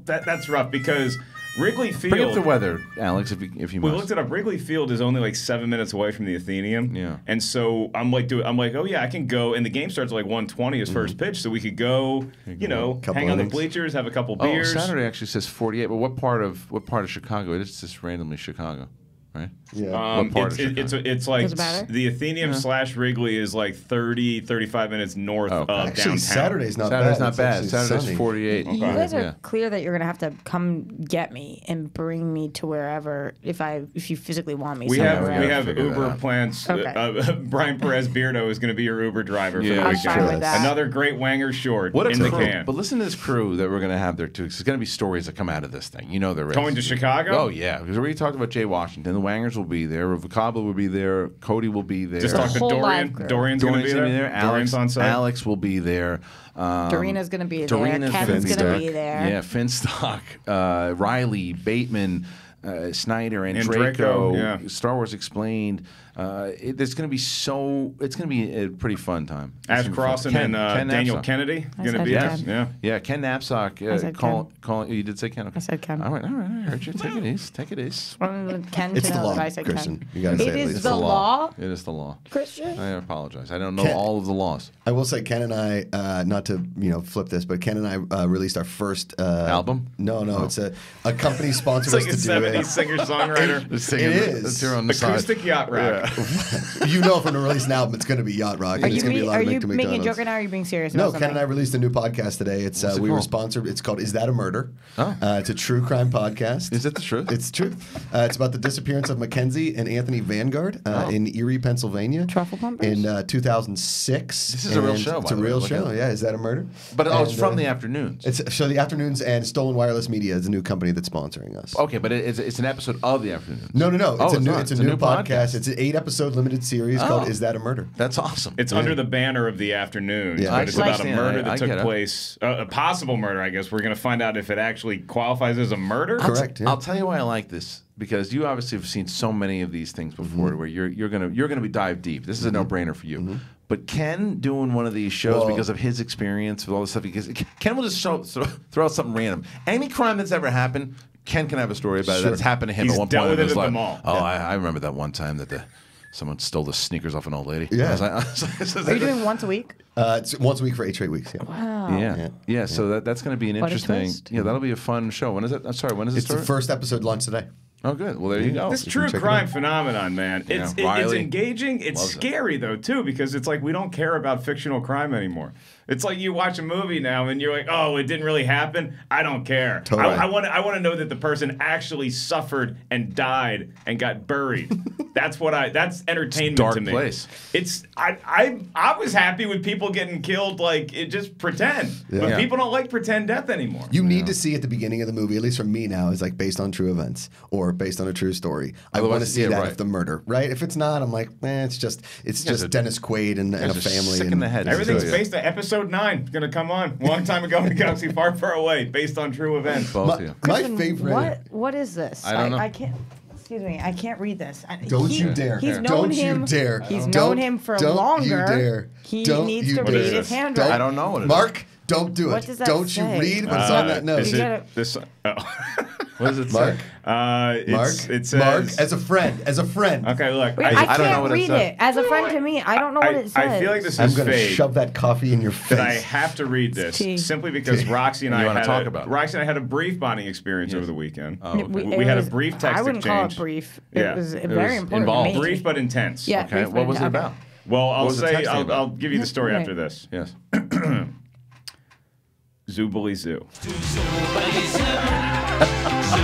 That's rough because Wrigley Field.
Bring up the weather, Alex, if you
We
must.
looked it up. Wrigley Field is only like 7 minutes away from the Athenaeum.
Yeah.
And so I'm like, oh yeah, I can go. And the game starts at like 1:20 as first pitch, so we could go,
Couple
hang on the
innings.
bleachers, have a couple
Oh,
beers.
Saturday actually says 48. But what part of Chicago? It is just randomly Chicago, right?
Yeah.
What part of
It's like
Does it matter?
the Athenaeum / Wrigley is like 30, 35 minutes north of
Actually,
downtown.
Saturday's not
Saturday's
bad.
not
It's
bad.
actually
Saturday's
sunny.
48.
You guys are
Yeah.
clear that you're gonna have to come get me and bring me to wherever if you physically want me.
We
somewhere,
have
right?
Uber
that out.
plans.
Okay.
Brian Perez Beardo is going to be your Uber driver for
Yeah.
the
I'm
weekend.
fine with that.
Another great Wanger short
What a
in the
crew.
can.
But listen to this crew that we're going to have there, too. 'Cause there's going to be stories that come out of this thing. You know there is.
Going to Chicago?
Oh, yeah. Because we already talked about Jay Washington. The Wangers will be there. Vocabla will be there. Cody will be there.
Just talk to
whole
Dorian.
live crew.
Dorian's going to be there.
Alex,
Dorian's on site.
Alex will be there.
Dorena's gonna be there.
Dorena's
Kevin's
gonna
gonna be there.
Yeah, Finstock, Reilly, Bateman, Snyder, and
And
Draco.
Draco, yeah.
Star Wars Explained. It's going to be it's going to be a pretty fun time. It's
Ash
gonna be fun.
Crossan
Ken
and Daniel
Knapsack.
Kennedy
I
going to
said
be there.
Ken.
Yeah.
Yeah, Ken Knapsack.
I said
Calling. You did say Ken. Okay.
I said Ken.
All right. I heard you. Take it easy. Take it easy.
I want Ken
It's
to
the
know
law,
that I said
Kristian.
Ken.
You gotta say
It
it
is
later.
the law,
It is the law.
Christian.
I apologize. I don't know
Ken-
all of the laws.
I will say, Ken and I, not to flip this, but Ken and I released our first
Album?
No,
Oh.
it's a company sponsored
It's like
us
a
to do
70s
it.
singer-songwriter.
It
is.
here on the side.
Acoustic yacht rock.
You know, from the release an album, it's going to be yacht rock.
Are
and it's
you,
going to be a lot of
making a
McDonald's.
joke right now? Or are you being serious?
No,
about
Ken and I
something?
released a new podcast today. It's
What's it
we were
called?
sponsored. It's called "Is That a Murder?"
Oh.
It's a true crime podcast.
Is it the truth?
It's true. It's about the disappearance of Mackenzie and Anthony Vanguard in Erie, Pennsylvania,
Truffle pumpers?
in 2006.
This is a real
And
show,
It's
by
a
the way.
real
Look
show.
at it.
Yeah, Is That a Murder?
But it's
And,
from the afternoons.
So the afternoons and Stolen Wireless Media is a new company that's sponsoring us.
Okay, but it's an episode of the afternoons.
No.
Oh,
It's a new
not.
podcast. It's 8 8-episode limited series called Is That a Murder?
That's awesome.
It's under the banner of the afternoon, but it's about a murder that took place, a possible murder, I guess. We're going to find out if it actually qualifies as a murder.
Correct.
I'll tell you why I like this, because you obviously have seen so many of these things before where you're gonna be dive deep. This is a no-brainer for you. But Ken doing one of these shows because of his experience with all this stuff, because Ken will just throw out something random. Any crime that's ever happened, Ken can have a story about it that's happened to him at one point in his life. I remember that one time that someone stole the sneakers off an old lady.
Yeah.
Are you doing once a week?
It's once a week for 8 straight weeks. Yeah.
Wow.
Yeah. So that's going to be an
What a
interesting.
twist.
Yeah, that'll be a fun show. When is it? I'm sorry. When is it?
It's the first episode launched today.
Oh, good. Well, there you go.
This
You
true
can check it
crime
out.
phenomenon, man.
Yeah,
It's
Reilly
engaging. It's
loves it.
scary, though, too, because it's like we don't care about fictional crime anymore. It's like you watch a movie now and you're like, oh, it didn't really happen. I don't care.
Totally.
I want to know that the person actually suffered and died and got buried. That's entertainment
dark
to me.
place.
I was happy with people getting killed like it just pretend. But
Yeah.
people don't like pretend death anymore.
You need to see at the beginning of the movie, at least for me now, is like based on true events or based on a true story. I want to
Otherwise,
see
yeah,
that
right.
if the murder, right? If it's not, I'm like, it's just Dennis Quaid and a
guys are
family.
sick in the head.
Everything's based on episode 9. Going to come on a long time ago in a galaxy far, far away, based on true events.
My
Kristen,
favorite.
What is this?
I don't know.
I can't. Excuse me. I can't read this.
Don't you dare.
He's known
Don't
him.
you dare.
He's
Don't-
known him for
don't
longer.
you dare.
He
Don't
needs
you
to
dare.
read his handwriting.
I don't know what it is.
Mark, don't do it.
What does that
don't
say?
you read what's on that note.
What does it
Mark?
say?
It says
Mark, as a friend.
Okay, look.
Wait, I can't read it. As a friend to me, I don't know what it says.
I feel like this
I'm
is
going to
fake.
shove that coffee in your face.
That I have to read this
tea.
simply because Roxy and
You
I
wanna
had
talk about it?
Roxy and I had a brief bonding experience over the weekend.
Oh, okay.
We had a brief text
I wouldn't
exchange.
call it brief.
Yeah.
It was very important
involved.
to me.
Brief but intense.
Yeah,
Okay.
brief
What
but
was it
intense.
about?
Well,
What was the texting about?
I'll give you the story
Right.
after this.
Yes.
Zoobilee Zoo.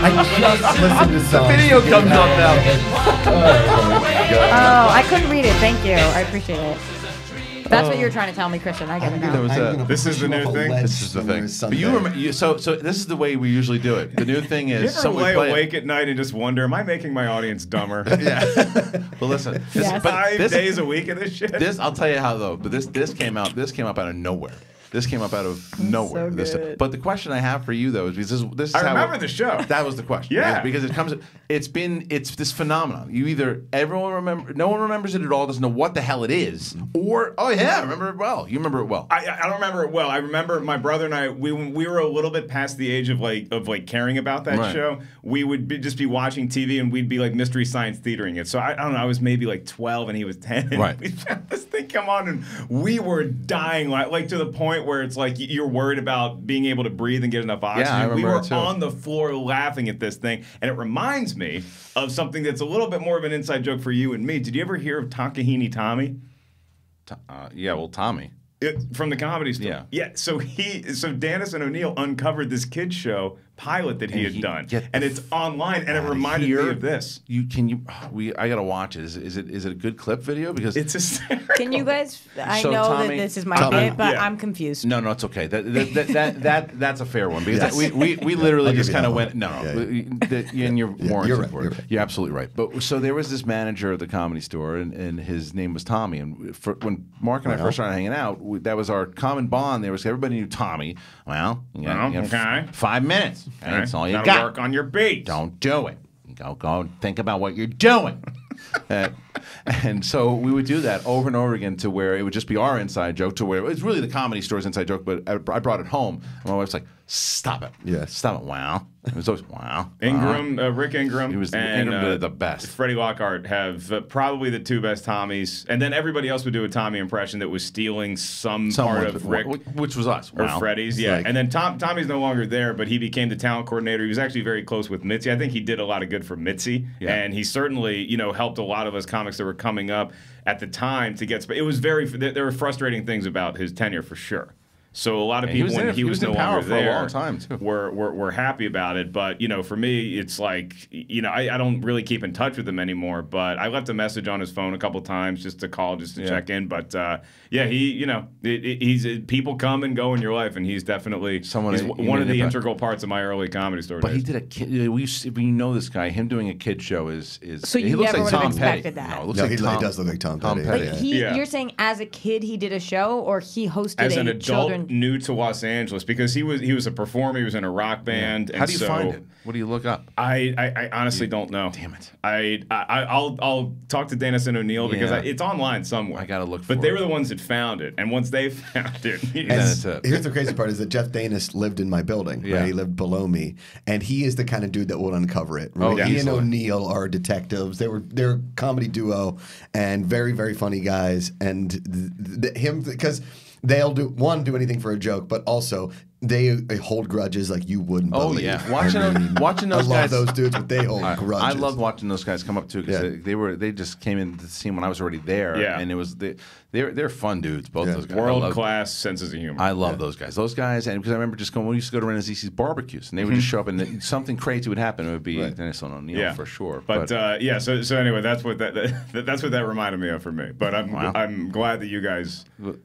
I just listened to songs.
The video comes up now.
Oh, I couldn't read it. Thank you. I appreciate it. That's what you're trying to tell me, Christian. I get it
There
now.
was
This is the new thing.
This is the thing. But you remember? So this is the way we usually do it. The new thing
You
is
ever
somebody
lay
play it.
awake at night and just wonder, am I making my audience dumber?
Yeah. Well, listen.
Yes.
5 days a week of this shit.
This I'll tell you how though. But this came out. This came up out of nowhere. This came up out of nowhere.
good.
But the question I have for you though is because this is
I
how
remember the show.
That was the question.
Yeah.
Because it comes. It's this phenomenon. You either no one remembers it at all, doesn't know what the hell it is, or oh yeah, I remember it well. You remember it well.
I don't remember it well. I remember my brother and I. When we were a little bit past the age of caring about that
Right.
show. We would just be watching TV and we'd be like Mystery Science Theatering it. So I don't know. I was maybe like 12 and he was 10. And
Right.
we found this thing come on and we were dying like to the point where it's like you're worried about being able to breathe and get enough oxygen.
I
We
remember
were
it too.
on the floor laughing at this thing, and it reminds me of something that's a little bit more of an inside joke for you and me. Did you ever hear of Takahini Tommy?
Yeah. Well, Tommy.
From the Comedy Store.
Yeah.
Yeah. So Dennis and O'Neill uncovered this kids show pilot that he had done, and it's online, and it reminded me of this.
I gotta watch it. Is it a good clip video? Because
it's hysterical.
Can you guys? I
So
know
Tommy-
that this is my
Tommy-
bit, but
Yeah.
I'm confused.
No, it's okay. That's a fair one because
Yes.
we literally
I'll give
just
you
kind of
that
went
one.
and you're warranted
you're right,
for it.
you're right.
You're absolutely right. But so there was this manager at the Comedy Store and his name was Tommy. And when Mark and I first started hanging out, that was our common bond. There was everybody knew Tommy. Well, you got
okay.
5 minutes. Okay, that's all you
Gotta
got.
work on your beat.
Don't do it. Go think about what you're doing. And so we would do that over and over again to where it would just be our inside joke to where it was really the Comedy Store's inside joke, but I brought it home. And my wife's like, stop it.
Yeah.
Stop it. Wow. It was always, wow.
Ingram, Rick Ingram,
He was
and
Ingram, the best.
Freddie Lockhart have probably the two best Tommies, and then everybody else would do a Tommy impression that was stealing some part of Rick,
which was us,
or
wow.
Freddie's, yeah.
Like-
And then Tommy's no longer there, but he became the talent coordinator. He was actually very close with Mitzi. I think he did a lot of good for Mitzi, and he certainly, helped a lot of us comics that were coming up at the time to get. It was there were frustrating things about his tenure for sure. So a lot of
And he
people,
was
when
in-
he
he
was
was in
no
power
longer
for a
there,
long time, too.
were happy about it. But, you know, for me, it's like, you know, I don't really keep in touch with him anymore. But I left a message on his phone a couple times just to call, just to check in. But, yeah, he, you know, he's people come and go in your life. And he's definitely he's one of the integral parts of my early Comedy Store
But
days.
he did a kid. We know this guy. Him doing a kid show is.
So you
he looks
never
like
would have
Tom Petty.
expected that.
No, it looks
No,
like
he
Tom,
does look like Tom Petty.
Like you're saying as a kid he did a show, or he hosted
As
a
an adult
children.
new to Los Angeles, because he was a performer, he was in a rock band.
How
And
do you
so
find it? What do you look up?
I honestly don't know. Damn it! I'll talk to Dennis and O'Neill because
Yeah.
it's online somewhere.
I gotta look.
But
for
they
it.
were the ones that found it, and once they found it,
Here's the crazy part: is that Jeff Danis lived in my building.
Yeah.
Right? He lived below me, and he is the kind of dude that would uncover it. Right?
Oh, yeah.
He and
Easily.
O'Neill are detectives. They're a comedy duo, and very very funny guys. And him because they'll do anything for a joke, but also they hold grudges like you wouldn't
Oh
believe.
yeah,
I mean,
watching those
I
guys.
love those dudes, but they hold grudges.
I loved watching those guys come up too because they just came into the scene when I was already there.
Yeah.
and it was they're fun dudes. Both those guys,
world class senses of humor.
I love those guys. Those guys, and because I remember just going. We used to go to Renazisi's barbecues, and they would just show up, and something crazy would happen. It would be Dennis and O'Neill for sure.
But yeah, so anyway, that's what that's what that reminded me of for me. But I'm glad that you guys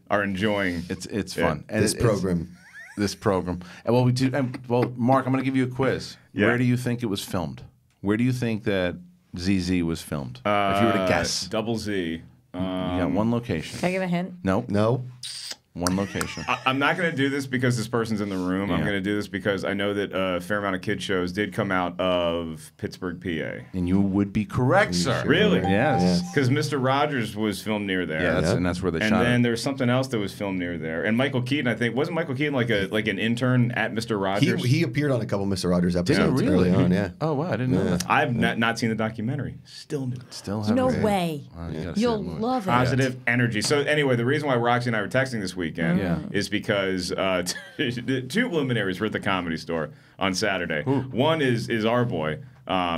are enjoying.
It's fun. And
This program.
This program. And well, we do. Well, Mark, I'm going to give you a quiz.
Yeah.
Where do you think it was filmed? Where do you think that ZZ was filmed? If you were to guess,
Double Z.
You got one location.
Can I give a hint?
No. One location.
I'm not going to do this because this person's in the room. I'm
Yeah.
going to do this because I know that a fair amount of kid shows did come out of Pittsburgh, PA.
And you would be correct, sir.
Really?
Yes.
Because Mr. Rogers was filmed near there.
Yeah, that's where they
and
shot
then
it.
there's something else that was filmed near there. And Michael Keaton, I think, wasn't Michael Keaton like an intern at Mr. Rogers?
He appeared on a couple Mr. Rogers episodes
Did he really?
early on. Yeah.
Oh wow, I didn't know that.
I've not seen the documentary. Still new.
Still
No
haven't.
way. You'll love it.
Positive energy. So anyway, the reason why Roxy and I were texting this weekend is because two luminaries were at the Comedy Store on Saturday. One is our boy.
Yeah.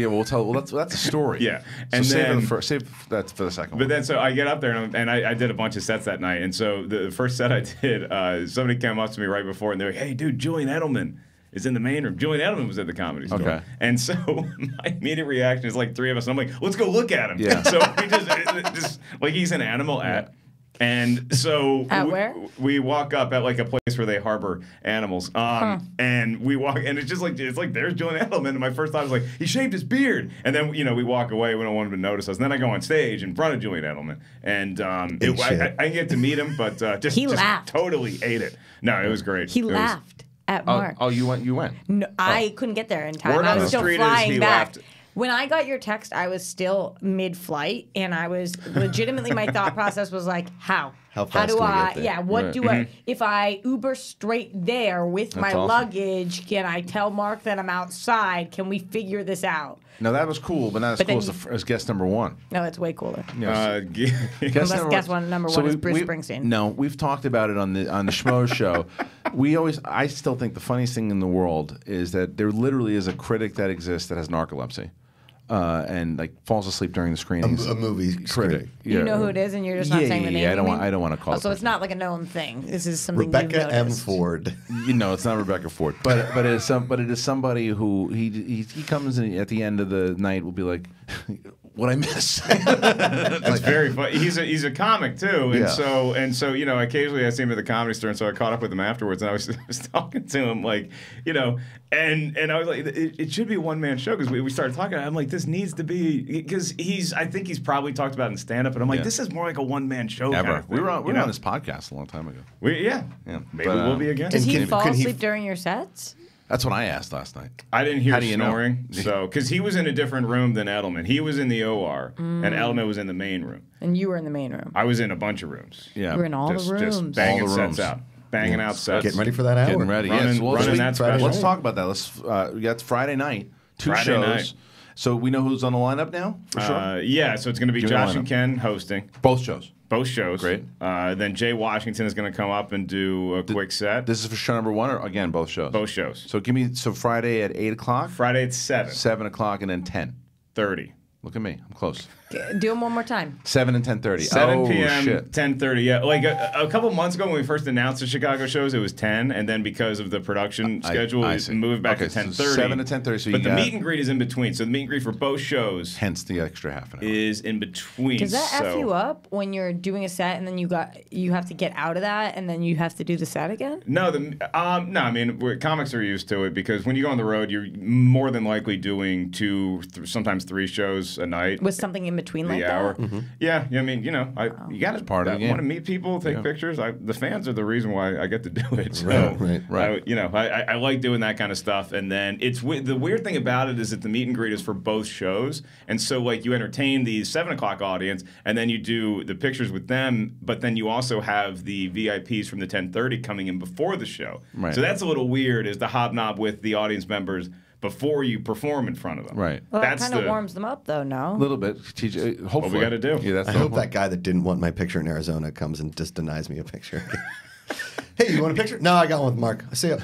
We'll tell. Well, that's a story.
Yeah,
And
and then
save that for the second
But
one.
then, so I get up there and I did a bunch of sets that night. And so the first set I did, somebody came up to me right before and they're like, "Hey, dude, Julian Edelman is in the main room." Julian Edelman was at the Comedy Store.
Okay.
And so my immediate reaction is like three of us. And I'm like, "Let's go look at him."
Yeah.
So we just like he's an animal at. And so we walk up at like a place where they harbor animals. And we walk, and it's like there's Julian Edelman. And my first thought was like, he shaved his beard. And then we walk away. We don't want him to notice us. And then I go on stage in front of Julian Edelman, and I get to meet him, but just
laughed.
Totally ate it. No, it was great.
He laughed at Mark.
Oh, you went.
No, I couldn't get there in time.
Word
I
on
was
the
still
street is
flying
he
back.
laughed.
When I got your text, I was still mid-flight, and I was legitimately, my thought process was like, how?
How fast
do
can we
I?
get there?
Yeah. What
Right.
do I? If I Uber straight there with my
That's awesome.
luggage, can I tell Mark that I'm outside? Can we figure this out?
No, that was cool, but not as
But
cool
then
as guest number one.
No, it's way cooler.
Guess
Unless number one is Bruce Springsteen.
No, we've talked about it on the Schmo show. I still think the funniest thing in the world is that there literally is a critic that exists that has narcolepsy. And like falls asleep during the screenings.
A movie
critic.
You know who it is, and you're just not saying the name.
Yeah,
you mean?
I don't want to call it.
So it's not like a known thing. This is something
Rebecca
you've
M.
noticed.
Ford.
It's not Rebecca Ford, but it is somebody who he comes in at the end of the night will be like, what I miss.
It's very funny. He's a comic too, and
Yeah.
so occasionally I see him at the Comedy Store, and so I caught up with him afterwards, and I was talking to him like, and I was like, it should be a one-man show because we started talking. I'm like, this needs to be because I think he's probably talked about it in stand-up, and I'm like, this is more like a one-man show.
Ever.
Kind of thing,
we were on this podcast a long time ago.
Yeah. Maybe we'll be again.
Does he fall asleep during your sets?
That's what I asked last night.
I didn't hear
How do you know?
snoring, so because he was in a different room than Edelman. He was in the OR, and Edelman was in the main room.
And you were in the main room.
I was in a bunch of rooms.
Yeah,
You were in all the rooms.
Just banging
All the
sets
rooms.
out, banging out sets.
Getting ready for that hour.
Getting ready.
Running-
Yes. Well,
running that special.
Let's talk about that. We got Friday night. Two
Friday
shows.
night.
So we know who's on the lineup now for sure.
Yeah, so it's going to be
Give me the
Josh and
lineup.
Ken hosting
Both shows.
both shows.
Great.
Then Jay Washington is going to come up and do a quick set.
This is for show number one, or again both shows.
Both shows.
So Friday at 8 o'clock.
Friday at 7.
7 o'clock, and then 10.
30.
Look at me. I'm close.
Do them one more time.
7 and 10:30.
7 p.m.
Shit.
10:30. Yeah, like a couple months ago when we first announced the Chicago shows, it was 10, and then because of the production schedule, we moved back to 10:30.
So 7 to 10:30. So
but the meet and greet is in between. So the meet and greet for both shows,
hence the extra half an hour,
is in between.
Does that F you up when you're doing a set and then you have to get out of that and then you have to do the set again?
No, no. I mean, comics are used to it because when you go on the road, you're more than likely doing 2, sometimes 3 shows a night
with something in between like
hour.
that.
Yeah, I mean, you know, you got to
part of the game.
Want to meet people, take pictures. The fans are the reason why I get to do it. So,
right.
I like doing that kind of stuff. And then the weird thing about it is that the meet and greet is for both shows, and so like you entertain the 7 o'clock audience, and then you do the pictures with them, but then you also have the VIPs from the 10:30 coming in before the show.
Right.
So that's a little weird, is to hobnob with the audience members before you perform in front of them.
Right.
Well, that kind of warms them up, though, no?
A little bit. TJ, hopefully.
What we got to do.
Yeah, that's
I hope that guy that didn't want my picture in Arizona comes and just denies me a picture. Hey, you want a picture? No, I got one with Mark. See ya.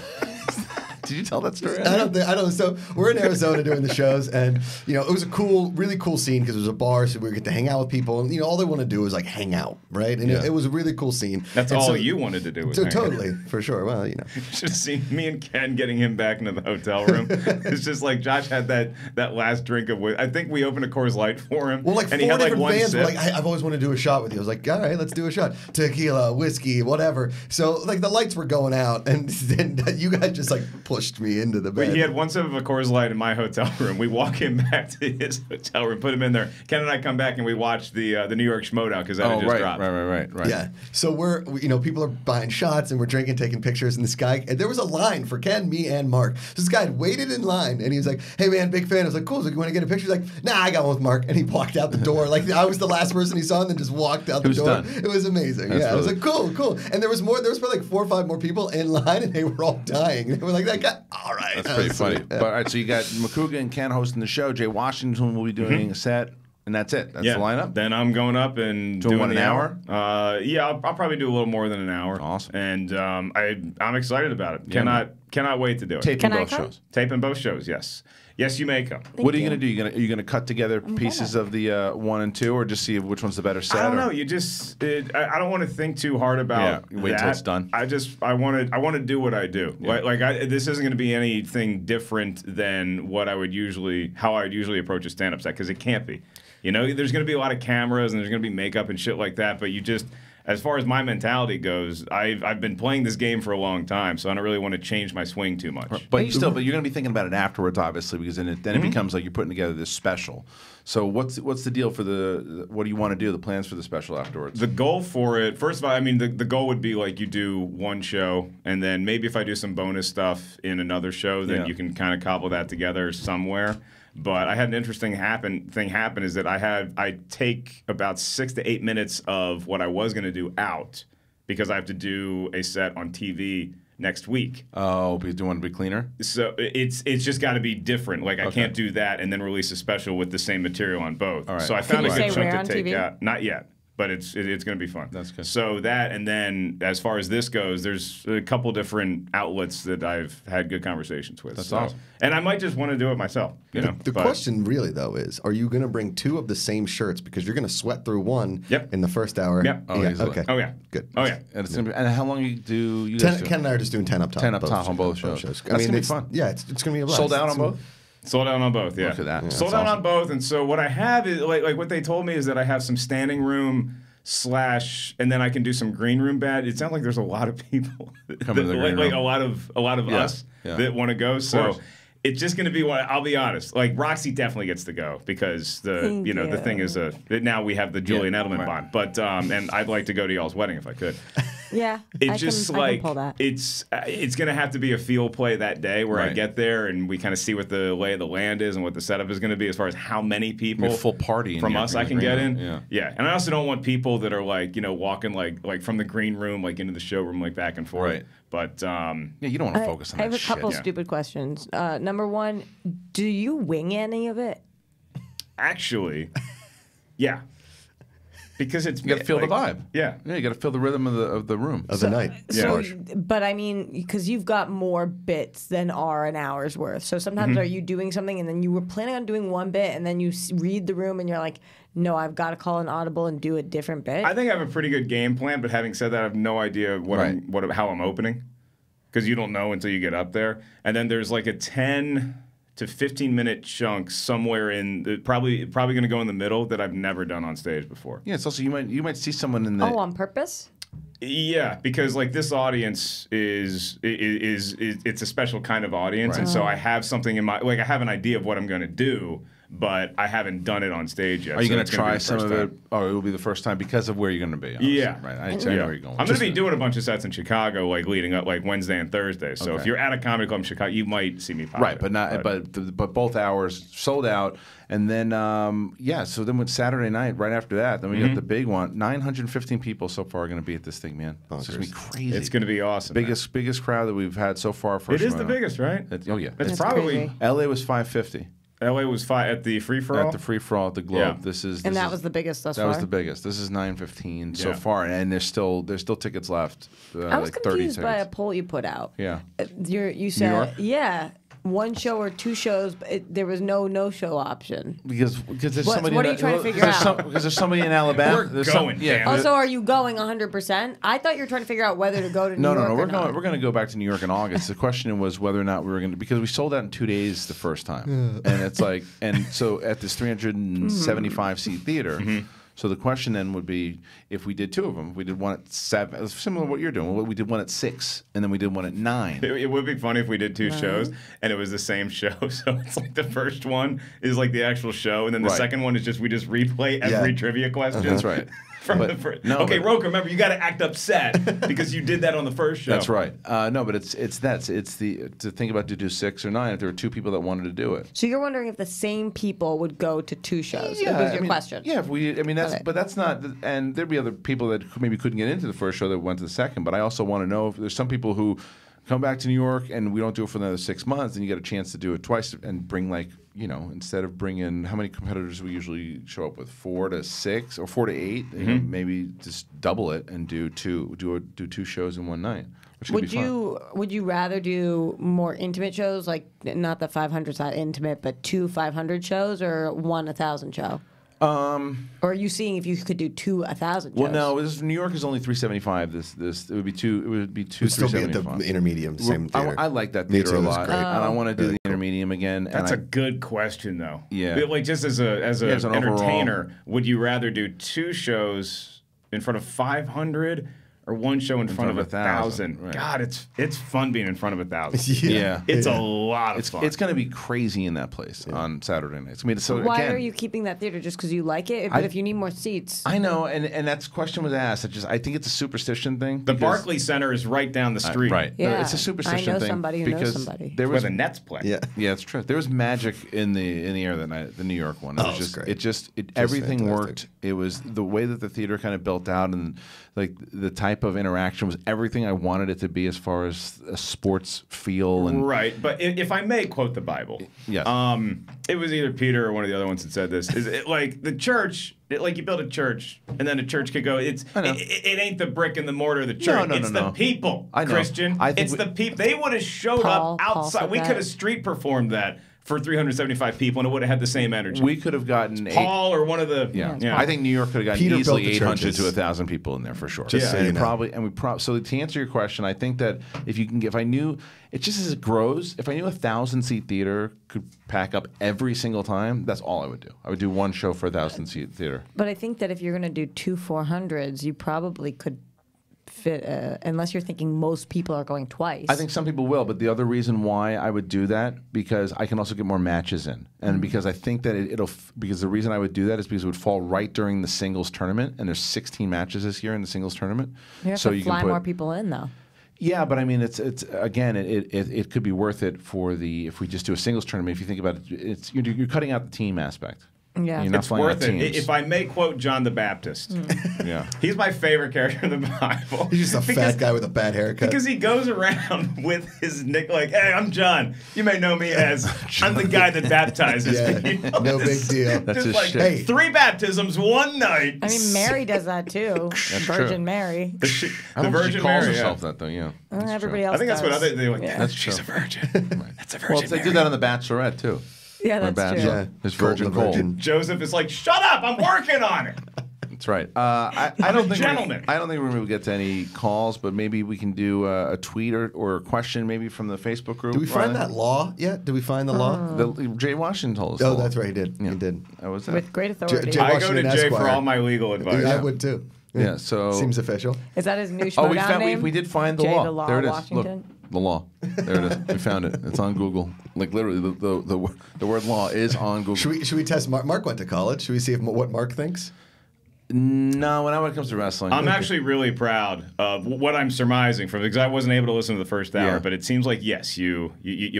Did you tell that story?
I don't. So we're in Arizona doing the shows, and it was a really cool scene because it was a bar, so we get to hang out with people, and all they want to do is like hang out, right? And it was a really cool scene.
That's all you wanted to do. Was
so totally, for sure. Well,
You should have seen me and Ken getting him back into the hotel room. It's just like Josh had that last drink of whiskey. I think we opened a Coors Light for him.
Well, like
and
4
he had
different
one
fans were
sip.
like, I've always wanted to do a shot with you. I was like, all right, let's do a shot. Tequila, whiskey, whatever. So like the lights were going out, and then you guys just like pushed me into the bed.
He had one sip of a Coors Light in my hotel room. We walk him back to his hotel room, put him in there. Ken and I come back and we watch the New York Schmoedown because that had just dropped.
Right.
Yeah. So we're people are buying shots and we're drinking, taking pictures, and this guy, and there was a line for Ken, me, and Mark. So this guy had waited in line, and he was like, "Hey man, big fan." I was like, "Cool. So you want to get a picture?" He's like, "Nah, I got one with Mark," and he walked out the door. Like I was the last person he saw, and then just walked out the door.
Done.
It was amazing.
That's
I was like, "Cool." And there was probably like 4 or 5 more people in line, and they were all dying. They were like, "That guy." All right.
That's pretty funny. But, all right, so you got Macuga and Ken hosting the show. Jay Washington will be doing a set, and that's it. That's the lineup.
Then I'm going up and doing
an hour.
I'll probably do a little more than an hour.
Awesome.
And I'm excited about it.
Yeah,
Cannot wait to do it.
Taping both shows.
Taping both shows. Yes, you may come.
What are you going to do? Are you going to cut together pieces of the 1 and 2, or just see which one's the better set?
I don't know. You just I don't want to think too hard about
wait till it's done.
I want to do what I do. Yeah. This isn't going to be anything different than how I would usually approach a stand-up set, because it can't be. There's going to be a lot of cameras and there's going to be makeup and shit like that, but you just, as far as my mentality goes, I've been playing this game for a long time, so I don't really want to change my swing too much.
But you're going to be thinking about it afterwards, obviously, because then it becomes like you're putting together this special. So what's the deal for what do you want to do? The plans for the special afterwards?
The goal for it, first of all, I mean, the goal would be like you do one show, and then maybe if I do some bonus stuff in another show, then you can kind of cobble that together somewhere. But I had an interesting thing happen is that I take about 6 to 8 minutes of what I was going to do out because I have to do a set on TV next week.
Oh, because you want to be cleaner?
So it's just got to be different. Like I can't do that and then release a special with the same material on both.
All right.
So I found a good chunk to take
TV?
out. Not yet. But it's going to be fun.
That's good.
So that, and then as far as this goes, there's a couple different outlets that I've had good conversations with.
That's awesome.
And I might just want to do it myself.
The question really, though, is are you going to bring 2 of the same shirts because you're going to sweat through one in the first hour?
Yep.
Oh, yeah. Okay.
Oh, yeah.
Good.
Oh, yeah.
And it's gonna be, and how long do you guys do?
Ken and I are just doing 10 up top.
10 up top on both shows.
That's
going to be fun.
Yeah, it's going to be a blast.
Sold out on both?
Sold out on both, yeah.
Look at that. Yeah,
Sold out on both. And so what I have is, like what they told me is that I have some standing room / and then I can do some green room bad. It sounds like there's a lot of people
Coming to the green room.
a lot of us that want to go. So it's just going to be I'll be honest. Like Roxy definitely gets to go because the thing is now we have the Julian Edelman bond. But and I'd like to go to y'all's wedding if I could.
Yeah,
It's
I
just
can pull that.
it's going to have to be a field play that day where I get there and we kind of see what the lay of the land is and what the setup is going to be as far as how many people
full party
from us I can get in.
Yeah.
And I also don't want people that are like walking like from the green room like into the showroom like back and forth.
Right.
But
you don't want to focus on that.
I have a couple stupid questions. Number one, do you wing any of it?
Actually, yeah. Because it's
you got to feel
like,
the vibe.
Yeah,
yeah, you got to feel the rhythm of the room
of the night.
So, but I mean, because you've got more bits than are an hour's worth. So sometimes are you doing something and then you were planning on doing one bit and then you read the room and you're like, no, I've got to call an audible and do a different bit.
I think I have a pretty good game plan, but having said that, I have no idea how I'm opening, because you don't know until you get up there. And then there's like a 10 to 15-minute chunk somewhere in probably going to go in the middle that I've never done on stage before.
Yeah, it's also you might see someone in the
on purpose.
Yeah, because like this audience is it's a special kind of audience, and so I have something in my I have an idea of what I'm going to do, but I haven't done it on stage yet.
Are you
so
going to try some of it?
time.
Oh, it will be the first time because of where you're going to be. Honestly.
Yeah,
right. I know where you're going.
I'm going to be doing a bunch of sets in Chicago, like leading up, like Wednesday and Thursday. So if you're at a comedy club in Chicago, you might see me pop
right,
there.
but both hours sold out, and then so then with Saturday night, right after that, then we got the big one. 915 people so far are going to be at this thing, man. It's going to be crazy.
It's going to be awesome.
Biggest crowd that we've had so far.
It is the biggest, right?
Oh yeah,
it's probably
crazy. LA was 550.
LA was at the free for all.
At the free for all at the Globe.
Yeah.
This is
that was the biggest thus far.
That was the biggest. This is 915 so far, and there's still tickets left.
I was
like
confused
30
by a
tickets.
poll you put out.
Yeah.
You said one show or two shows, but there was no show option.
Because there's somebody.
What are you trying to figure out?
Because there's somebody in Alabama.
We're going.
Also, are you going 100%? I thought you were trying to figure out whether to go to New York.
No.
Or
We're going to go back to New York in August. The question was whether or not we were going to, because we sold out in 2 days the first time, and it's like, and so at this 375 seat theater. So the question then would be, if we did two of them, if we did one at 7, similar to what you're doing. We did one at 6, and then we did one at 9.
It would be funny if we did two shows and it was the same show. So it's like the first one is like the actual show, and then the second one is we just replay every trivia question.
That's right.
Okay, Roka, remember you got to act upset because you did that on the first show.
That's right. No, but it's to think about to do 6 or 9 if there were 2 people that wanted to do it.
So you're wondering if the same people would go to 2 shows? Yeah, that was your question.
Yeah, but that's not, and there'd be other people that maybe couldn't get into the first show that went to the second. But I also want to know if there's some people who come back to New York and we don't do it for another 6 months, then you get a chance to do it twice and bring instead of bringing, how many competitors do we usually show up with? 4 to 6 or 4 to 8? Maybe just double it and do 2 shows in one night.
Would you rather do more intimate shows, like not the 500's not intimate, but 2 500 shows, or 1 1,000 show? Or are you seeing if you could do 2 1,000 shows?
Well, no. New York is only 375. It would be 2. It would be 2.
We'd still be at the Intermedium, same theater.
I like that theater a lot, and I want to do the Intermedium again.
That's a good question, though.
Yeah.
Like just as an entertainer, would you rather do 2 shows in front of 500? Or 1 show in front of 1,000.
Right.
God, it's fun being in front of 1,000.
Yeah.
It's a lot of fun.
It's going to be crazy in that place on Saturday nights.
Why are you keeping that theater? Just because you like it? But if you need more seats.
I know, and that question was asked. I think it's a superstition thing.
The Barclays Center is right down the street.
Right.
Yeah.
It's a superstition thing.
I know somebody who knows somebody.
There was a Nets play.
Yeah, it's true. There was magic in the air that night, the New York one. It was just
great.
Everything
fantastic.
worked. It was the way that the theater kind of built out, and like the type of interaction was everything I wanted it to be as far as a sports feel. And
right, but if I may quote the Bible,
yes.
It was either Peter or one of the other ones that said this. Is it like the church? Like you build a church, and then the church could go. It ain't the brick and the mortar of the church.
No,
it's the people,
I know.
Christian. It's the people. They would have showed up outside. We could have street performed that for 375 people, and it would have had the same energy.
We could have gotten
Paul or one of the.
Yeah. I think New York could have gotten
Peter
easily
built the
800
churches.
to 1,000 people in there for sure.
Just so you know.
So to answer your question, I think that if I knew, it just as it grows, if I knew 1,000-seat theater could pack up every single time, that's all I would do. I would do 1 show for 1,000-seat theater.
But I think that if you're going to do 2 400s, you probably could fit, unless you're thinking most people are going twice.
I think some people will, but the other reason why I would do that, because I can also get more matches in, and because I think that because the reason I would do that is because it would fall right during the singles tournament, and there's 16 matches this year in the singles tournament.
You have to fly more people in, though.
Yeah, but I mean, it's again, it could be worth it if we just do a singles tournament. If you think about it, you're cutting out the team aspect.
Yeah.
You're not
It's
flying
worth
on
it.
teams.
If I may quote John the Baptist,
Yeah.
he's my favorite character in the Bible.
He's just a fat guy with a bad haircut.
Because he goes around with his nick like, hey, I'm John. You may know me as I'm the guy that baptizes people.
No big deal.
That's
Just
his
like
shit.
3 baptisms one night.
I mean, Mary does that too.
That's
Virgin
true.
Mary.
The
I don't know if she
Virgin
calls
Mary,
herself
yeah.
that though. Yeah.
Everybody else
I think that's what
does.
other they're like.
Yeah.
That's she's a virgin. That's a virgin.
Well, they
Mary.
did that on The Bachelorette too.
Yeah,
Or
that's true.
Bachelor. His Virgin
Colton the
Cole.
Virgin.
Joseph is like, shut up! I'm working on it.
That's right. I
I'm
don't
a
think
gentleman.
I don't think we're going to get to any calls, but maybe we can do a tweet or a question maybe from the Facebook group.
Did we find
Riley?
that law yet? Did we find the law?
Jay Washington told us.
Oh,
the law.
that's right. He did.
Yeah.
He did.
That was it.
With great authority.
Jay
I go to
Washington
Jay for
Esquire.
all my legal advice.
I would too.
Yeah. So
Seems official.
Is that his new
Oh, we
schmoedown
found.
name?
We did find the
Jay
law.
the Law
There it is.
Washington?
Look, the law. There it is. We found it. It's on Google. Like literally, the word law is on Google.
Should we test Mark? Mark went to college. Should we see what Mark thinks?
No, when it comes to wrestling,
I'm actually really proud of what I'm surmising from it because I wasn't able to listen to the first hour,
Yeah.
but it seems like yes, you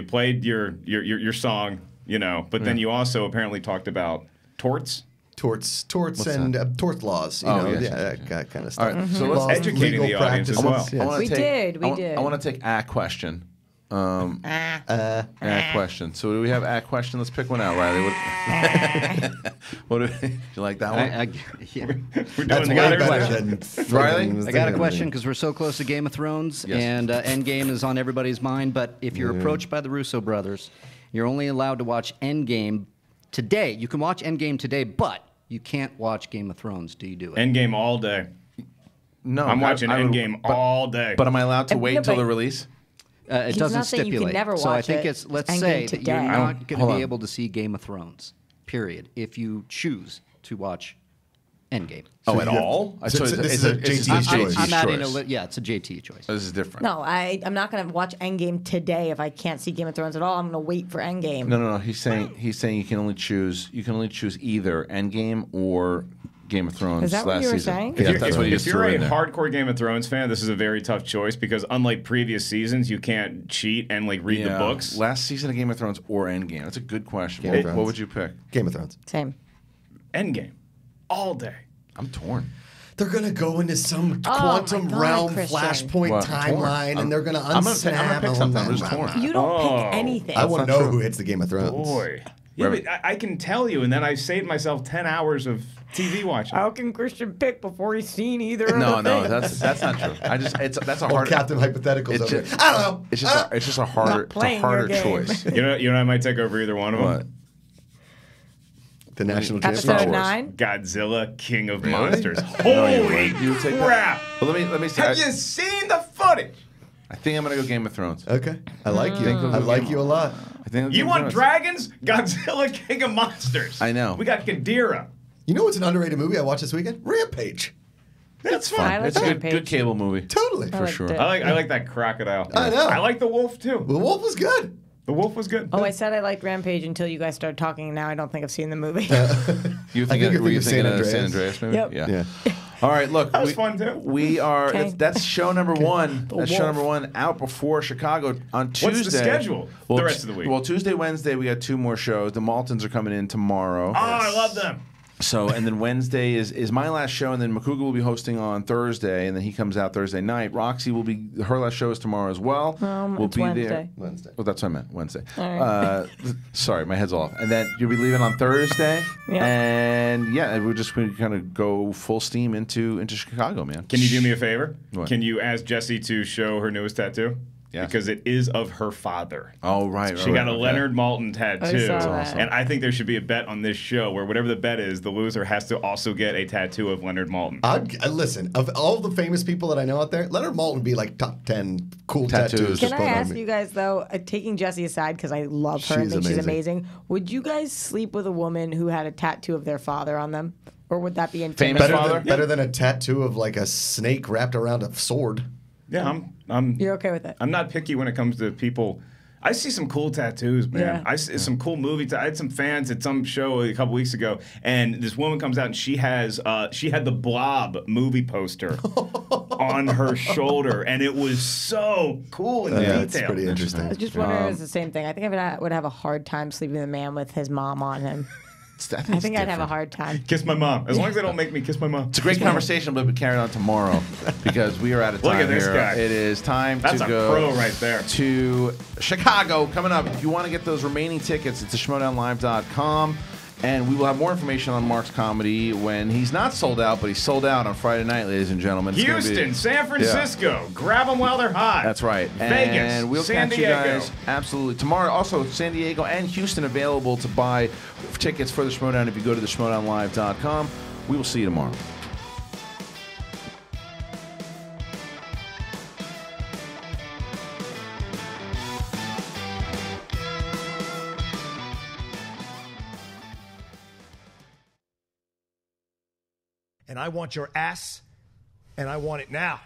played your song, but then you also apparently talked about torts.
Torts,
What's
and
that?
tort laws. You
Oh,
know,
yes.
that kind of
All
stuff.
right, so let's
Laws,
educating
legal
the audience as
practices.
well.
I wanna
We
take-
did,
I
we
want-
did.
I want to take a question. A question. So do we have a question? Let's pick one out, Riley. What do you like that one?
Yeah.
We're
That's
doing
way
the
better than
Riley?
I got a question because we're so close to Game of Thrones,
Yes.
and Endgame is on everybody's mind. But if you're approached by the Russo brothers, you're only allowed to watch Endgame today. You can watch Endgame today, but you can't watch Game of Thrones. Do you do it?
Endgame all day.
No,
I'm watching
I would-
Endgame
but-
all day.
But am I allowed to
And-
wait
no,
until
but-
the release?
It
He's
doesn't
not saying you can
stipulate.
never
So I
watch
think
it.
it's let's
Endgame
say that
today.
you're not going
Hold
to
on.
be able to see Game of Thrones. Period. If you choose to watch Endgame.
Oh, at all?
So this is a JT's choice.
I'm adding a yeah, it's a JT choice.
This is different.
No, I'm not going to watch Endgame today if I can't see Game of Thrones at all. I'm going to wait for Endgame.
No. He's saying you can only choose either Endgame or Game of Thrones
Is that what
last
you were
season.
saying?
Yeah, that's what he
if
just
you're
threw
a
in there.
hardcore Game of Thrones fan, this is a very tough choice because unlike previous seasons, you can't cheat and read the
Yeah.
books.
Last season of Game of Thrones or Endgame? That's a good question.
Game of
What
Thrones.
would you pick?
Game of Thrones.
Same.
Endgame, all day.
I'm torn.
They're gonna go into some
Oh
quantum
my God,
realm
Christian.
flashpoint
What?
timeline, and they're gonna
I'm gonna
unsnap.
pick something. I'm just torn.
You don't
Oh.
pick anything.
I want to
not
know
true.
who hits the Game of Thrones.
Boy. Yeah, but I can tell you, and then I saved myself 10 hours of TV watching.
How can Christian pick before he's seen either of
No,
the things?
that's not true. that's a
Well,
hard.
Captain Hypotheticals
It's
over
just,
here. I don't know.
It's just a harder,
playing your
harder
game.
choice.
You know, I might take over either one of them.
What?
The national
Episode
champion.
9?
Godzilla, King of
Really?
Monsters.
No, you
Holy
wouldn't. You would take that?
crap!
But let me say.
Have you seen the footage?
I think I'm gonna go Game of Thrones.
Okay, I like you. I like you a lot.
I think I'll go
You
Game of
want
Thrones.
dragons? Godzilla, King of Monsters.
I know.
We got Ghidorah.
You know what's an underrated movie I watched this weekend? Rampage.
That's
Fun.
I like
It's a
Rampage.
good cable movie.
Totally.
For sure.
it.
I like that crocodile.
I know.
I like the wolf too.
The Wolf was good.
The wolf was good.
Oh, I said I liked Rampage until you guys started talking, and now I don't think I've seen the movie.
You
I think you're
were you
thinking
thinking
of
of
San
San
Andreas.
Andreas maybe?
Yep.
Yeah. All right, look.
That was fun too.
We are.
Okay.
That's show number one. That's show
wolf.
number one out before Chicago on Tuesday.
What's the schedule for the rest of the week?
Well, Tuesday, Wednesday, we got 2 more shows. The Maltons are coming in tomorrow.
Oh, I love them.
So, and then Wednesday is my last show, and then Macuga will be hosting on Thursday, and then he comes out Thursday night. Roxy will be, her last show is tomorrow as well. We'll
it's
be
Wednesday.
there.
Wednesday.
Oh, that's what I meant, Wednesday.
All right.
Sorry, my head's off. And then you'll be leaving on Thursday,
Yeah.
and yeah, we're just going to kind of go full steam into Chicago, man.
Can you do me a favor?
What?
Can you ask Jessie to show her newest tattoo?
Yeah.
Because it is of her father.
Oh, right.
She got a Leonard Maltin tattoo.
saw that.
And I think there should be a bet on this show where whatever the bet is, the loser has to also get a tattoo of Leonard Maltin.
Listen, of all the famous people that I know out there, Leonard Maltin would be like top 10 cool tattoos.
Can I ask you guys though, taking Jessie aside because I love her and
She's
think she's
amazing.
amazing, would you guys sleep with a woman who had a tattoo of their father on them, or would that be
Famous
intimidating?
father?
Better than a tattoo of like a snake wrapped around a sword.
Yeah, I'm
You're okay with it?
I'm not picky when it comes to people. I see some cool tattoos, man.
Yeah.
I see some cool movies. I had some fans at some show a couple weeks ago, and this woman comes out and she had the Blob movie poster on her shoulder, and it was so cool in
That's
detail.
pretty interesting.
I was just wondering if it's the same thing. I think I would have a hard time sleeping with a man with his mom on him. I think I'd have a hard time.
Kiss my mom. As long as they don't make me kiss my mom.
It's a great conversation, but we'll be carried on tomorrow because we are out of time.
Look at this
here.
guy.
It is time
That's
to
a
go
pro right there.
to Chicago coming up. If you want to get those remaining tickets, it's at schmodownlive.com. And we will have more information on Mark's comedy when he's not sold out, but he's sold out on Friday night, ladies and gentlemen. It's
Houston, San Francisco. Grab them while they're hot.
That's right.
Vegas,
and we'll
San
catch
Diego.
you guys absolutely tomorrow. Also, San Diego and Houston available to buy tickets for the Schmodown if you go to the schmodownlive.com. We will see you tomorrow.
And I want your ass, and I want it now.